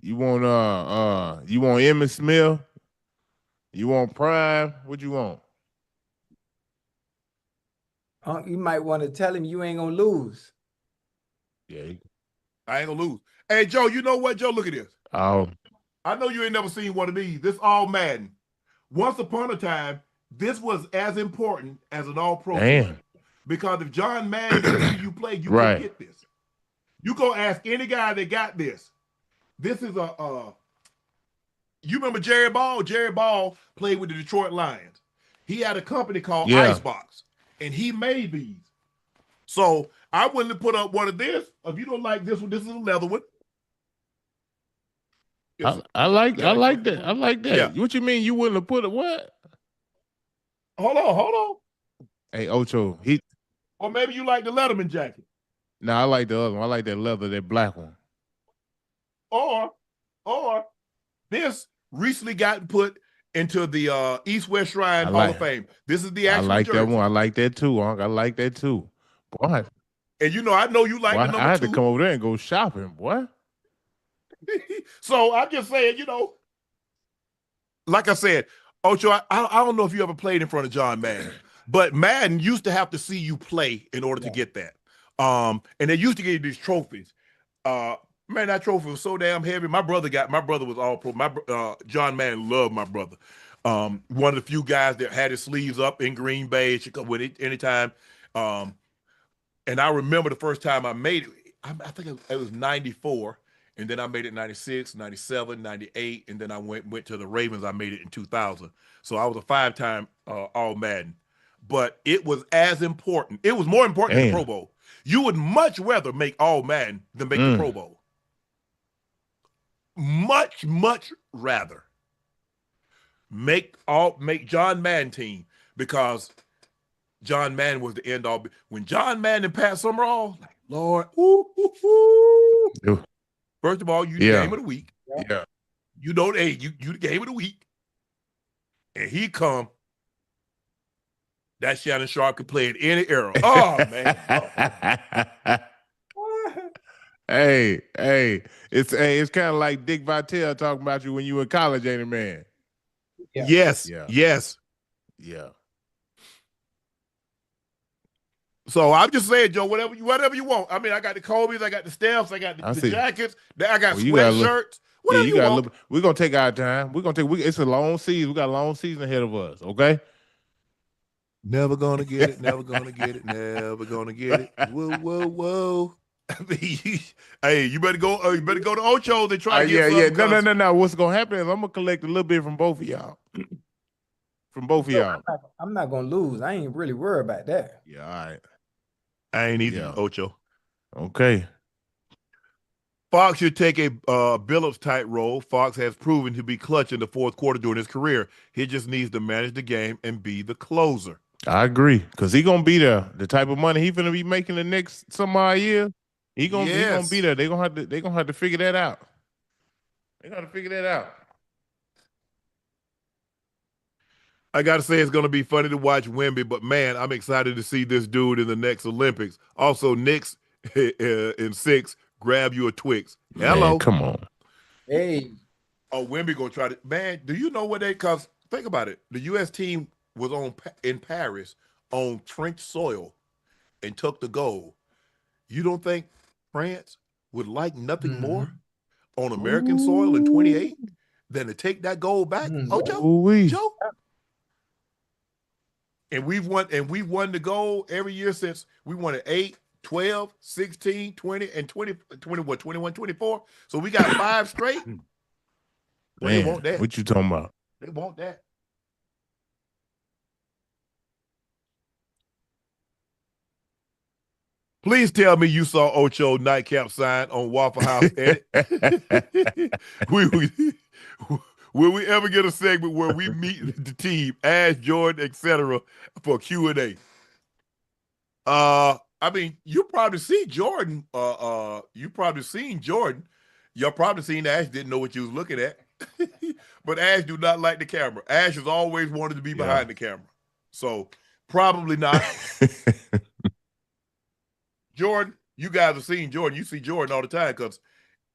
Speaker 3: You want Emmitt Smith? You want Prime? What you want?
Speaker 2: You might want to tell him you ain't gonna lose.
Speaker 3: Yeah.
Speaker 1: I ain't gonna lose. Hey, Joe, you know what, Joe? Look at this.
Speaker 3: Oh.
Speaker 1: I know you ain't never seen one of these. This all Madden. Once upon a time, this was as important as an all-pro.
Speaker 3: Damn.
Speaker 1: Because if John Madden didn't see you play, you couldn't get this. You go ask any guy that got this. This is you remember Jerry Ball? Jerry Ball played with the Detroit Lions. He had a company called Icebox, and he made these. So I wouldn't put up one of this. If you don't like this one, this is a leather one.
Speaker 3: I like that. I like that.
Speaker 1: Yeah.
Speaker 3: What you mean you wouldn't have put it? What?
Speaker 1: Hold on.
Speaker 3: Hey, Ocho,
Speaker 1: or maybe you like the Letterman jacket.
Speaker 3: No, I like the other one. I like that leather, that black one.
Speaker 1: Or this recently got put into the East-West Shrine Hall of Fame. This is the actual
Speaker 3: I like
Speaker 1: jersey.
Speaker 3: that one. I like that too, Unc. I like that too. Boy.
Speaker 1: And I know you like the number 2.
Speaker 3: I had to come over there and go shopping, boy.
Speaker 1: So I'm just saying, like I said, Ocho, I don't know if you ever played in front of John Madden, but Madden used to have to see you play in order to get that. And they used to give you these trophies. Man, that trophy was so damn heavy. My brother was all pro. John Madden loved my brother. One of the few guys that had his sleeves up in Green Bay. She could win it anytime. And I remember the first time I made it, I think it was 94. And then I made it 96, 97, 98. And then I went to the Ravens. I made it in 2000. So I was a 5-time All Madden. But it was as important. It was more important than the Pro Bowl. You would much rather make All Madden than make the Pro Bowl. Much, much rather make John Madden team, because John Madden was the end all. When John Madden and Pat Summerall, like, Lord, first of all, you the game of the week.
Speaker 3: Yeah.
Speaker 1: You know, hey, you the game of the week. And he come That Shannon Sharpe could play in any era. Oh, man.
Speaker 3: Hey, it's kind of like Dick Vitale talking about you when you were in college, ain't it, man?
Speaker 2: Yeah.
Speaker 1: Yes.
Speaker 3: Yeah.
Speaker 1: Yes.
Speaker 3: Yeah.
Speaker 1: So I'm just saying, Joe, whatever you want. I mean, I got the Kobe's, I got the Stephs, I got the jackets, I got sweatshirts. Whatever you want.
Speaker 3: We're gonna take our time. It's a long season. We got a long season ahead of us, okay?
Speaker 1: Never gonna get it, never gonna get it, never gonna get it. Whoa, whoa, whoa. I mean, hey, you better go to Ocho and try to get something.
Speaker 3: No. What's gonna happen is I'm gonna collect a little bit from both of y'all. From both of y'all.
Speaker 2: I'm not gonna lose. I ain't really worried about that.
Speaker 3: Yeah, all right.
Speaker 1: I ain't either, Ocho.
Speaker 3: Okay.
Speaker 1: Fox should take a Billups type role. Fox has proven to be clutch in the fourth quarter during his career. He just needs to manage the game and be the closer.
Speaker 3: I agree, because he gonna be there. The type of money he gonna be making the next some odd year, he gonna be there. They gonna have to figure that out. They gotta figure that out.
Speaker 1: I got to say, it's going to be funny to watch Wemby, but man, I'm excited to see this dude in the next Olympics. Also, Knicks in 6, grab you a Twix. Hello.
Speaker 3: Man, come on.
Speaker 2: Hey.
Speaker 1: Oh, Wemby going to try to, man, do you know what because think about it. The U.S. team was in Paris on French soil and took the gold. You don't think France would like nothing more on American soil in 28 than to take that gold back? Joe? And we've won the gold every year since we won it 8, 12, 16, 20, and 21, 24. So we got 5 straight.
Speaker 3: Man,
Speaker 1: they want that.
Speaker 3: What you talking about?
Speaker 1: They want that. Please tell me you saw Ocho Nightcap sign on Waffle House edit. Will we ever get a segment where we meet the team, Ash, Jordan, etc., for Q&A? I mean, you probably see Jordan. You probably seen Jordan. Y'all probably seen Ash. Didn't know what you was looking at. But Ash do not like the camera. Ash has always wanted to be behind the camera. So probably not. Jordan, you guys have seen Jordan. You see Jordan all the time because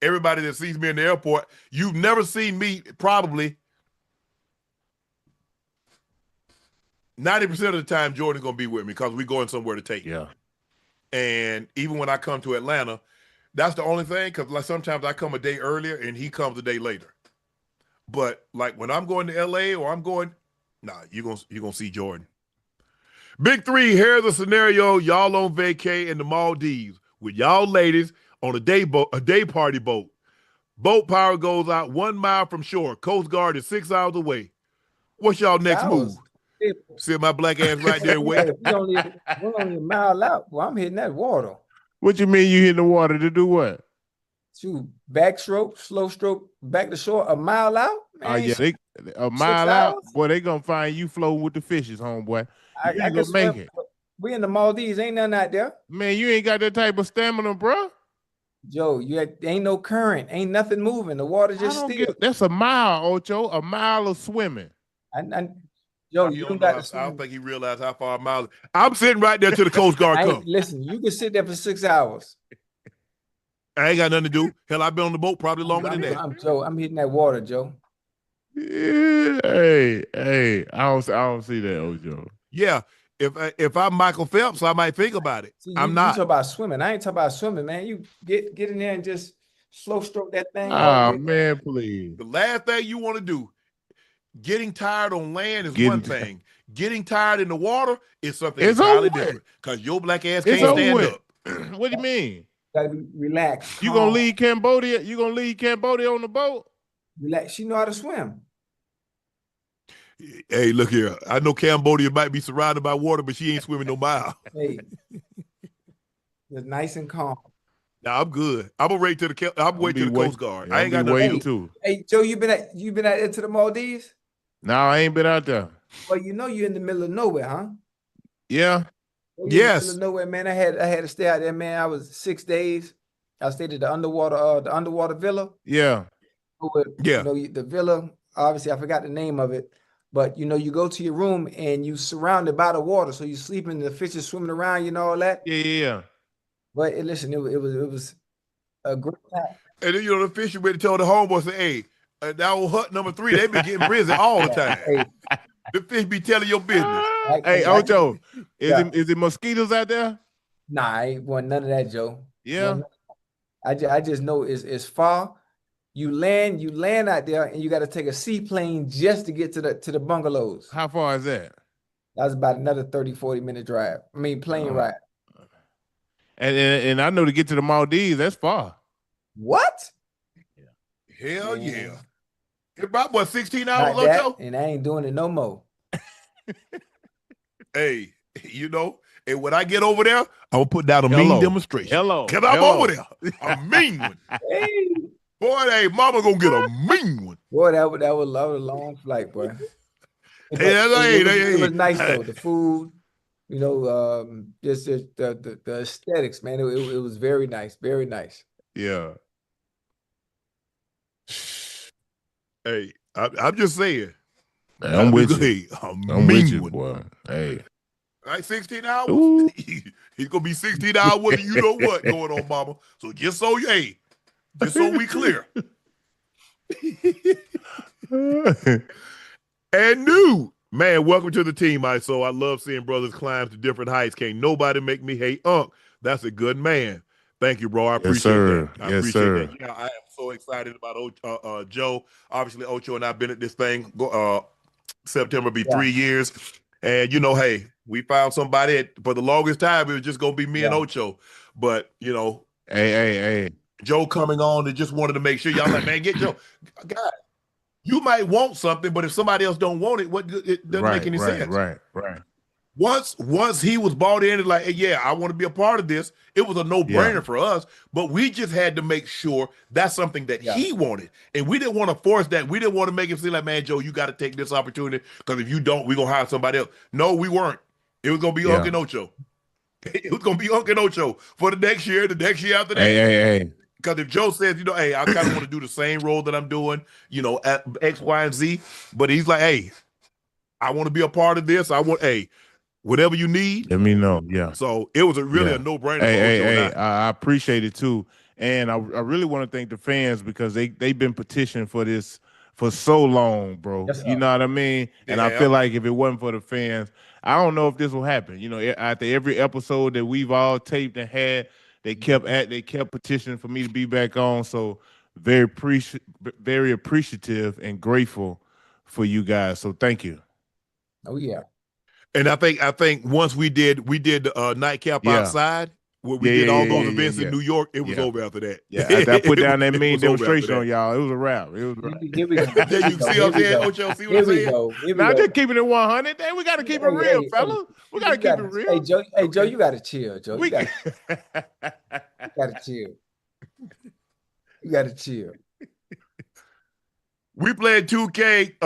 Speaker 1: everybody that sees me in the airport, you've never seen me probably 90% of the time Jordan's going to be with me because we're going somewhere to take.
Speaker 3: Yeah.
Speaker 1: And even when I come to Atlanta, that's the only thing because like sometimes I come a day earlier and he comes a day later. But like when I'm going to LA or I'm going, you're gonna see Jordan. Big 3, here's a scenario. Y'all on vacay in the Maldives with y'all ladies on a day party boat. Boat power goes out 1 mile from shore. Coast Guard is 6 hours away. What's y'all next move? Sit my black ass right there and wait.
Speaker 2: We're only a mile out. Well, I'm hitting that water.
Speaker 3: What you mean you hitting the water to do what?
Speaker 2: To backstroke, slow stroke, back to shore, a mile out? Man,
Speaker 3: a mile out? Boy, they gonna find you floating with the fishes, homeboy.
Speaker 2: I can make it. We in the Maldives, ain't nothing out there.
Speaker 3: Man, you ain't got that type of stamina, bro.
Speaker 2: Joe, ain't no current, ain't nothing moving. The water just still.
Speaker 3: That's a mile, Ocho, a mile of swimming.
Speaker 2: Joe, you don't got to swim.
Speaker 1: I don't think he realized how far a mile. I'm sitting right there till the Coast Guard comes.
Speaker 2: Listen, you can sit there for 6 hours.
Speaker 1: I ain't got nothing to do. Hell, I've been on the boat probably longer than that.
Speaker 2: I'm hitting that water, Joe.
Speaker 3: Yeah, hey, I don't see that, Ocho.
Speaker 1: Yeah, if I'm Michael Phelps, I might think about it. I'm not.
Speaker 2: You talk about swimming. I ain't talking about swimming, man. You get in there and just slow stroke that thing.
Speaker 3: Man, please.
Speaker 1: The last thing you want to do, getting tired on land is one thing. Getting tired in the water is something entirely different. Because your black ass can't stand up.
Speaker 3: What do you mean?
Speaker 2: Gotta be relaxed.
Speaker 3: You gonna leave Cambodia? You gonna leave Cambodia on the boat?
Speaker 2: Relax. She know how to swim.
Speaker 1: Hey, look here. I know Cambodia might be surrounded by water, but she ain't swimming no mile.
Speaker 2: Hey, it's nice and calm.
Speaker 1: Now I'm good. I'm gonna wait to the Coast Guard. I ain't got
Speaker 3: waiting too.
Speaker 2: Hey, Joe, you been out into the Maldives?
Speaker 3: No, I ain't been out there.
Speaker 2: Well, you know you're in the middle of nowhere, huh?
Speaker 3: Yeah.
Speaker 1: Yes.
Speaker 2: In the middle of nowhere, man. I had to stay out there, man. I was 6 days. I stayed at the underwater villa.
Speaker 3: Yeah.
Speaker 2: Yeah. You know, the villa, obviously I forgot the name of it, But you go to your room and you surrounded by the water, so you sleeping, the fish is swimming around, all that.
Speaker 3: Yeah.
Speaker 2: But listen, it was a great time.
Speaker 1: And then the fisherman told the homeboy, say, "Hey, that old hut number 3, they been getting busy all the time.
Speaker 2: Hey,
Speaker 1: The fish be telling your business."
Speaker 3: Hey, Ocho, is it mosquitoes out there?
Speaker 2: Nah, I ain't want none of that, Joe.
Speaker 3: Yeah.
Speaker 2: I just know it's far. You land out there, and you got to take a seaplane just to get to the bungalows.
Speaker 3: How far is that?
Speaker 2: That's about another 30-40 minute drive. I mean, plane ride.
Speaker 3: And I know to get to the Maldives, that's far.
Speaker 2: What?
Speaker 1: Hell yeah. It's about what, 16 hours,
Speaker 2: Not that,
Speaker 1: Ocho?
Speaker 2: and I ain't doing it no more.
Speaker 1: Hey, and when I get over there, I'm gonna put down a mean demonstration. Cause I'm over there. A mean one.
Speaker 2: Hey.
Speaker 1: Boy, hey, mama gonna get a mean one.
Speaker 2: Boy, that was a long flight, boy.
Speaker 1: It
Speaker 2: was nice though. The food, just the aesthetics, man. It was very nice, very nice.
Speaker 3: Yeah.
Speaker 1: Hey, I'm just saying.
Speaker 3: I'm with you.
Speaker 1: I'm with you,
Speaker 3: boy. Hey.
Speaker 1: All right, 16 hours. He's gonna be 16 hours with you know what going on, mama. So just so we clear. And new man, welcome to the team. I love seeing brothers climb to different heights. Can't nobody make me hate Unc. That's a good man. Thank you, bro. I appreciate that. I appreciate that. Yeah, I am so excited about Joe. Obviously, Ocho and I've been at this thing. September be 3 years. And hey, we found somebody for the longest time. It was just gonna be me and Ocho. But
Speaker 3: hey.
Speaker 1: Joe coming on and just wanted to make sure y'all like, man, get Joe. God, you might want something, but if somebody else don't want it, it doesn't make any sense.
Speaker 3: Right.
Speaker 1: Once he was bought in and like, hey, yeah, I want to be a part of this, it was a no-brainer for us. But we just had to make sure that's something that he wanted. And we didn't want to force that. We didn't want to make him seem like, man, Joe, you got to take this opportunity because if you don't, we're going to hire somebody else. No, we weren't. It was going to be Unc and Ocho. It was going to be Unc and Ocho for the next year after that.
Speaker 3: Hey.
Speaker 1: Because if Joe says, hey, I kind of want to do the same role that I'm doing, at X, Y, and Z, but he's like, hey, I want to be a part of this. Whatever you need,
Speaker 3: let me know. Yeah.
Speaker 1: So it was really a no-brainer.
Speaker 3: Hey, I appreciate it too. And I really want to thank the fans because they've been petitioning for this for so long, bro.
Speaker 2: Yes,
Speaker 3: you know what I mean? And I feel like if it wasn't for the fans, I don't know if this will happen. After every episode that we've all taped and had, they kept petitioning for me to be back on. So very appreciative and grateful for you guys. So thank you.
Speaker 2: Oh yeah.
Speaker 1: And I think once we did the Nightcap outside where we did all those events in New York, it was over after that.
Speaker 3: Yeah, after I put down that mean demonstration on y'all, it was a wrap. It was a wrap.
Speaker 2: Here we go.
Speaker 1: Then you see what I'm saying, Ocho? See what I'm saying?
Speaker 3: Now just keeping it 100. Then we got to keep it real, fella. We got to keep it real.
Speaker 2: Hey, Joe, you got to chill, Joe. You got to chill. You got to chill.
Speaker 1: We played 2K,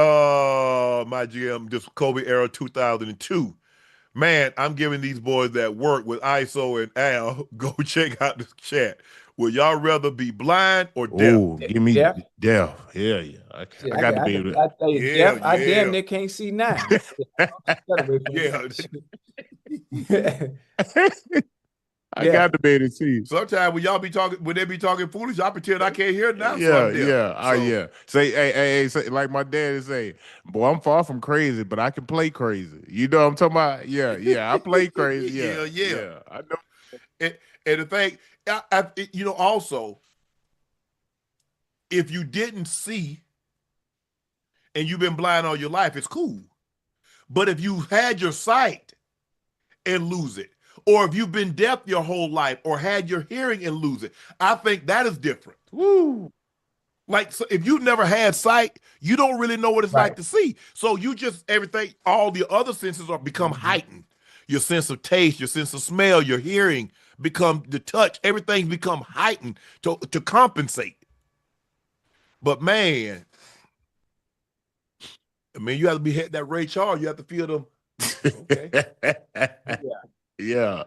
Speaker 1: my GM, this Kobe era 2002. Man, I'm giving these boys that work with ISO and Al, go check out this chat. Would y'all rather be blind or deaf?
Speaker 3: Oh, give me deaf. Yeah. I got to be able to.
Speaker 2: Deaf, I damn near can't see now.
Speaker 3: I got to be able to see.
Speaker 1: Sometimes when they be talking foolish, I pretend I can't hear it now.
Speaker 3: Say, say, like my dad say, boy, I'm far from crazy, but I can play crazy. You know what I'm talking about? Yeah, I play crazy. Yeah. I know.
Speaker 1: And the thing, also, if you didn't see and you've been blind all your life, it's cool. But if you had your sight and lose it, or if you've been deaf your whole life or had your hearing and lose it, I think that is different.
Speaker 3: Woo.
Speaker 1: Like, so if you've never had sight, you don't really know what it's like to see. So you just, everything, all the other senses are become heightened. Your sense of taste, your sense of smell, your hearing become, the touch, everything's become heightened to compensate. But man, I mean, you have to be hit that Ray Charles. You have to feel them. Okay.
Speaker 3: Yeah.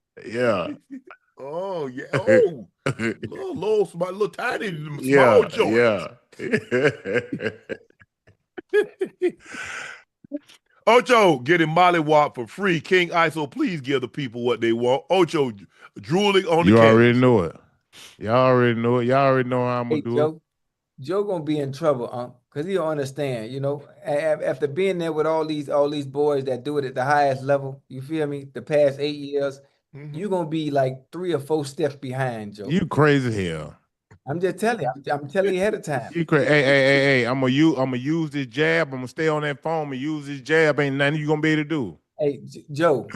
Speaker 1: Oh yeah. Oh, little tiny, small joint.
Speaker 3: Yeah.
Speaker 1: Ocho getting mollywop for free. King ISO, please give the people what they want. Ocho drooling on the
Speaker 3: You
Speaker 1: canvas.
Speaker 3: already know it. Y'all already know it. Y'all already know how I'm
Speaker 2: Hey,
Speaker 3: gonna do it.
Speaker 2: Joe gonna be in trouble, because he don't understand. After being there with all these boys that do it at the highest level, you feel me? The past 8 years, you gonna be like 3 or 4 steps behind, Joe.
Speaker 3: You crazy hell.
Speaker 2: I'm just telling you. I'm telling you ahead of time.
Speaker 3: You crazy. Hey. I'm gonna use this jab. I'm gonna stay on that phone and use this jab. Ain't nothing you gonna be able to do.
Speaker 2: Hey, Joe.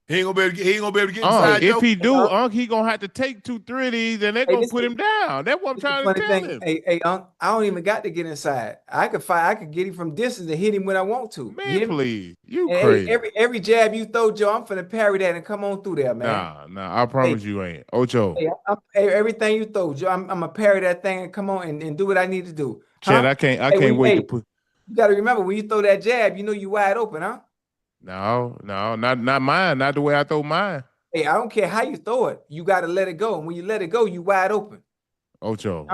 Speaker 1: He ain't gonna be able to get inside.
Speaker 3: If
Speaker 1: Joe.
Speaker 3: he do, he gonna have to take 2, 3 of these, and they're gonna put him down. That's what I'm trying to tell him.
Speaker 2: Hey, I don't even got to get inside. I could get him from distance and hit him when I want to.
Speaker 3: Man, please. You
Speaker 2: And
Speaker 3: crazy.
Speaker 2: every jab you throw, Joe, I'm finna parry that and come on through there, man.
Speaker 3: Nah, I promise you ain't. Ocho.
Speaker 2: Everything you throw, Joe, I'm gonna parry that thing and come on and do what I need to do.
Speaker 3: Chad, I can't wait to put.
Speaker 2: You gotta remember, when you throw that jab, you wide open, huh?
Speaker 3: No, not mine. Not the way I throw mine.
Speaker 2: Hey, I don't care how you throw it. You gotta let it go. And when you let it go, you wide open.
Speaker 3: Ocho,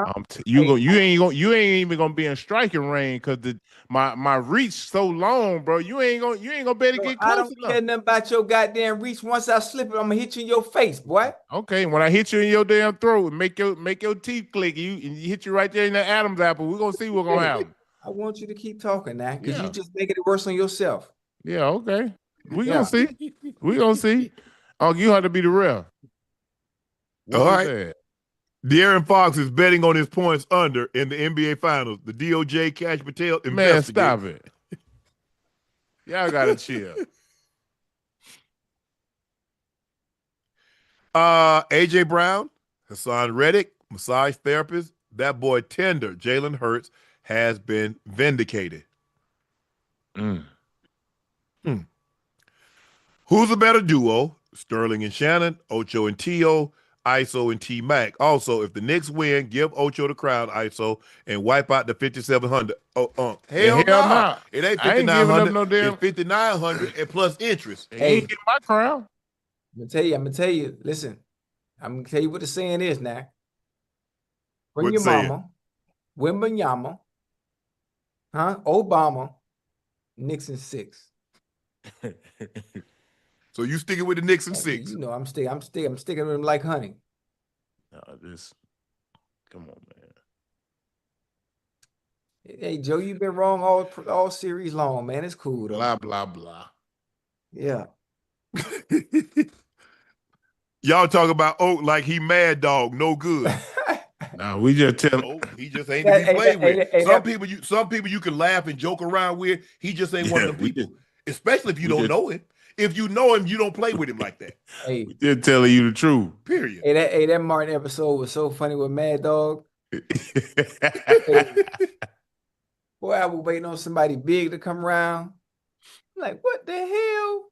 Speaker 3: you ain't even gonna be in striking range because my reach so long, bro. You ain't gonna be able to get close
Speaker 2: I don't care nothing about your goddamn reach. Once I slip it, I'm gonna hit you in your face, boy.
Speaker 3: Okay, when I hit you in your damn throat, make your teeth click, and you hit you right there in the Adam's apple. We're gonna see what's gonna happen.
Speaker 2: I want you to keep talking now, because you just making it worse on yourself.
Speaker 3: Yeah, okay. We gonna see. We gonna see. Oh, you have to be the ref.
Speaker 1: All right. De'Aaron Fox is betting on his points under in the NBA Finals. The DOJ Cash Patel investigate.
Speaker 3: Man, stop it. Y'all gotta chill.
Speaker 1: AJ Brown, Hassan Reddick, massage therapist, that boy tender, Jalen Hurts, has been vindicated. Who's a better duo? Sterling and Shannon, Ocho and T.O., ISO and T-Mac. Also, if the Knicks win, give Ocho the crown, ISO, and wipe out the 5,700. Hell no. It ain't 5,900.
Speaker 3: No damn.
Speaker 1: It's 5,900 and plus interest.
Speaker 3: Hey, you ain't get my crown.
Speaker 2: I'm gonna tell you. Listen, I'm gonna tell you what the saying is now. Bring your mama, Wimbenyama, Obama, Nixon 6.
Speaker 1: So you sticking with the Knicks and 6?
Speaker 2: You know, I'm sticking with them like honey.
Speaker 3: No, come on, man.
Speaker 2: Hey, Joe, you've been wrong all series long, man. It's cool though.
Speaker 3: Blah blah blah.
Speaker 2: Yeah.
Speaker 1: Y'all talk about Oak like he mad dog, no good.
Speaker 3: Nah, we just tell him
Speaker 1: he just ain't to be played with. Some people you can laugh and joke around with. He just ain't one of them people. Especially if you don't know him. If you know him, you don't play with him like that.
Speaker 2: Hey,
Speaker 3: we just telling you the truth.
Speaker 1: Period.
Speaker 2: Hey, that Martin episode was so funny with Mad Dog. Boy, I was waiting on somebody big to come around. I'm like, what the hell?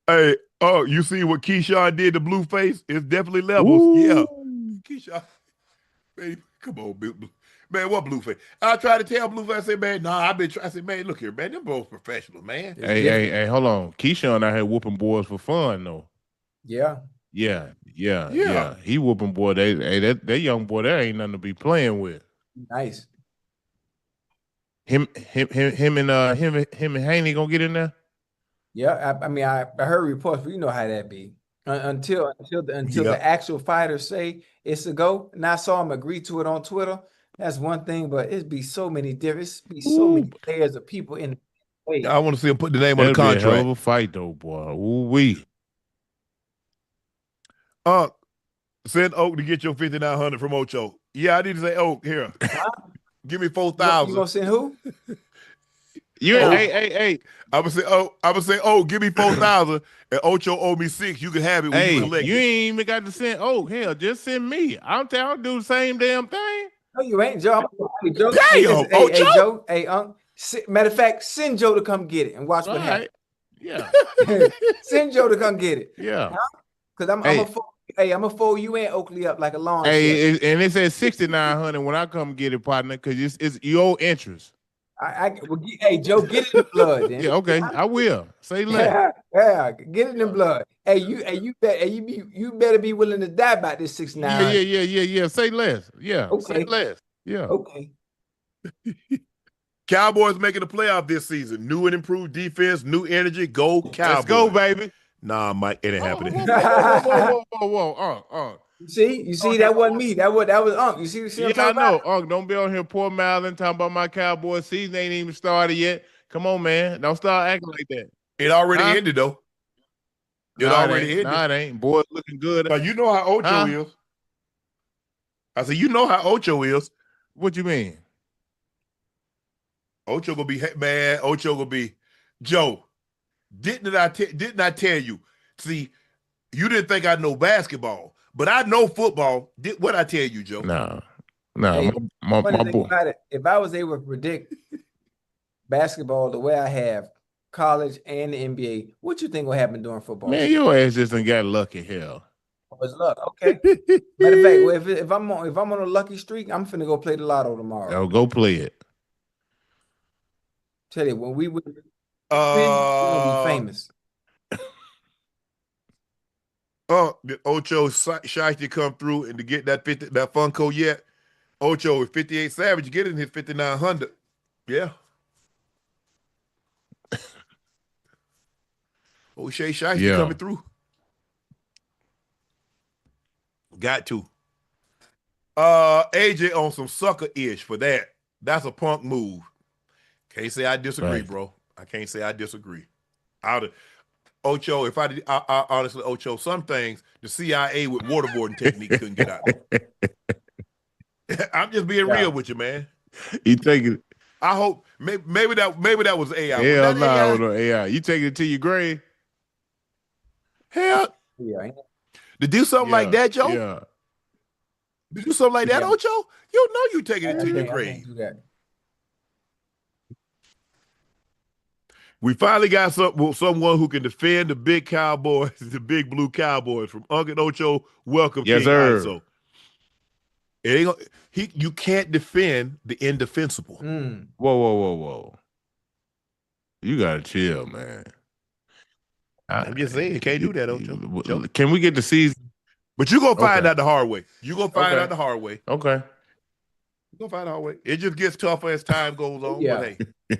Speaker 1: Hey, you see what Keyshawn did to Blueface? It's definitely levels.
Speaker 3: Ooh.
Speaker 1: Yeah. Keyshawn, baby, come on, man, what Blueface? I tried to tell Blueface, I said, man, I've been trying. I said, man, look here, man, them both professionals, man.
Speaker 3: Hey, hold on. Keyshawn out here whooping boys for fun, though.
Speaker 2: Yeah.
Speaker 3: He whooping boy. That young boy, there ain't nothing to be playing with.
Speaker 2: Nice.
Speaker 3: Him and Haney gonna get in there.
Speaker 2: Yeah, I mean, I heard reports, but you know how that be. Until the actual fighters say it's a go, and I saw him agree to it on Twitter. That's one thing, but it'd be so many different, many layers of people in the way.
Speaker 1: I want to see him put the name on the contract.
Speaker 3: Be a hell of a fight, though, boy. Ooh-wee.
Speaker 1: Send Oak to get your 5,900 from Ocho. Yeah, I need to say, Oak, here. Give me 4,000.
Speaker 2: You gonna send who?
Speaker 3: Hey.
Speaker 1: I'm gonna say, give me 4,000 and Ocho owe me 6. You can have it when you elect.
Speaker 3: You ain't even got to send hell, just send me. I'll do the same damn thing.
Speaker 2: No, you ain't, Joe.
Speaker 1: Damn,
Speaker 2: Joe. Hey, matter of fact, send Joe to come get it and watch what happens.
Speaker 3: Yeah.
Speaker 2: Send Joe to come get it.
Speaker 3: Yeah.
Speaker 2: Because I'm gonna fold you and Oakley up like a lawn.
Speaker 3: Hey, and it says 6,900 when I come get it, partner, because it's your interest.
Speaker 2: Hey, Joe, get it in the blood, then.
Speaker 3: Yeah, okay, I will. Say less.
Speaker 2: Yeah, get it in the blood. Hey, you better be willing to die about this 6'9".
Speaker 3: Yeah. Say less. Yeah, say
Speaker 2: Okay,
Speaker 3: less. Yeah.
Speaker 2: okay.
Speaker 1: Cowboys making the playoff this season. New and improved defense, new energy. Go Cowboys.
Speaker 3: Let's go, baby.
Speaker 1: Nah, Mike, it ain't happening.
Speaker 3: Whoa.
Speaker 2: You see, that wasn't me. That was Unc. You see what
Speaker 3: Yeah,
Speaker 2: I'm talking
Speaker 3: I know.
Speaker 2: about?
Speaker 3: Don't be on here poor mouthing talking about my Cowboy season ain't even started yet. Come on, man. Don't start acting like that.
Speaker 1: It already
Speaker 3: Huh?
Speaker 1: ended, though. It
Speaker 3: Nah,
Speaker 1: already ended.
Speaker 3: Nah, it ain't. Boy, looking good.
Speaker 1: Now, you know how Ocho is. I said, you know how Ocho is.
Speaker 3: What you mean?
Speaker 1: Ocho gonna be man. Ocho gonna be Joe. Didn't I tell you? See, you didn't think I know basketball, but I know football. What I tell you, Joe?
Speaker 3: No,
Speaker 2: Hey,
Speaker 3: my boy.
Speaker 2: about it, if I was able to predict basketball the way I have, college and the NBA, what you think will happen during football?
Speaker 3: Man, your ass just done got lucky hell.
Speaker 2: Oh, it's luck. Okay. Matter of fact, well, if I'm on a lucky streak, I'm finna go play the lotto tomorrow.
Speaker 3: Oh, go play it.
Speaker 2: Tell you, when we win, we're gonna be famous.
Speaker 1: Did Ocho Shiesty come through and to get that Funko yet? Ocho is 58 Savage. You get it in his 5,900. Yeah. O'Shea Shiesty coming through. Got to. AJ on some sucker-ish for that. That's a punk move. Can't say I disagree,
Speaker 3: Right.
Speaker 1: bro. I can't say I disagree. Ocho, if I honestly, Ocho, some things the CIA with waterboarding technique couldn't get out. I'm just being real with you, man.
Speaker 3: You take it.
Speaker 1: I hope maybe that was AI.
Speaker 3: Hell no, AI. You take it to your grave.
Speaker 1: Hell,
Speaker 2: Yeah.
Speaker 1: to do something like that, Joe.
Speaker 3: Yeah.
Speaker 1: To do something like that, Ocho. You know you taking it to your grave.
Speaker 2: I can't do that.
Speaker 1: We finally got someone who can defend the big Cowboys, the big blue Cowboys from Uncle Ocho. Welcome,
Speaker 3: Yes,
Speaker 1: King
Speaker 3: sir.
Speaker 1: Iso. It ain't you can't defend the indefensible.
Speaker 3: Whoa. You gotta chill, man.
Speaker 1: I'm just saying, you can't do that, Ocho. Joe.
Speaker 3: Can we get the season?
Speaker 1: But you're gonna find out the hard way. You're gonna find
Speaker 3: Okay.
Speaker 1: out the hard way.
Speaker 3: Okay.
Speaker 1: You're gonna find out the hard way. It just gets tougher as time goes on.
Speaker 2: Yeah.
Speaker 1: But hey.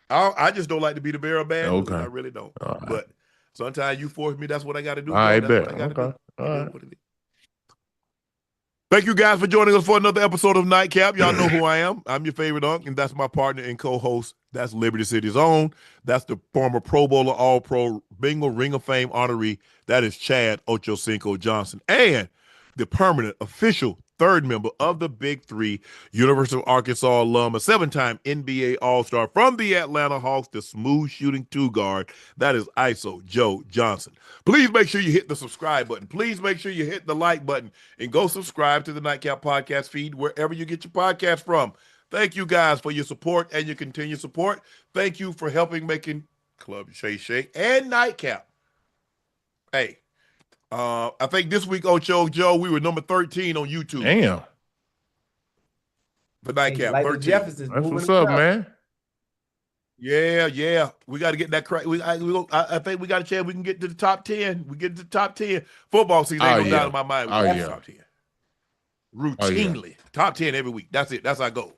Speaker 1: I just don't like to be the bearer of bad news. I really don't.
Speaker 3: Right.
Speaker 1: But sometimes you force me, that's what I gotta do.
Speaker 3: I
Speaker 1: That's
Speaker 3: bet.
Speaker 1: what I gotta do.
Speaker 3: All right.
Speaker 1: Thank you guys for joining us for another episode of Nightcap. Y'all know who I am. I'm your favorite Unc, and that's my partner and co-host. That's Liberty City's own. That's the former Pro Bowler, All-Pro, Bingo Ring of Fame honoree. That is Chad Ochocinco Johnson. And the permanent official third member of the Big Three, University of Arkansas alum, a 7-time NBA All-Star from the Atlanta Hawks, the smooth shooting two-guard. That is Iso Joe Johnson. Please make sure you hit the subscribe button. Please make sure you hit the like button and go subscribe to the Nightcap podcast feed wherever you get your podcast from. Thank you guys for your support and your continued support. Thank you for helping making Club Shay Shay and Nightcap. Hey, I think this week, Ocho Joe, we were number 13 on YouTube.
Speaker 3: Damn.
Speaker 1: For Nightcap,
Speaker 2: like
Speaker 1: 13.
Speaker 2: Jefferson's
Speaker 3: That's
Speaker 2: moving
Speaker 3: what's up,
Speaker 2: up.
Speaker 3: man.
Speaker 1: Yeah. We got to get that crack. I think we got a chance. We can get to the top 10. We get to the top 10. Football season ain't down in my mind. We get to the top 10. Routinely. Top 10 every week. That's it. That's our goal.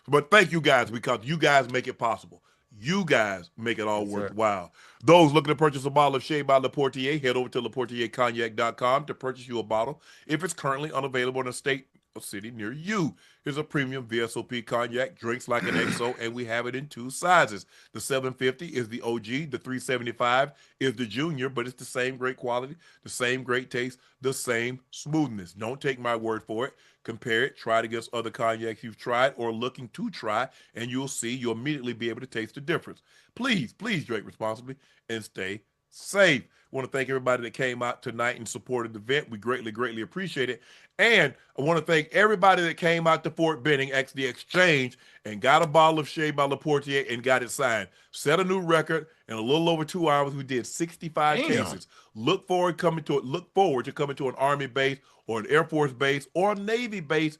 Speaker 1: But thank you guys because you guys make it possible. You guys make it all worthwhile. Those looking to purchase a bottle of Shea by Leportier, head over to LeportierCognac.com to purchase you a bottle if it's currently unavailable in a state or city near you. Here's a premium VSOP cognac, drinks like an XO, and we have it in 2 sizes. The 750 is the OG, the 375 is the junior, but it's the same great quality, the same great taste, the same smoothness. Don't take my word for it. Compare it, try it against other cognacs you've tried or looking to try, and you'll immediately be able to taste the difference. Please drink responsibly and stay safe. I want to thank everybody that came out tonight and supported the event. We greatly appreciate it. And I want to thank everybody that came out to Fort Benning, the Exchange, and got a bottle of Shea by Leportier and got it signed. Set a new record in a little over 2 hours. We did 65 cases. Look forward to coming to an Army base or an Air Force base or a Navy base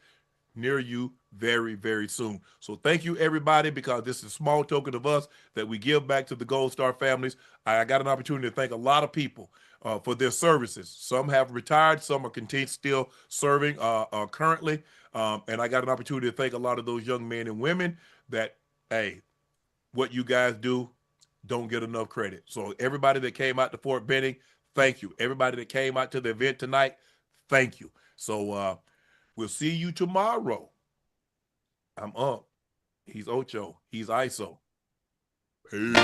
Speaker 1: near you very, very soon. So thank you, everybody, because this is a small token of us that we give back to the Gold Star families. I got an opportunity to thank a lot of people for their services. Some have retired, some are still serving currently. And I got an opportunity to thank a lot of those young men and women that, hey, what you guys do don't get enough credit. So everybody that came out to Fort Benning, thank you. Everybody that came out to the event tonight, thank you. So we'll see you tomorrow. I'm up. He's Ocho. He's Iso. Peace.